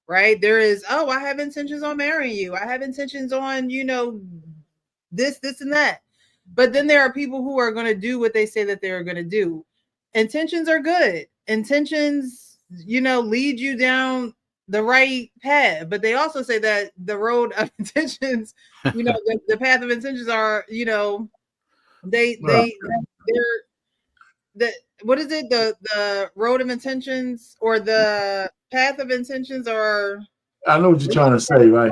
Speaker 3: Right? There is, oh, I have intentions on marrying you. I have intentions on, you know, this, and that. But then there are people who are going to do what they say that they're going to do. Intentions are good. Intentions, you know, lead you down the right path. But they also say that the road of intentions, you know, the path of intentions are, you know, they're what is it? The road of intentions or the path of intentions are.
Speaker 2: I know what you're trying to say, right?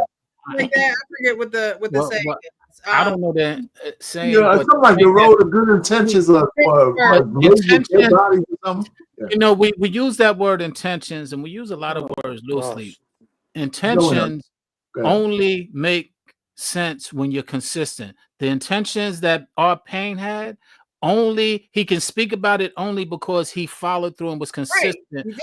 Speaker 3: Like that. I forget what the saying is.
Speaker 5: I don't know that saying.
Speaker 2: Yeah, it's something like the road of good intentions or
Speaker 5: intention,
Speaker 2: your body or something. Yeah.
Speaker 5: You know, we use that word intentions, and we use a lot of words loosely. Intentions only make sense when you're consistent. The intentions that R. Payne had, only he can speak about it only because he followed through and was consistent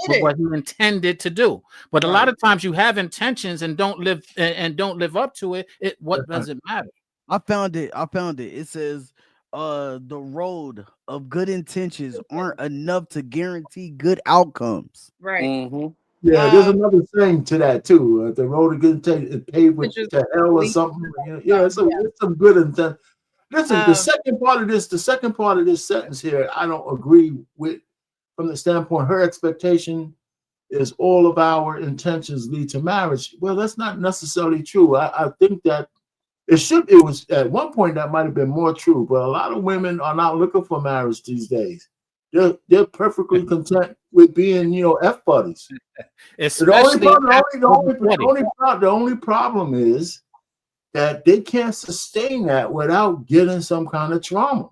Speaker 5: with what he intended to do. But a lot of times you have intentions and don't live up to it. What does it matter?
Speaker 7: I found it. It says the road of good intentions aren't enough to guarantee good outcomes.
Speaker 3: Right.
Speaker 1: Mm-hmm.
Speaker 2: Yeah, there's another saying to that too. The road of good intentions is paved with to hell or something. Yeah, it's some good intent. Listen, the second part of this sentence here, I don't agree with from the standpoint her expectation is all of our intentions lead to marriage. Well, that's not necessarily true. I think that it was at one point that might have been more true, but a lot of women are not looking for marriage these days. They're perfectly content with being, you know, F buddies.
Speaker 5: Especially
Speaker 2: the only problem is that they can't sustain that without getting some kind of trauma,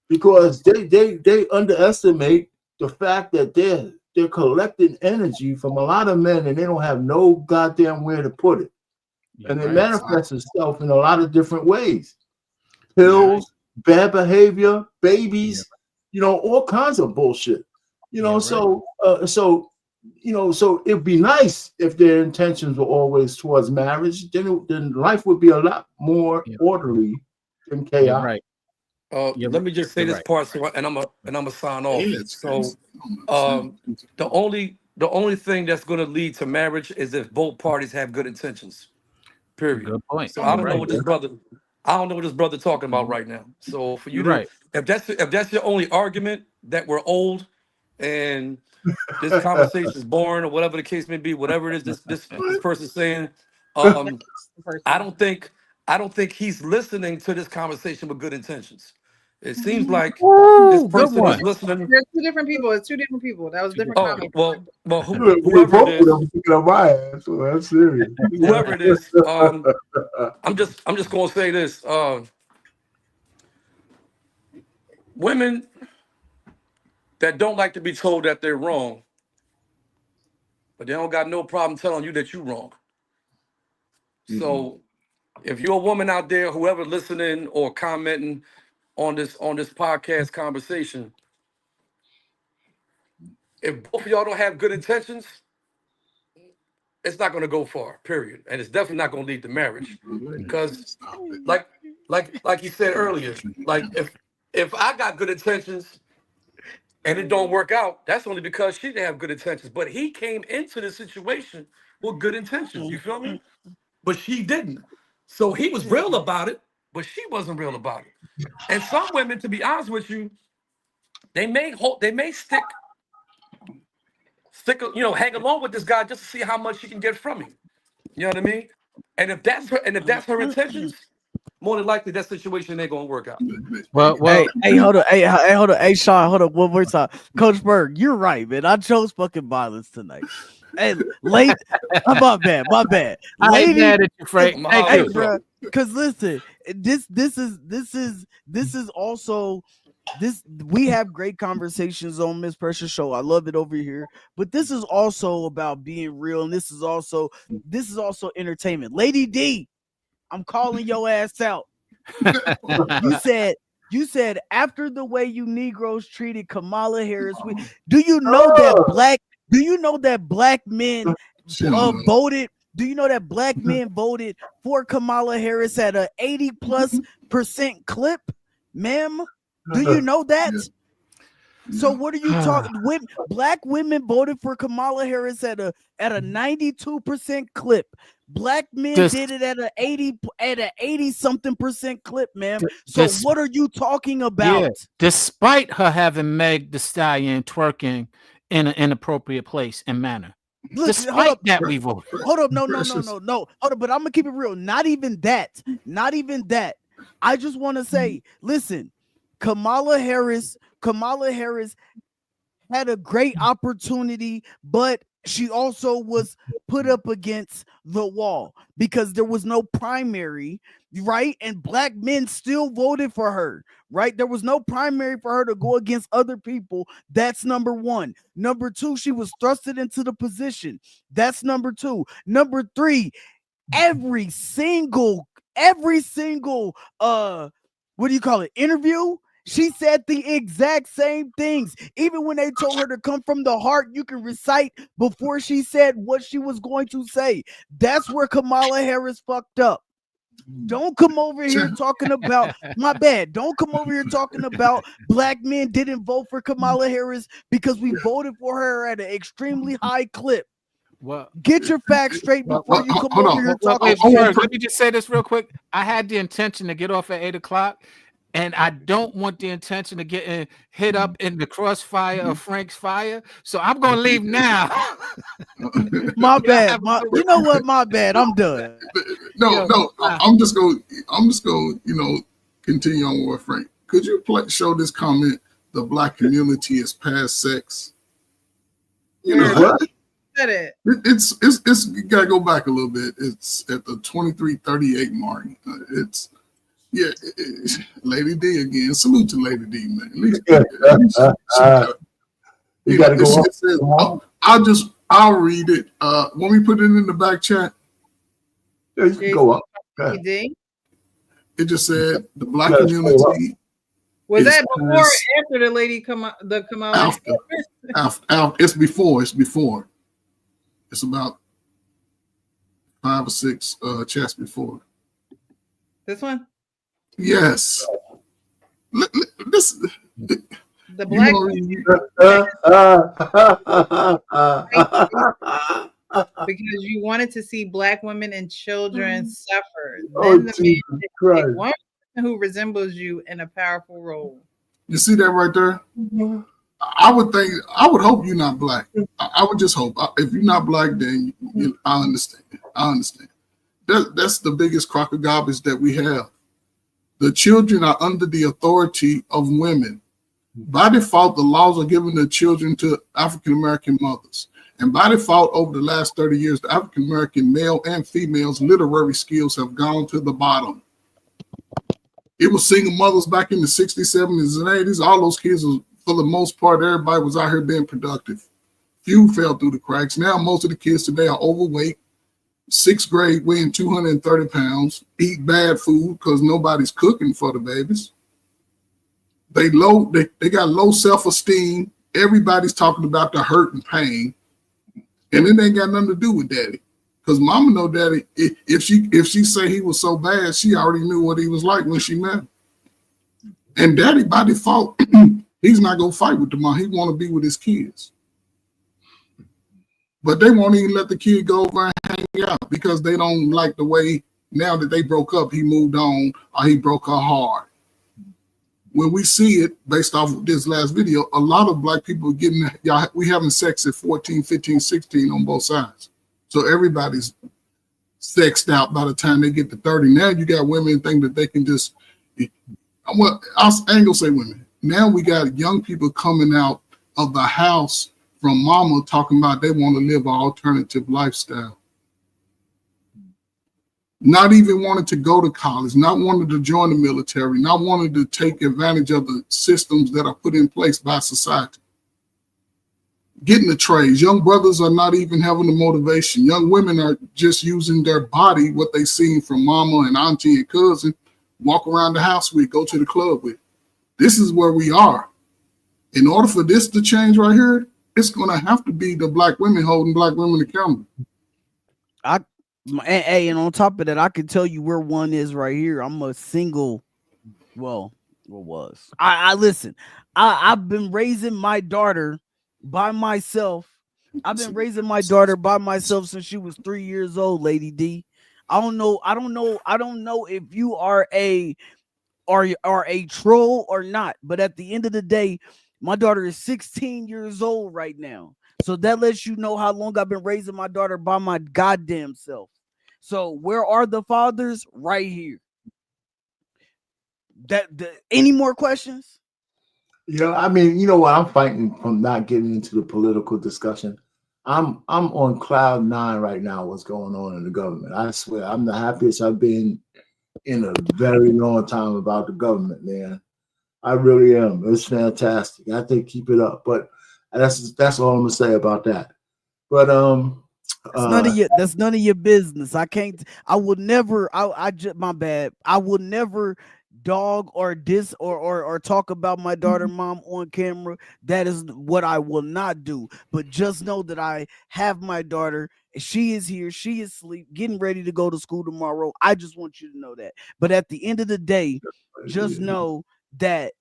Speaker 2: because they underestimate the fact that they're collecting energy from a lot of men and they don't have no goddamn where to put it. And it manifests itself in a lot of different ways. Pills, bad behavior, babies, all kinds of bullshit. So it'd be nice if their intentions were always towards marriage. Then life would be a lot more orderly than chaos.
Speaker 5: Right.
Speaker 1: Let me just say this part, and I'm gonna sign off. So, the only thing that's going to lead to marriage is if both parties have good intentions. Period.
Speaker 5: Good point.
Speaker 1: So I don't know what this brother talking about right now. So for you to, if that's your only argument that we're old and this conversation is boring or whatever the case may be, whatever it is this person's saying, I don't think he's listening to this conversation with good intentions. It seems like this person is listening.
Speaker 3: There's two different people. It's two different people. That was different comments.
Speaker 1: Well, whoever it is,
Speaker 2: that's serious.
Speaker 1: Whoever it is, I'm just gonna say this. Women that don't like to be told that they're wrong, but they don't got no problem telling you that you're wrong. So if you're a woman out there, whoever listening or commenting on this podcast conversation, if both of y'all don't have good intentions, it's not going to go far, period. And it's definitely not going to lead to marriage. Because like you said earlier, like if I got good intentions and it don't work out, that's only because she didn't have good intentions. But he came into the situation with good intentions, you feel me? But she didn't. So he was real about it, but she wasn't real about it. And some women, to be honest with you, they may stick, hang along with this guy just to see how much she can get from him. You know what I mean? And if that's her intentions, more than likely that situation ain't gonna work out.
Speaker 7: Well, hey, hold on, hey, Sean, hold on, one more time, Coach Berg, you're right, man. I chose fucking violence tonight. Hey, late, my bad.
Speaker 5: I ain't mad at you, Frank.
Speaker 7: Hey, bro, because listen, this is also. We have great conversations on Miss Precious Show. I love it over here, but this is also about being real, and this is also entertainment. Lady D, I'm calling your ass out. You said after the way you Negroes treated Kamala Harris, do you know that black men voted? Do you know that black men voted for Kamala Harris at a 80+% clip, ma'am? Do you know that? So what are you talking? Black women voted for Kamala Harris at a 92% clip. Black men did it at a 80-something% clip, ma'am. So what are you talking about?
Speaker 5: Yeah, despite her having Meg Thee Stallion twerking in an inappropriate place and manner. Despite that, we voted.
Speaker 7: Hold up, no. Hold up, but I'm gonna keep it real. Not even that. I just want to say, listen. Kamala Harris had a great opportunity, but she also was put up against the wall because there was no primary, right? And black men still voted for her, right? There was no primary for her to go against other people. That's number one. Number two, she was thrusted into the position. That's number two. Number three, every single interview, she said the exact same things. Even when they told her to come from the heart, you can recite before she said what she was going to say. That's where Kamala Harris fucked up. Don't come over here talking about my bad. Don't come over here talking about black men didn't vote for Kamala Harris because we voted for her at an extremely high clip.
Speaker 5: Well,
Speaker 7: get your facts straight before you come over here talking.
Speaker 5: Let me just say this real quick. I had the intention to get off at 8:00. And I don't want the intention of getting hit up in the crossfire of Frank's fire. So I'm going to leave now.
Speaker 7: My bad. You know what? My bad. I'm done.
Speaker 4: No. I'm just going to, continue on with Frank. Could you show this comment, the black community is past sex?
Speaker 3: What?
Speaker 4: It's you got to go back a little bit. It's at the 23:38 mark. Yeah, Lady D again. Salute to Lady D, man. At least
Speaker 2: You got to
Speaker 4: This
Speaker 2: go up.
Speaker 4: shit says, I'll read it. When we put it in the back chat,
Speaker 2: Yeah, you can go up. Okay.
Speaker 3: PD?
Speaker 4: it just said the black
Speaker 2: Yes, hold up.
Speaker 4: community
Speaker 3: Was
Speaker 4: is
Speaker 3: that before or
Speaker 4: past-
Speaker 3: after the lady come out? The Kamala?
Speaker 4: after. It's before. It's about 5 or 6 chats before.
Speaker 3: This one?
Speaker 4: Yes. This.
Speaker 3: The black because you wanted to see black women and children suffer.
Speaker 2: Oh,
Speaker 3: Then the man
Speaker 2: Jesus
Speaker 3: said, "Pick
Speaker 2: Christ.
Speaker 3: one person who resembles you in a powerful role."
Speaker 4: You see that right there? I would hope you're not black. I would just hope. If you're not black, then I understand. That's the biggest crock of garbage that we have. The children are under the authority of women. By default, the laws are given the children to African American mothers. And by default, over the last 30 years, the African American male and females' literary skills have gone to the bottom. It was single mothers back in the 60s, 70s, and 80s. All those kids, for the most part, everybody was out here being productive. Few fell through the cracks. Now, most of the kids today are overweight, 6th grade, weighing 230 pounds, eat bad food because nobody's cooking for the babies. They got low self-esteem. Everybody's talking about the hurt and pain. And it ain't got nothing to do with daddy. Because mama know daddy, if she say he was so bad, she already knew what he was like when she met him. And daddy, by default, he's not going to fight with the mom. He want to be with his kids. But they won't even let the kid go over and hang out because they don't like the way, now that they broke up, he moved on or he broke her heart. When we see it, based off of this last video, a lot of black people we having sex at 14, 15, 16 on both sides. So everybody's sexed out by the time they get to 30. Now you got women think that they can just, well, I ain't gonna say women. Now we got young people coming out of the house from mama talking about they want to live an alternative lifestyle. Not even wanting to go to college, not wanting to join the military, not wanting to take advantage of the systems that are put in place by society. Getting the trades. Young brothers are not even having the motivation. Young women are just using their body, what they seen from mama and auntie and cousin, walk around the house with, go to the club with. This is where we are. In order for this to change right here, it's going to have to be the black women holding black women accountable.
Speaker 7: And on top of that, I can tell you where one is right here. I'm a single. Well, what was I listen? I've been raising my daughter by myself. I've been raising my daughter by myself since she was 3 years old, Lady D. I don't know if you are a troll or not, but at the end of the day, my daughter is 16 years old right now. So that lets you know how long I've been raising my daughter by my goddamn self. So where are the fathers? Right here. Any more questions?
Speaker 2: Yeah, I mean, you know what? I'm fighting from not getting into the political discussion. I'm on cloud 9 right now. What's going on in the government? I swear, I'm the happiest I've been in a very long time about the government, man. I really am. It's fantastic. I think keep it up. But that's all I'm gonna say about that. But
Speaker 7: that's none of your business. I would never. My bad. I will never dog or diss or talk about my daughter mom on camera. That is what I will not do. But just know that I have my daughter. She is here. She is asleep, getting ready to go to school tomorrow. I just want you to know that. But at the end of the day, just know that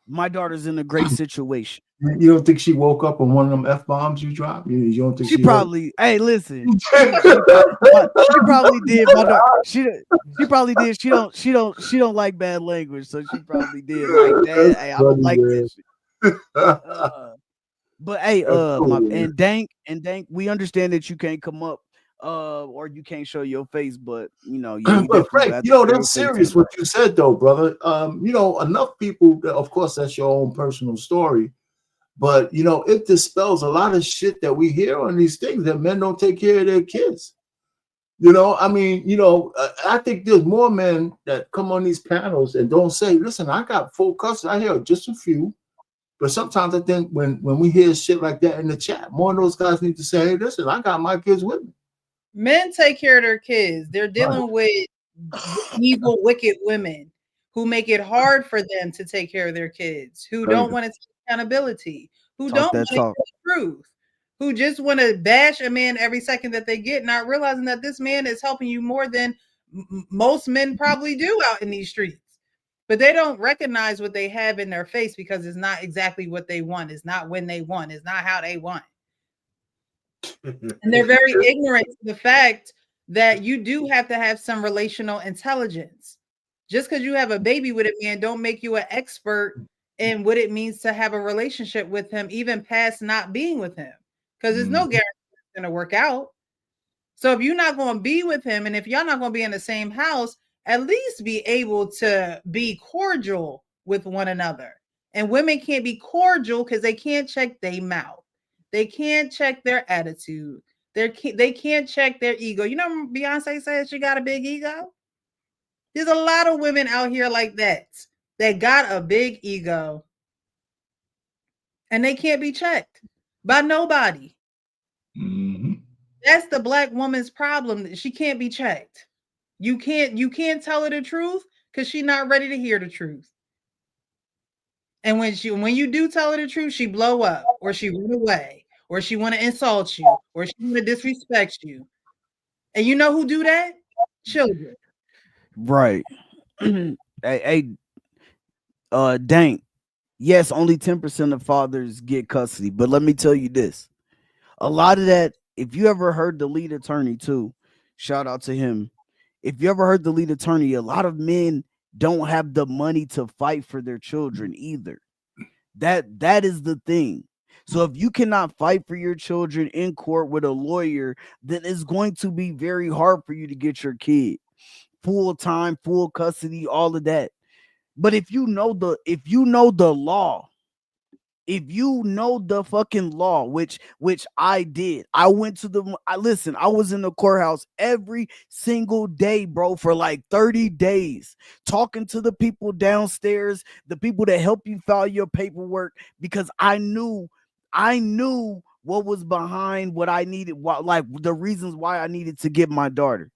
Speaker 7: my daughter's in a great situation.
Speaker 2: You don't think she woke up on one of them F-bombs you dropped? You don't think
Speaker 7: she probably? Hey, listen. She probably did. She probably did. She don't like bad language, so she probably did like that. Hey, I don't like that shit. But hey, and Dank, we understand that you can't come up, or you can't show your face, but you know,
Speaker 2: but Frank, that's serious what you said though, brother. Enough people. Of course, that's your own personal story. But, it dispels a lot of shit that we hear on these things that men don't take care of their kids. I think there's more men that come on these panels and don't say, listen, I got full custody. I hear just a few. But sometimes I think when we hear shit like that in the chat, more of those guys need to say, hey, listen, I got my kids with me.
Speaker 3: Men take care of their kids. They're dealing with evil, wicked women who make it hard for them to take care of their kids, who don't want to take accountability, who
Speaker 7: Talk
Speaker 3: don't
Speaker 7: that
Speaker 3: want to
Speaker 7: talk.
Speaker 3: tell the truth, who just want to bash a man every second that they get, not realizing that this man is helping you more than most men probably do out in these streets. But they don't recognize what they have in their face because it's not exactly what they want. It's not when they want. It's not how they want. And they're very ignorant to the fact that you do have to have some relational intelligence. Just because you have a baby with a man don't make you an expert in what it means to have a relationship with him, even past not being with him, because there's no guarantee it's going to work out. So if you're not going to be with him, and if y'all not going to be in the same house, at least be able to be cordial with one another. And women can't be cordial because they can't check their mouth. They can't check their attitude. They can't check their ego. You know, Beyonce says she got a big ego. There's a lot of women out here like that got a big ego. And they can't be checked by nobody.
Speaker 4: Mm-hmm.
Speaker 3: That's the Black woman's problem. She can't be checked. You can't tell her the truth because she's not ready to hear the truth. And when you do tell her the truth, she blow up, or she run away, or she want to insult you, or she want to disrespect you. And you know who do that? Children.
Speaker 7: Right. hey, Dank. Yes, only 10% of fathers get custody, but let me tell you this: a lot of that. If you ever heard the lead attorney too, shout out to him. If you ever heard the lead attorney, a lot of men don't have the money to fight for their children either. That is the thing. So if you cannot fight for your children in court with a lawyer, then it's going to be very hard for you to get your kid full time, full custody, all of that. But if you know the law, if you know the fucking law, which I did, I was in the courthouse every single day, bro, for like 30 days, talking to the people downstairs, the people that help you file your paperwork, because I knew what was behind what I needed, like the reasons why I needed to get my daughter.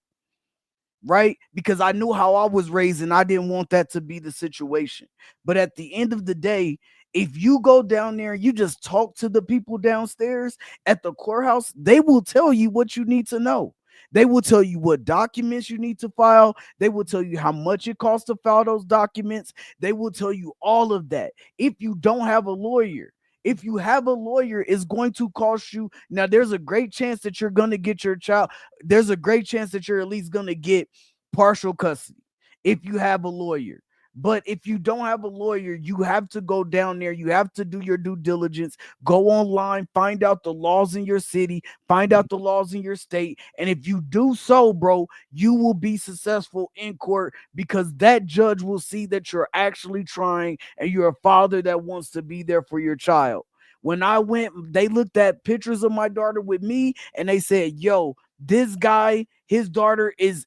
Speaker 7: Right? Because I knew how I was raised and I didn't want that to be the situation. But at the end of the day, if you go down there and you just talk to the people downstairs at the courthouse, they will tell you what you need to know. They will tell you what documents you need to file. They will tell you how much it costs to file those documents. They will tell you all of that. If you don't have a lawyer, if you have a lawyer, it's going to cost you. Now, there's a great chance that you're going to get your child. There's a great chance that you're at least going to get partial custody if you have a lawyer. But if you don't have a lawyer, you have to go down there. You have to do your due diligence. Go online, find out the laws in your city, find out the laws in your state. And if you do so, bro, you will be successful in court, because that judge will see that you're actually trying and you're a father that wants to be there for your child. When I went, they looked at pictures of my daughter with me and they said, yo, this guy, his daughter is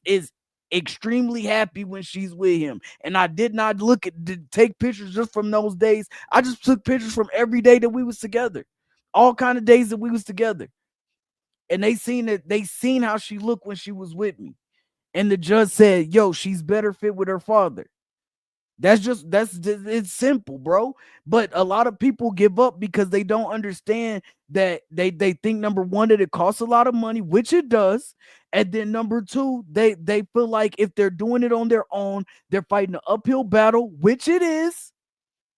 Speaker 7: extremely happy when she's with him. And I did not take pictures just from those days. I just took pictures from every day that we was together, all kind of days that we was together. And they seen how she looked when she was with me. And the judge said, yo, she's better fit with her father. It's simple, bro. But a lot of people give up because they don't understand that they think, number one, that it costs a lot of money, which it does. And then number two, they feel like if they're doing it on their own, they're fighting an uphill battle, which it is.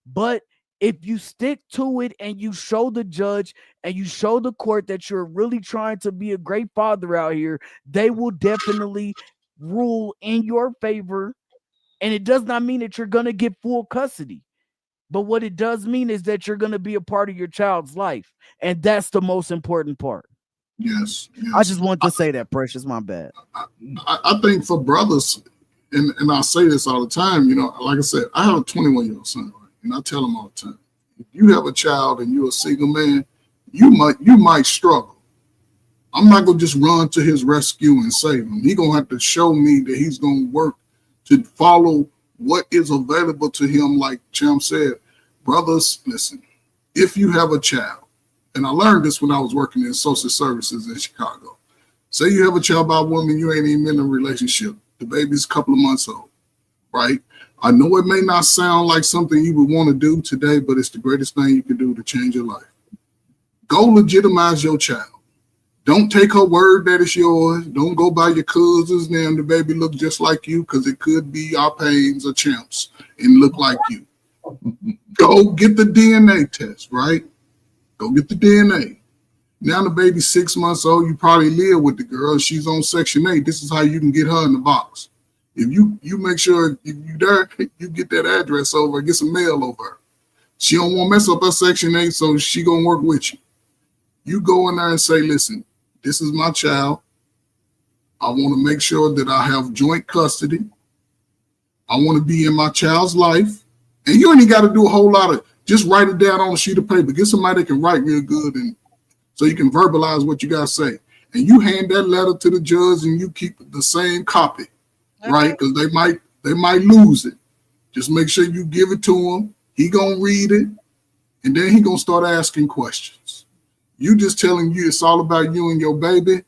Speaker 7: But if you stick to it and you show the judge and you show the court that you're really trying to be a great father out here, they will definitely rule in your favor. And it does not mean that you're going to get full custody. But what it does mean is that you're going to be a part of your child's life. And that's the most important part.
Speaker 4: Yes.
Speaker 7: I just want to say that, Precious. My bad.
Speaker 4: I think for brothers, and I say this all the time, like I said, I have a 21-year-old son, right? And I tell him all the time, if you have a child and you're a single man, you might struggle. I'm not going to just run to his rescue and save him. He's going to have to show me that he's going to work to follow what is available to him. Like Champ said, brothers, listen, if you have a child, and I learned this when I was working in social services in Chicago. Say you have a child by a woman, you ain't even in a relationship. The baby's a couple of months old, right? I know it may not sound like something you would want to do today, but it's the greatest thing you can do to change your life. Go legitimize your child. Don't take her word that it's yours. Don't go by your cousin's name. The baby look just like you, because it could be our pains or chimps and look like you. Go get the DNA test, right? Go get the DNA. Now the baby's 6 months old. You probably live with the girl. She's on Section 8. This is how you can get her in the box. If you make sure you there, you get that address over, get some mail over her. She don't want to mess up her Section 8, so she gonna work with you. You go in there and say, listen, this is my child. I want to make sure that I have joint custody. I want to be in my child's life. And you ain't got to do a whole lot of, just write it down on a sheet of paper. Get somebody that can write real good, and so you can verbalize what you got to say. And you hand that letter to the judge, and you keep the same copy, right? Because they might lose it. Just make sure you give it to him. He gonna read it, and then he gonna start asking questions. You just telling you it's all about you and your baby.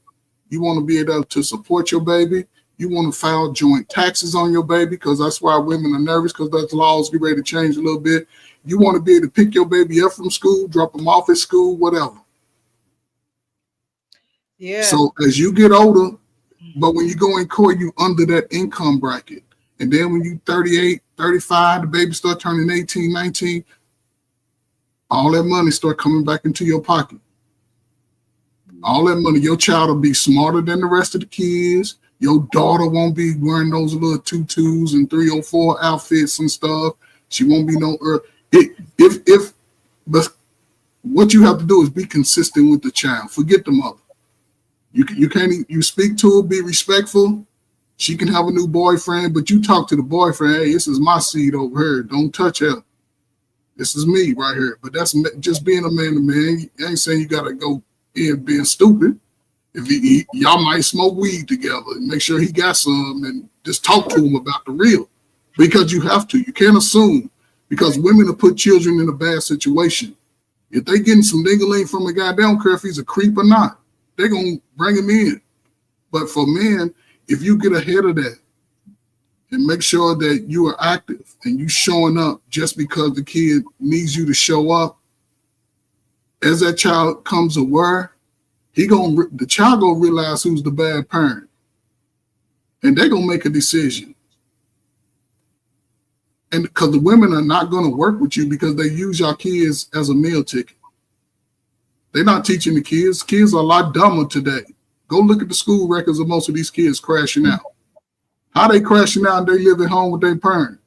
Speaker 4: You want to be able to support your baby. You want to file joint taxes on your baby, because that's why women are nervous, because those laws get ready to change a little bit. You want to be able to pick your baby up from school, drop them off at school, whatever.
Speaker 3: Yeah.
Speaker 4: So as you get older, but when you go in court, you under that income bracket. And then when you 38, 35, the baby start turning 18, 19, all that money start coming back into your pocket. All that money, your child will be smarter than the rest of the kids. Your daughter won't be wearing those little tutus and 304 outfits and stuff. She won't be no, but what you have to do is be consistent with the child. Forget the mother. You speak to her, be respectful. She can have a new boyfriend, but you talk to the boyfriend, hey, this is my seed over here. Don't touch her. This is me right here. But that's just being a man to man. I ain't saying you got to go in being stupid. If y'all might smoke weed together and make sure he got some, and just talk to him about the real, because you have to. You can't assume, because women will put children in a bad situation. If they getting some ding-a-ling from a guy, they don't care if he's a creep or not. They're going to bring him in. But for men, if you get ahead of that and make sure that you are active and you showing up just because the kid needs you to show up, as that child comes aware, the child gonna realize who's the bad parent, and they're gonna make a decision. And because the women are not gonna work with you, because they use your kids as a meal ticket. They're not teaching the kids. Kids are a lot dumber today. Go look at the school records of most of these kids crashing out. How they crashing out and they live at home with their parent?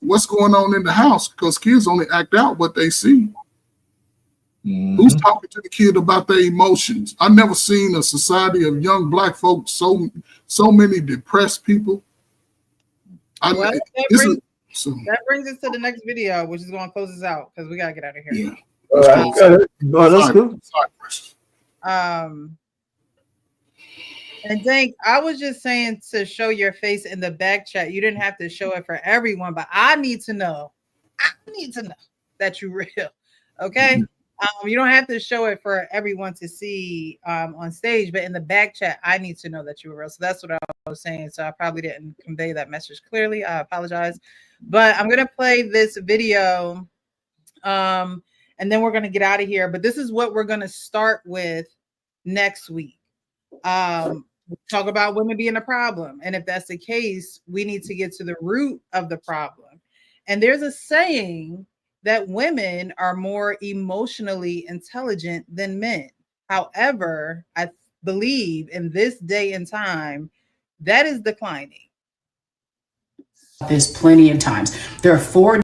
Speaker 4: What's going on in the house? Because kids only act out what they see. Mm-hmm. Who's talking to the kid about their emotions? I've never seen a society of young Black folks, so many depressed people.
Speaker 3: That brings us to the next video, which is going to close us out, because we got to get out of here.
Speaker 2: Yeah. All right. Let's go.
Speaker 3: And Dank, I was just saying to show your face in the back chat. You didn't have to show it for everyone, but I need to know that you're real. Okay. You don't have to show it for everyone to see on stage, but in the back chat, I need to know that you were real. So that's what I was saying. So I probably didn't convey that message clearly. I apologize, but I'm going to play this video and then we're going to get out of here. But this is what we're going to start with next week. Talk about women being a problem. And if that's the case, we need to get to the root of the problem. And there's a saying that women are more emotionally intelligent than men. However, I believe in this day and time, that is declining.
Speaker 12: There's plenty of times. There are 4.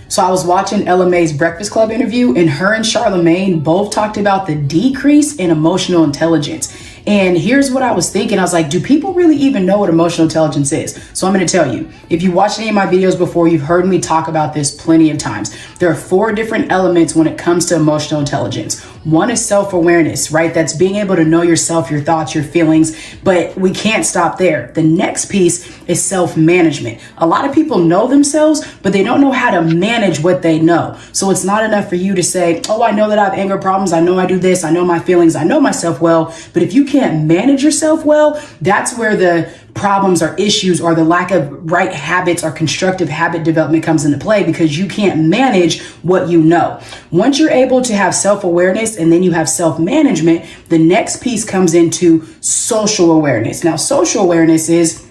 Speaker 12: So I was watching Ella Mae's Breakfast Club interview, and her and Charlamagne both talked about the decrease in emotional intelligence. And here's what I was thinking. I was like, do people really even know what emotional intelligence is? So I'm going to tell you, if you watched any of my videos before, you've heard me talk about this plenty of times. There are 4 different elements when it comes to emotional intelligence. One is self-awareness, right? That's being able to know yourself, your thoughts, your feelings, but we can't stop there. The next piece is self-management. A lot of people know themselves, but they don't know how to manage what they know. So it's not enough for you to say, oh, I know that I have anger problems. I know I do this. I know my feelings. I know myself well. But if you can't manage yourself well, that's where the problems or issues or the lack of right habits or constructive habit development comes into play, because you can't manage what you know. Once you're able to have self-awareness and then you have self-management, the next piece comes into social awareness. Now, social awareness is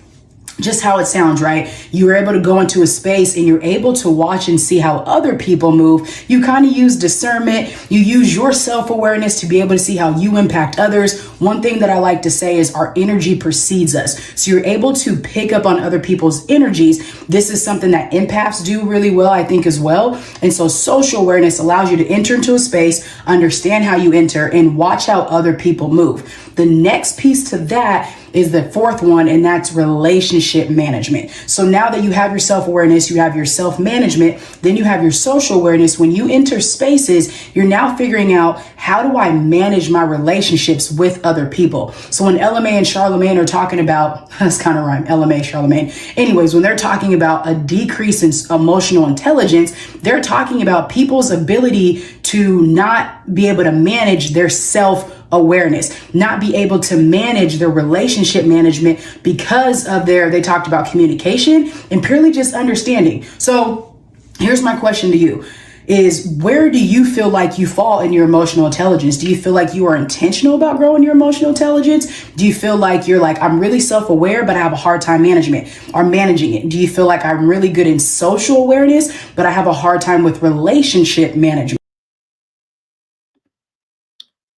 Speaker 12: just how it sounds, right? You're able to go into a space and you're able to watch and see how other people move. You kind of use discernment. You use your self-awareness to be able to see how you impact others. One thing that I like to say is our energy precedes us. So you're able to pick up on other people's energies. This is something that empaths do really well, I think, as well. And so social awareness allows you to enter into a space, understand how you enter, and watch how other people move. The next piece to that is the 4th one, and that's relationship management. So now that you have your self-awareness, you have your self-management, then you have your social awareness. When you enter spaces, you're now figuring out, how do I manage my relationships with other people? So when LMA and Charlemagne are talking about, that's kind of rhyme, LMA, Charlemagne. Anyways, when they're talking about a decrease in emotional intelligence, they're talking about people's ability to not be able to manage their self-awareness, not be able to manage their relationship management because of they talked about communication and purely just understanding. So here's my question to you is, where do you feel like you fall in your emotional intelligence? Do you feel like you are intentional about growing your emotional intelligence? Do you feel like you're like, I'm really self-aware, but I have a hard time managing it? Do you feel like I'm really good in social awareness, but I have a hard time with relationship management?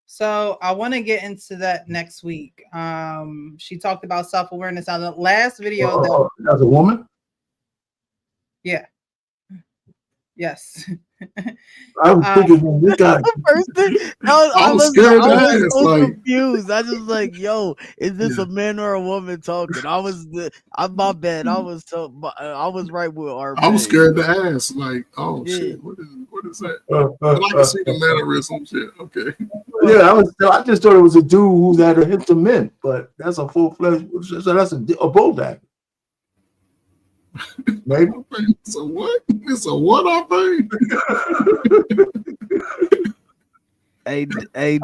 Speaker 3: So I want to get into that next week. She talked about self-awareness on the last video.
Speaker 2: As a woman?
Speaker 3: Yeah. Yes.
Speaker 2: I was thinking, we got.
Speaker 7: First thing, I was so confused. I just like, yo, is this a man or a woman talking? I'm my bad. I was right with our.
Speaker 4: I was scared to ask, like, oh shit, what is that? But I can see the mannerism shit. Okay.
Speaker 2: Yeah, I just thought it was a dude who had a hint of men, but that's a full-fledged. So that's a bulldog. Maybe.
Speaker 4: So what? It's a what? I think.
Speaker 7: Hey,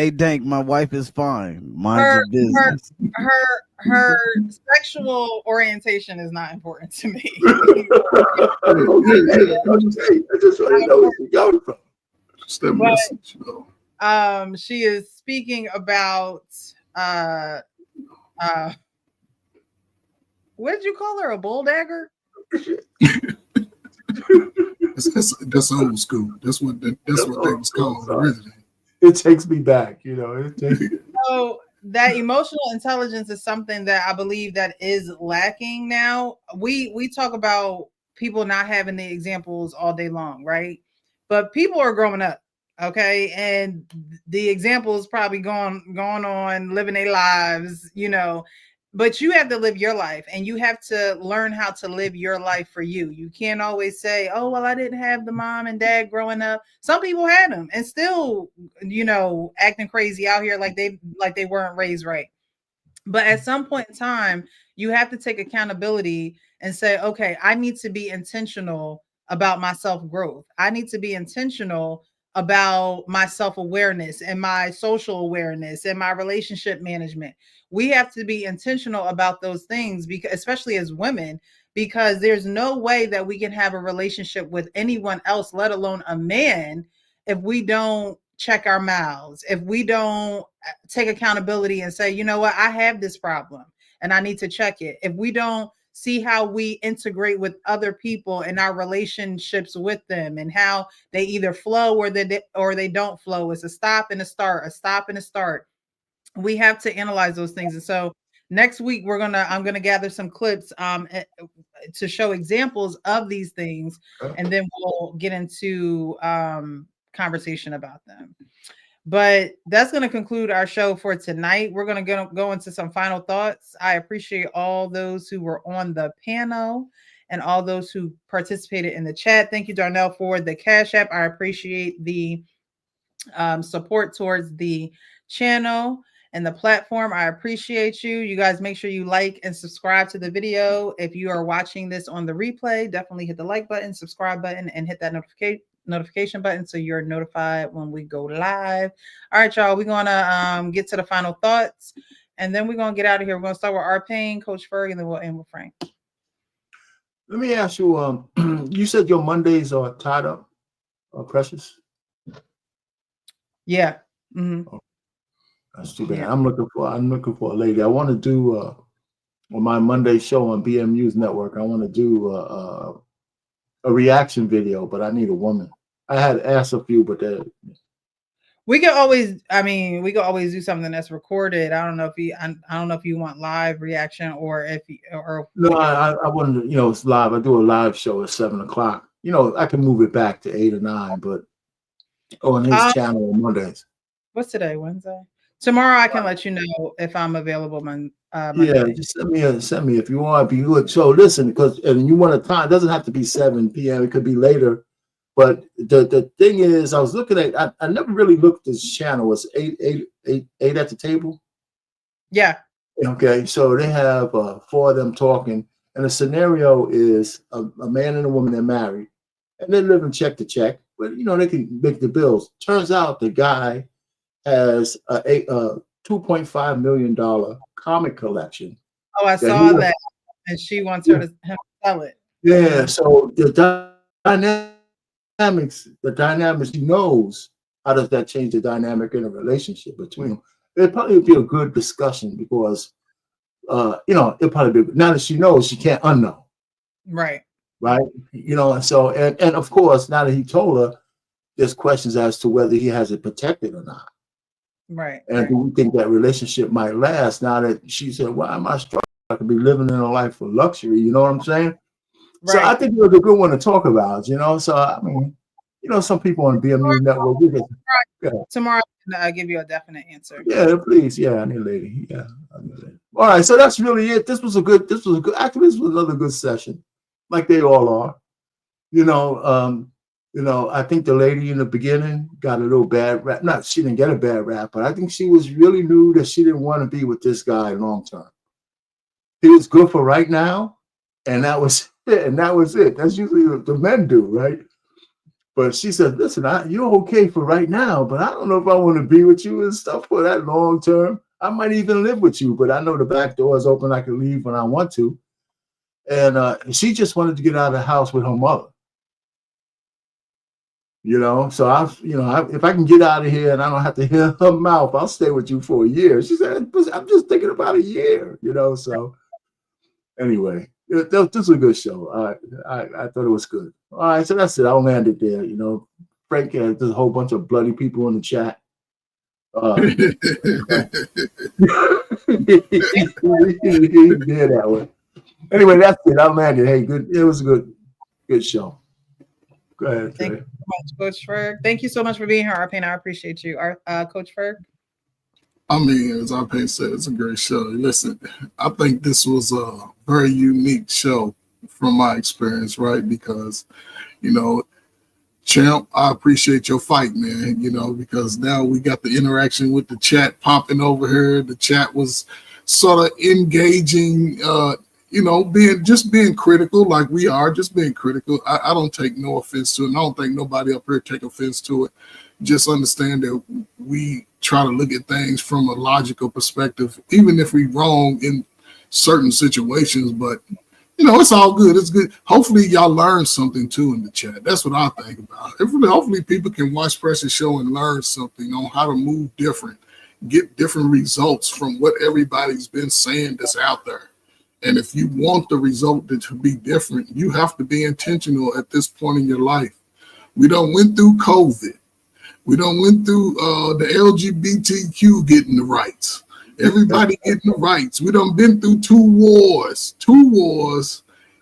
Speaker 7: Dank, my wife is fine. Mind your business.
Speaker 3: Her sexual orientation is not important to me. She is speaking about what did you call her? A bull dagger?
Speaker 4: That's old school. That's what they was called originally.
Speaker 2: It takes me back,
Speaker 3: So that emotional intelligence is something that I believe that is lacking now. We talk about people not having the examples all day long, right? But people are growing up, okay, and the example is probably going on, living their lives, But you have to live your life, and you have to learn how to live your life for you. You can't always say, oh, well, I didn't have the mom and dad growing up. Some people had them and still, acting crazy out here like they weren't raised right. But at some point in time, you have to take accountability and say, okay, I need to be intentional about my self-growth. I need to be intentional about my self-awareness and my social awareness and my relationship management. We have to be intentional about those things, because especially as women, because there's no way that we can have a relationship with anyone else, let alone a man, if we don't check our mouths, if we don't take accountability and say, you know what, I have this problem and I need to check it. If we don't see how we integrate with other people and our relationships with them and how they either flow or they don't flow. It's a stop and a start, a stop and a start. We have to analyze those things. And so next week I'm gonna gather some clips to show examples of these things, and then we'll get into conversation about them. But that's going to conclude our show for tonight. We're going to go into some final thoughts. I appreciate all those who were on the panel and all those who participated in the chat. Thank you, Darnell, for the Cash App. I appreciate the support towards the channel and the platform. I appreciate you. You guys make sure you like and subscribe to the video. If you are watching this on the replay, definitely hit the like button, subscribe button, and hit that notification button so you're notified when we go live. All right, y'all, we're gonna get to the final thoughts, and then we're gonna get out of here. We're gonna start with R-Pain, Coach Ferg, and then we'll end with Frank.
Speaker 2: Let me ask you, you said your Mondays are tied up, Precious?
Speaker 3: Yeah. Mm-hmm.
Speaker 2: That's too bad.
Speaker 3: Yeah.
Speaker 2: I'm looking for a lady. I want to do on my Monday show on BMU's network. I want to do a reaction video, but I need a woman. I had asked a few, but
Speaker 3: we can always do something that's recorded. I don't know if you want live reaction or
Speaker 2: no, I wouldn't. You know, it's live. I do a live show at 7:00. You know, I can move it back to 8 or 9, but on his channel on Mondays.
Speaker 3: What's today? Wednesday. Tomorrow I can let you know if I'm available. Monday.
Speaker 2: Yeah, just send me if you want. If you would. So listen, and you want a time. It doesn't have to be 7 p.m. It could be later. But the thing is, I was looking at. I never really looked at this channel. It's eight at the table.
Speaker 3: Yeah.
Speaker 2: Okay, so they have 4 of them talking, and the scenario is a man and a woman, they're married, and they're living check to check, but you know they can make the bills. Turns out the guy has a $2.5 million comic collection.
Speaker 3: Oh, I saw that, and she wants him to sell it.
Speaker 2: Yeah, so the dynamics, he knows how does that change the dynamic in a relationship between them. It'd probably be a good discussion because, you know, it'll probably be, now that she knows, she can't unknow.
Speaker 3: Right.
Speaker 2: Right. You know, and so, and of course, now that he told her, there's questions as to whether he has it protected or not.
Speaker 3: Right.
Speaker 2: And do we think that relationship might last now that she said, why am I struggling? I could be living in a life of luxury. You know what I'm saying? Right. So I think it was a good one to talk about, you know? So, I mean, you know, some people on BMU Network.
Speaker 3: Tomorrow, I'll give you a definite answer.
Speaker 2: Yeah, please. Yeah, I need a lady. Yeah. All right. So that's really it. This was actually, this was another good session, like they all are. You know, I think the lady in the beginning got a little bad rap. Not, she didn't get a bad rap, but I think she was really knew that she didn't want to be with this guy long term. He was good for right now, and that was it. And that was it. That's usually what the men do, right? But she said, listen, you're okay for right now, but I don't know if I want to be with you and stuff for that long term. I might even live with you, but I know the back door is open. I can leave when I want to. And she just wanted to get out of the house with her mother. You know, so if I can get out of here and I don't have to hear her mouth, I'll stay with you for a year. She said, I'm just thinking about a year, you know. So anyway, this was a good show. I thought it was good. All right, so that's it. I'll land it there. You know, Frank, there's a whole bunch of bloody people in the chat. Yeah, that one. Anyway, that's it. I'll land it. Hey, good. It was a good show. Go ahead.
Speaker 3: Thank you so much, Coach Ferg. Thank you so much for being here, R-Pain. I appreciate you. Coach Ferg.
Speaker 4: I mean, as R-Pain said, it's a great show. Listen, I think this was a very unique show from my experience, right? Because, you know, Champ, I appreciate your fight, man, you know, because now we got the interaction with the chat popping over here. The chat was sort of engaging, you know, being critical like we are, just being critical. I don't take no offense to it. And I don't think nobody up here take offense to it. Just understand that we try to look at things from a logical perspective, even if we're wrong in certain situations. But, you know, it's all good. It's good. Hopefully y'all learn something too in the chat. That's what I think about. Hopefully people can watch Precious show and learn something on how to move different, get different results from what everybody's been saying that's out there. And if you want the result to be different, you have to be intentional at this point in your life. We done went through COVID. We done went through the LGBTQ getting the rights. Everybody getting the rights. We done been through two wars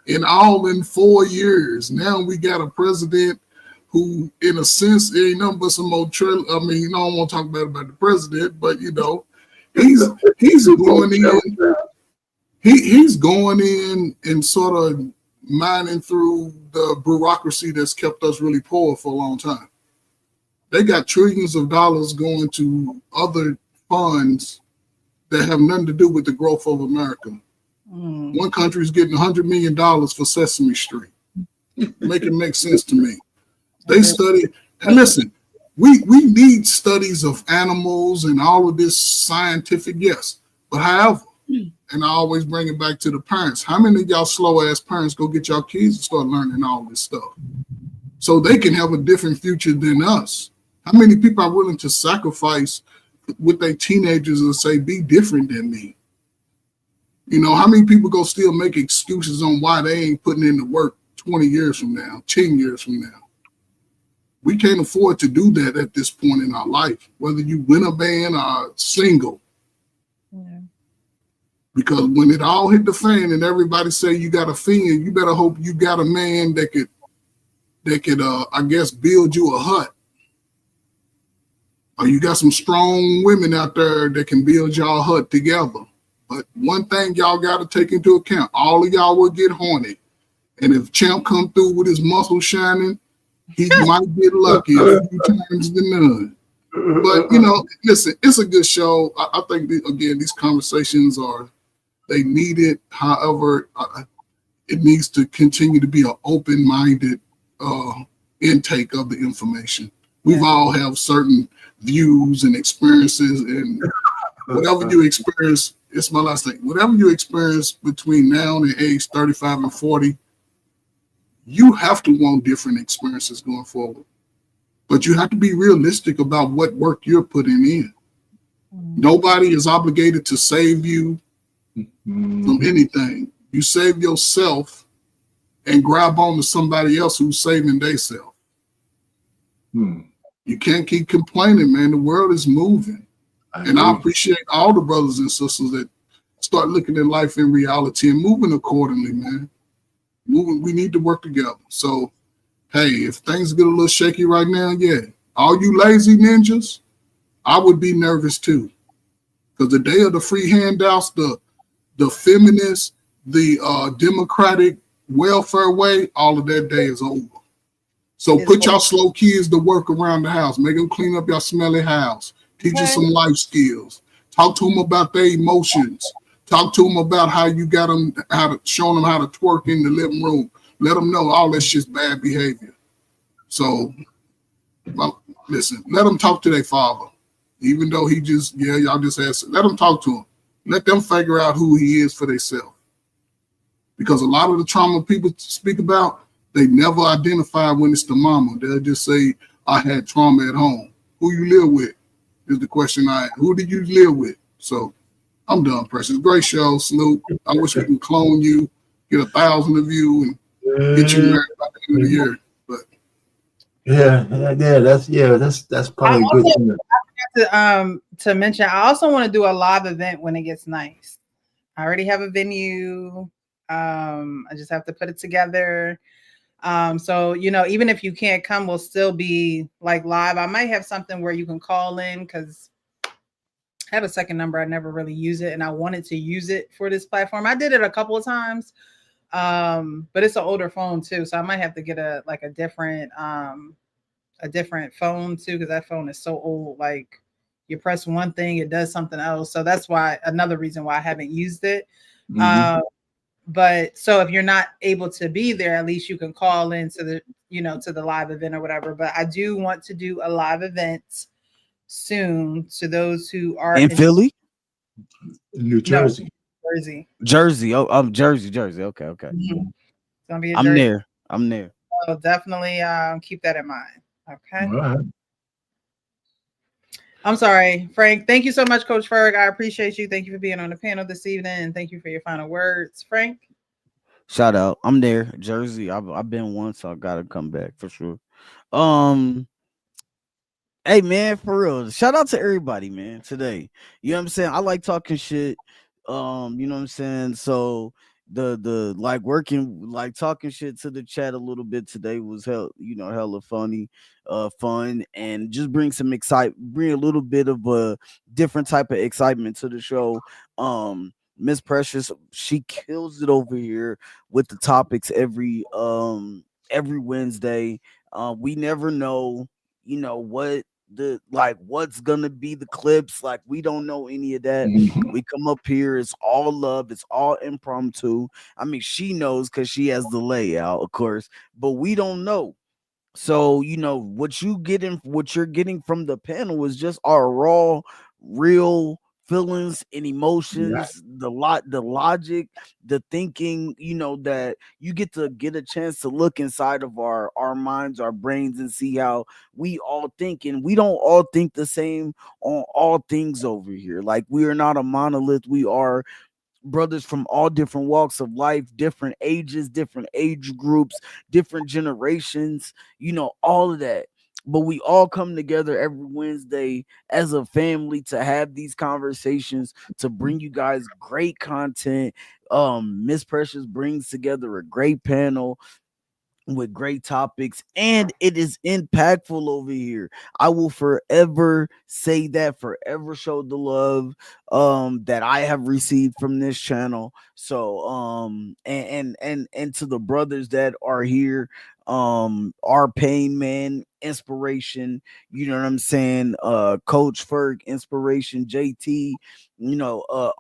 Speaker 4: in 4 years. Now we got a president who in a sense ain't nothing but some old trail. I mean, I don't want to talk bad about the president, but he's going in. He's going in and sort of mining through the bureaucracy that's kept us really poor for a long time. They got trillions of dollars going to other funds that have nothing to do with the growth of America. One country is getting $100 million for Sesame Street. Make it make sense to me. They study, and listen, we need studies of animals and all of this scientific, yes. But however, and I always bring it back to the parents. How many of y'all slow ass parents go get y'all kids to start learning all this stuff so they can have a different future than us? How many people are willing to sacrifice with their teenagers and say, be different than me? You know, how many people go still make excuses on why they ain't putting in the work 20 years from now, 10 years from now? We can't afford to do that at this point in our life, whether you win a band or single.
Speaker 3: Yeah.
Speaker 4: Because when it all hit the fan and everybody say you got a fiend, you better hope you got a man that could I guess build you a hut. Or you got some strong women out there that can build y'all a hut together. But one thing y'all got to take into account, all of y'all will get horny. And if Champ come through with his muscle shining, he might get lucky a few times than none. But, you know, listen, it's a good show. I think, again, these conversations they need it. However, it needs to continue to be an open-minded intake of the information. We've all have certain views and experiences, and whatever you experience, it's my last thing. Whatever you experience between now and age 35 and 40, you have to want different experiences going forward. But you have to be realistic about what work you're putting in. Nobody is obligated to save you from anything. You save yourself and grab on to somebody else who's saving themselves. You can't keep complaining, man. The world is moving. I appreciate all the brothers and sisters that start looking at life in reality and moving accordingly, man. We need to work together. So, hey, if things get a little shaky right now, yeah, all you lazy ninjas, I would be nervous too. Because the day of the free handouts, the feminists, the democratic welfare way, all of that day is over. So put y'all slow kids to work around the house. Make them clean up your smelly house. Teach them some life skills. Talk to them about their emotions. Talk to them about how you got them, showing them how to twerk in the living room. Let them know all that shit's bad behavior. So, well, listen, let them talk to their father. Even though he just, y'all just asked, let them talk to him. Let them figure out who he is for themselves. Because a lot of the trauma people speak about, they never identify when it's the mama. They'll just say, I had trauma at home. Who you live with is the question who did you live with? So I'm done, Precious. Great show, Snoop. I wish we can clone you, get 1,000 of you, and get you married by the end of the year. But
Speaker 2: that's probably
Speaker 3: I
Speaker 2: good.
Speaker 3: forgot to mention, I also want to do a live event when it gets nice. I already have a venue. I just have to put it together. So, you know, even if you can't come, we'll still be like live. I might have something where you can call in because I have a second number. I never really use it, and I wanted to use it for this platform. I did it a couple of times, but it's an older phone too, so I might have to get a different phone too, because that phone is so old. Like you press one thing, it does something else. So that's why another reason why I haven't used it. But so if you're not able to be there, at least you can call into the live event or whatever. But I do want to do a live event soon to those who are
Speaker 7: in Philly,
Speaker 2: New Jersey.
Speaker 7: Jersey. Oh, I'm Jersey. Okay.
Speaker 3: Mm-hmm.
Speaker 7: I'm there.
Speaker 3: So definitely keep that in mind. Okay.
Speaker 2: All right.
Speaker 3: I'm sorry, Frank. Thank you so much, Coach Ferg. I appreciate you. Thank you for being on the panel this evening, and thank you for your final words, Frank.
Speaker 7: Shout out. I'm there, Jersey. I've been once, so I gotta come back for sure. Hey man, for real. Shout out to everybody, man, today. You know what I'm saying? I like talking shit. You know what I'm saying? So, the like working, like talking shit to the chat a little bit today was hella funny, fun, and just bring bring a little bit of a different type of excitement to the show. Miss Precious, she kills it over here with the topics every Wednesday. We never know, what what's gonna be the clips. Like, we don't know any of that. We come up here, it's all love, it's all impromptu. I mean, she knows because she has the layout, of course, but we don't know. So, what you're getting from the panel is just our raw, real feelings and emotions, the logic, the thinking, that you get a chance to look inside of our minds, our brains, and see how we all think. And we don't all think the same on all things over here. Like, we are not a monolith. We are brothers from all different walks of life, different ages, different age groups, different generations, all of that. But we all come together every Wednesday as a family to have these conversations, to bring you guys great content. Miss Precious brings together a great panel with great topics, and it is impactful over here. I will forever say that, forever show the love that I have received from this channel. So and to the brothers that are here, our Pain Man, inspiration, you know what I'm saying, Coach Ferg, inspiration, JT,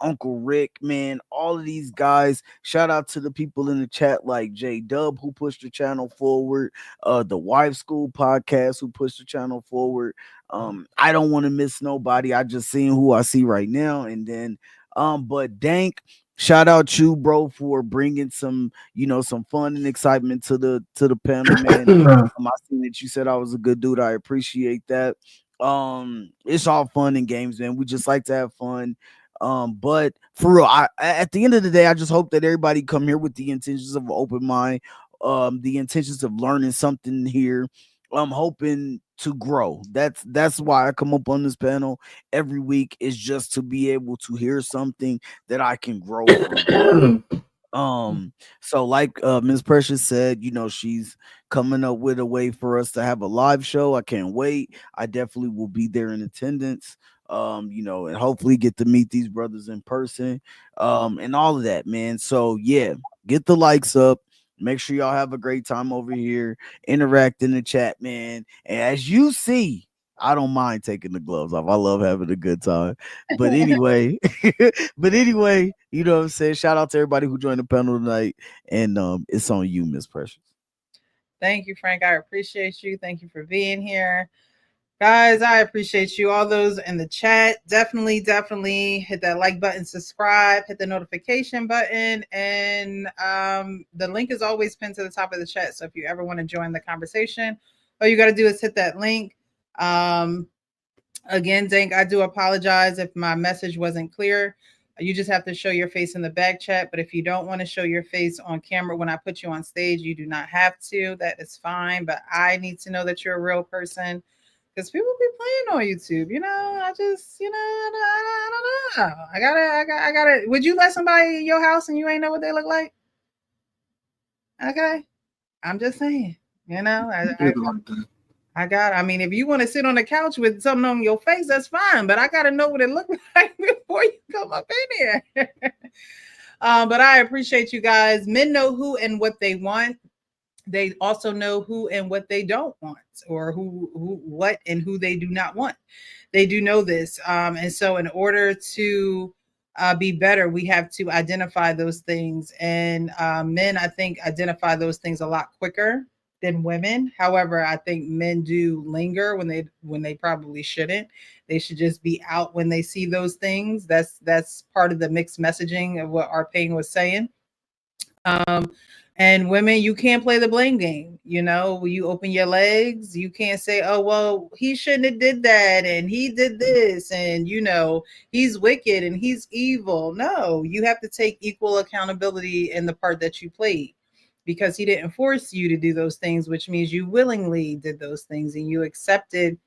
Speaker 7: Uncle Rick, man, all of these guys. Shout out to the people in the chat like J Dub, who pushed the channel forward, the Wife School podcast, who pushed the channel forward. I don't want to miss nobody. I just seen who I see right now. And then but Dank, shout out you, bro, for bringing some fun and excitement to the panel, man. I seen that you said I was a good dude. I appreciate that. It's all fun and games, man. We just like to have fun. But for real, at the end of the day, I just hope that everybody come here with the intentions of an open mind, the intentions of learning something here. I'm hoping to grow. That's why I come up on this panel every week, is just to be able to hear something that I can grow from. So like Ms. Precious said, she's coming up with a way for us to have a live show. I can't wait. I definitely will be there in attendance. And hopefully get to meet these brothers in person, and all of that, man. So yeah, get the likes up. Make sure y'all have a great time over here. Interact in the chat, man. And as you see, I don't mind taking the gloves off. I love having a good time. But anyway, you know what I'm saying? Shout out to everybody who joined the panel tonight. And it's on you, Miss Precious.
Speaker 3: Thank you, Frank. I appreciate you. Thank you for being here. Guys, I appreciate you. All those in the chat, definitely hit that like button, subscribe, hit the notification button, and the link is always pinned to the top of the chat. So if you ever want to join the conversation, all you got to do is hit that link. Again, Dank, I do apologize if my message wasn't clear. You just have to show your face in the back chat. But if you don't want to show your face on camera when I put you on stage, you do not have to. That is fine. But I need to know that you're a real person. Because people be playing on YouTube, I just, I don't know. I gotta. Would you let somebody in your house and you ain't know what they look like? Okay, I'm just saying. I mean, if you want to sit on the couch with something on your face, that's fine. But I gotta know what it looks like before you come up in here. But I appreciate you guys. Men know who and what they want. They also know who and what they don't want, or what and who they do not want. They do know this. And so in order to be better, we have to identify those things. And men, I think, identify those things a lot quicker than women. However, I think men do linger when they probably shouldn't. They should just be out when they see those things. That's part of the mixed messaging of what Arpain was saying. And women, you can't play the blame game. When you open your legs, you can't say, oh, well, he shouldn't have did that. And he did this. And, he's wicked and he's evil. No, you have to take equal accountability in the part that you played, because he didn't force you to do those things, which means you willingly did those things and you accepted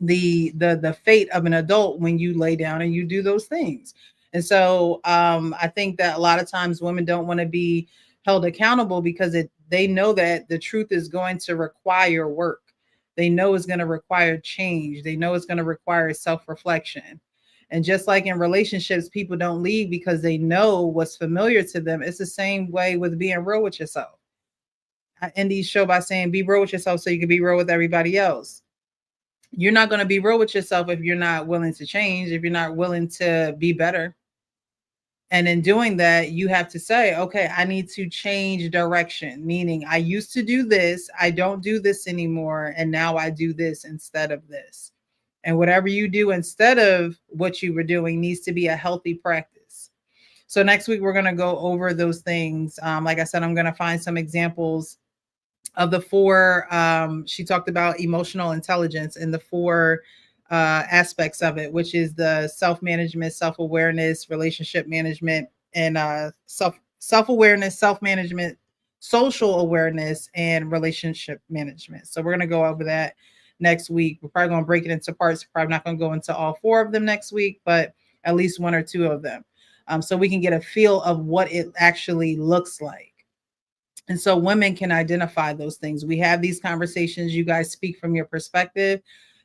Speaker 3: the fate of an adult when you lay down and you do those things. And so I think that a lot of times women don't want to be held accountable because they know that the truth is going to require work. They know it's going to require change. They know it's going to require self-reflection. And just like in relationships, people don't leave because they know what's familiar to them. It's the same way with being real with yourself. I end these show by saying, be real with yourself so you can be real with everybody else. You're not going to be real with yourself if you're not willing to change, if you're not willing to be better. And in doing that, you have to say, okay, I need to change direction, meaning I used to do this. I don't do this anymore. And now I do this instead of this. And whatever you do instead of what you were doing needs to be a healthy practice. So next week, we're going to go over those things. Like I said, I'm going to find some examples of the 4. She talked about emotional intelligence and the 4 aspects of it, which is the self-management, self-awareness, relationship management, and self-awareness, self-management, social awareness, and relationship management. So we're going to go over that next week. We're probably going to break it into parts. We're probably not going to go into all 4 of them next week, but at least 1 or 2 of them. So we can get a feel of what it actually looks like. And so women can identify those things. We have these conversations. You guys speak from your perspective.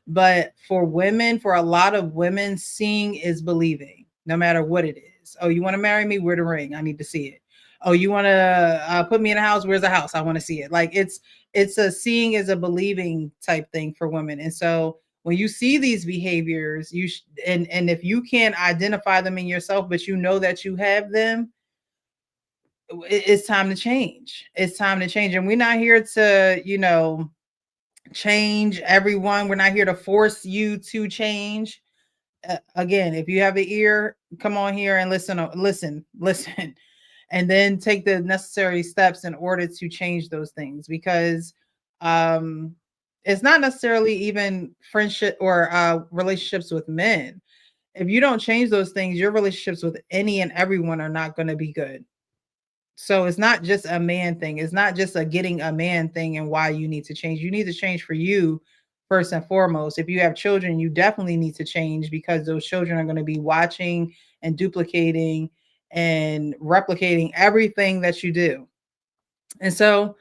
Speaker 3: But for women, for a lot of women, seeing is believing, no matter what it is. Oh, you want to marry me? Where's the ring? I need to see it. Oh, you want to put me in a house? Where's the house? I want to see it. Like it's a seeing is a believing type thing for women. And so when you see these behaviors, and if you can't identify them in yourself, but you know that you have them, it's time to change. It's time to change. And we're not here to, change everyone. We're not here to force you to change. Again, if you have an ear, come on here and listen, and then take the necessary steps in order to change those things, because it's not necessarily even friendship or relationships with men. If you don't change those things, your relationships with any and everyone are not going to be good. So it's not just a man thing. It's not just a getting a man thing and why you need to change. You need to change for you first and foremost. If you have children, you definitely need to change, because those children are going to be watching and duplicating and replicating everything that you do. And so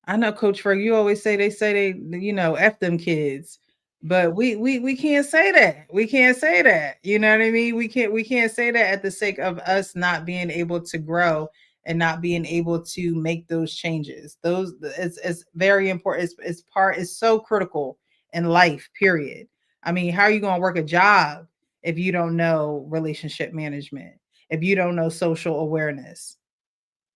Speaker 3: I know, Coach Ferg, you always say they, F them kids. But we can't say that. We can't say that. You know what I mean? We can't say that at the sake of us not being able to grow and not being able to make those changes. It's very important. It's so critical in life, period. I mean, how are you going to work a job if you don't know relationship management, if you don't know social awareness?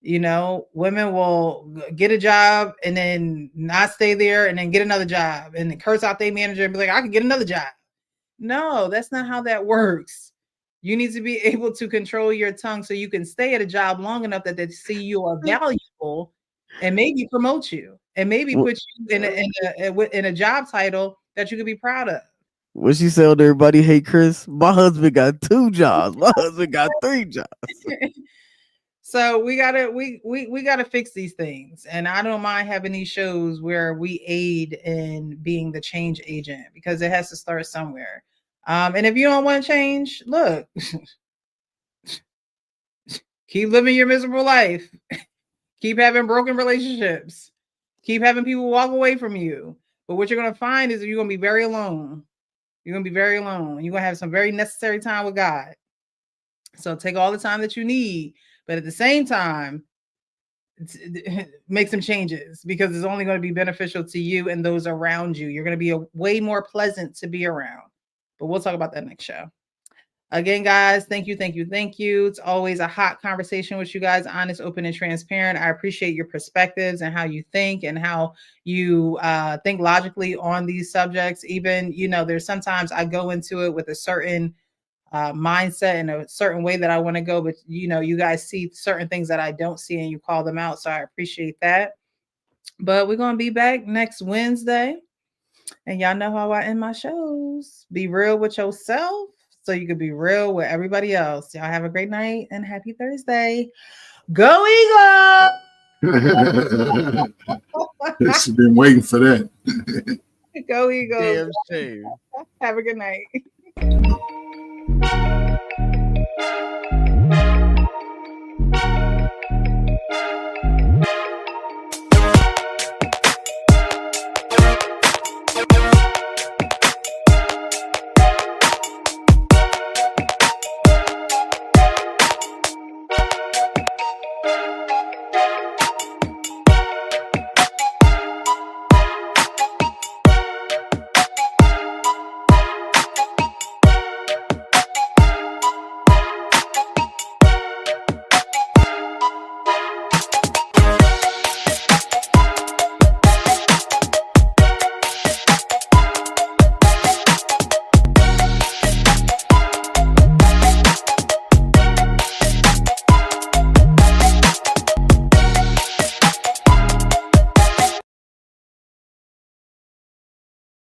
Speaker 3: Women will get a job and then not stay there and then get another job and then curse out their manager and be like, I can get another job. No, that's not how that works. You need to be able to control your tongue so you can stay at a job long enough that they see you are valuable and maybe promote you and maybe put you in a job title that you could be proud of.
Speaker 7: What she said, everybody hate Chris. My husband got 2 jobs. My husband got 3 jobs.
Speaker 3: So we gotta fix these things. And I don't mind having these shows where we aid in being the change agent, because it has to start somewhere. And if you don't want to change, look, keep living your miserable life. Keep having broken relationships. Keep having people walk away from you. But what you're going to find is that you're going to be very alone. You're going to be very alone. You're going to have some very necessary time with God. So take all the time that you need. But at the same time, make some changes, because it's only going to be beneficial to you and those around you. You're going to be way more pleasant to be around. But we'll talk about that next show. Again, guys, thank you. It's always a hot conversation with you guys, honest, open, and transparent. I appreciate your perspectives and how you think and how you think logically on these subjects. Even, there's sometimes I go into it with a certain mindset and a certain way that I want to go, but you guys see certain things that I don't see and you call them out. So I appreciate that. But we're going to be back next Wednesday. And y'all know how I end my shows. Be real with yourself so you can be real with everybody else. Y'all have a great night and happy Thursday. Go Eagles!
Speaker 4: She's been waiting for that.
Speaker 3: Go Eagles.
Speaker 7: Damn shame.
Speaker 3: Have a good night.
Speaker 13: you.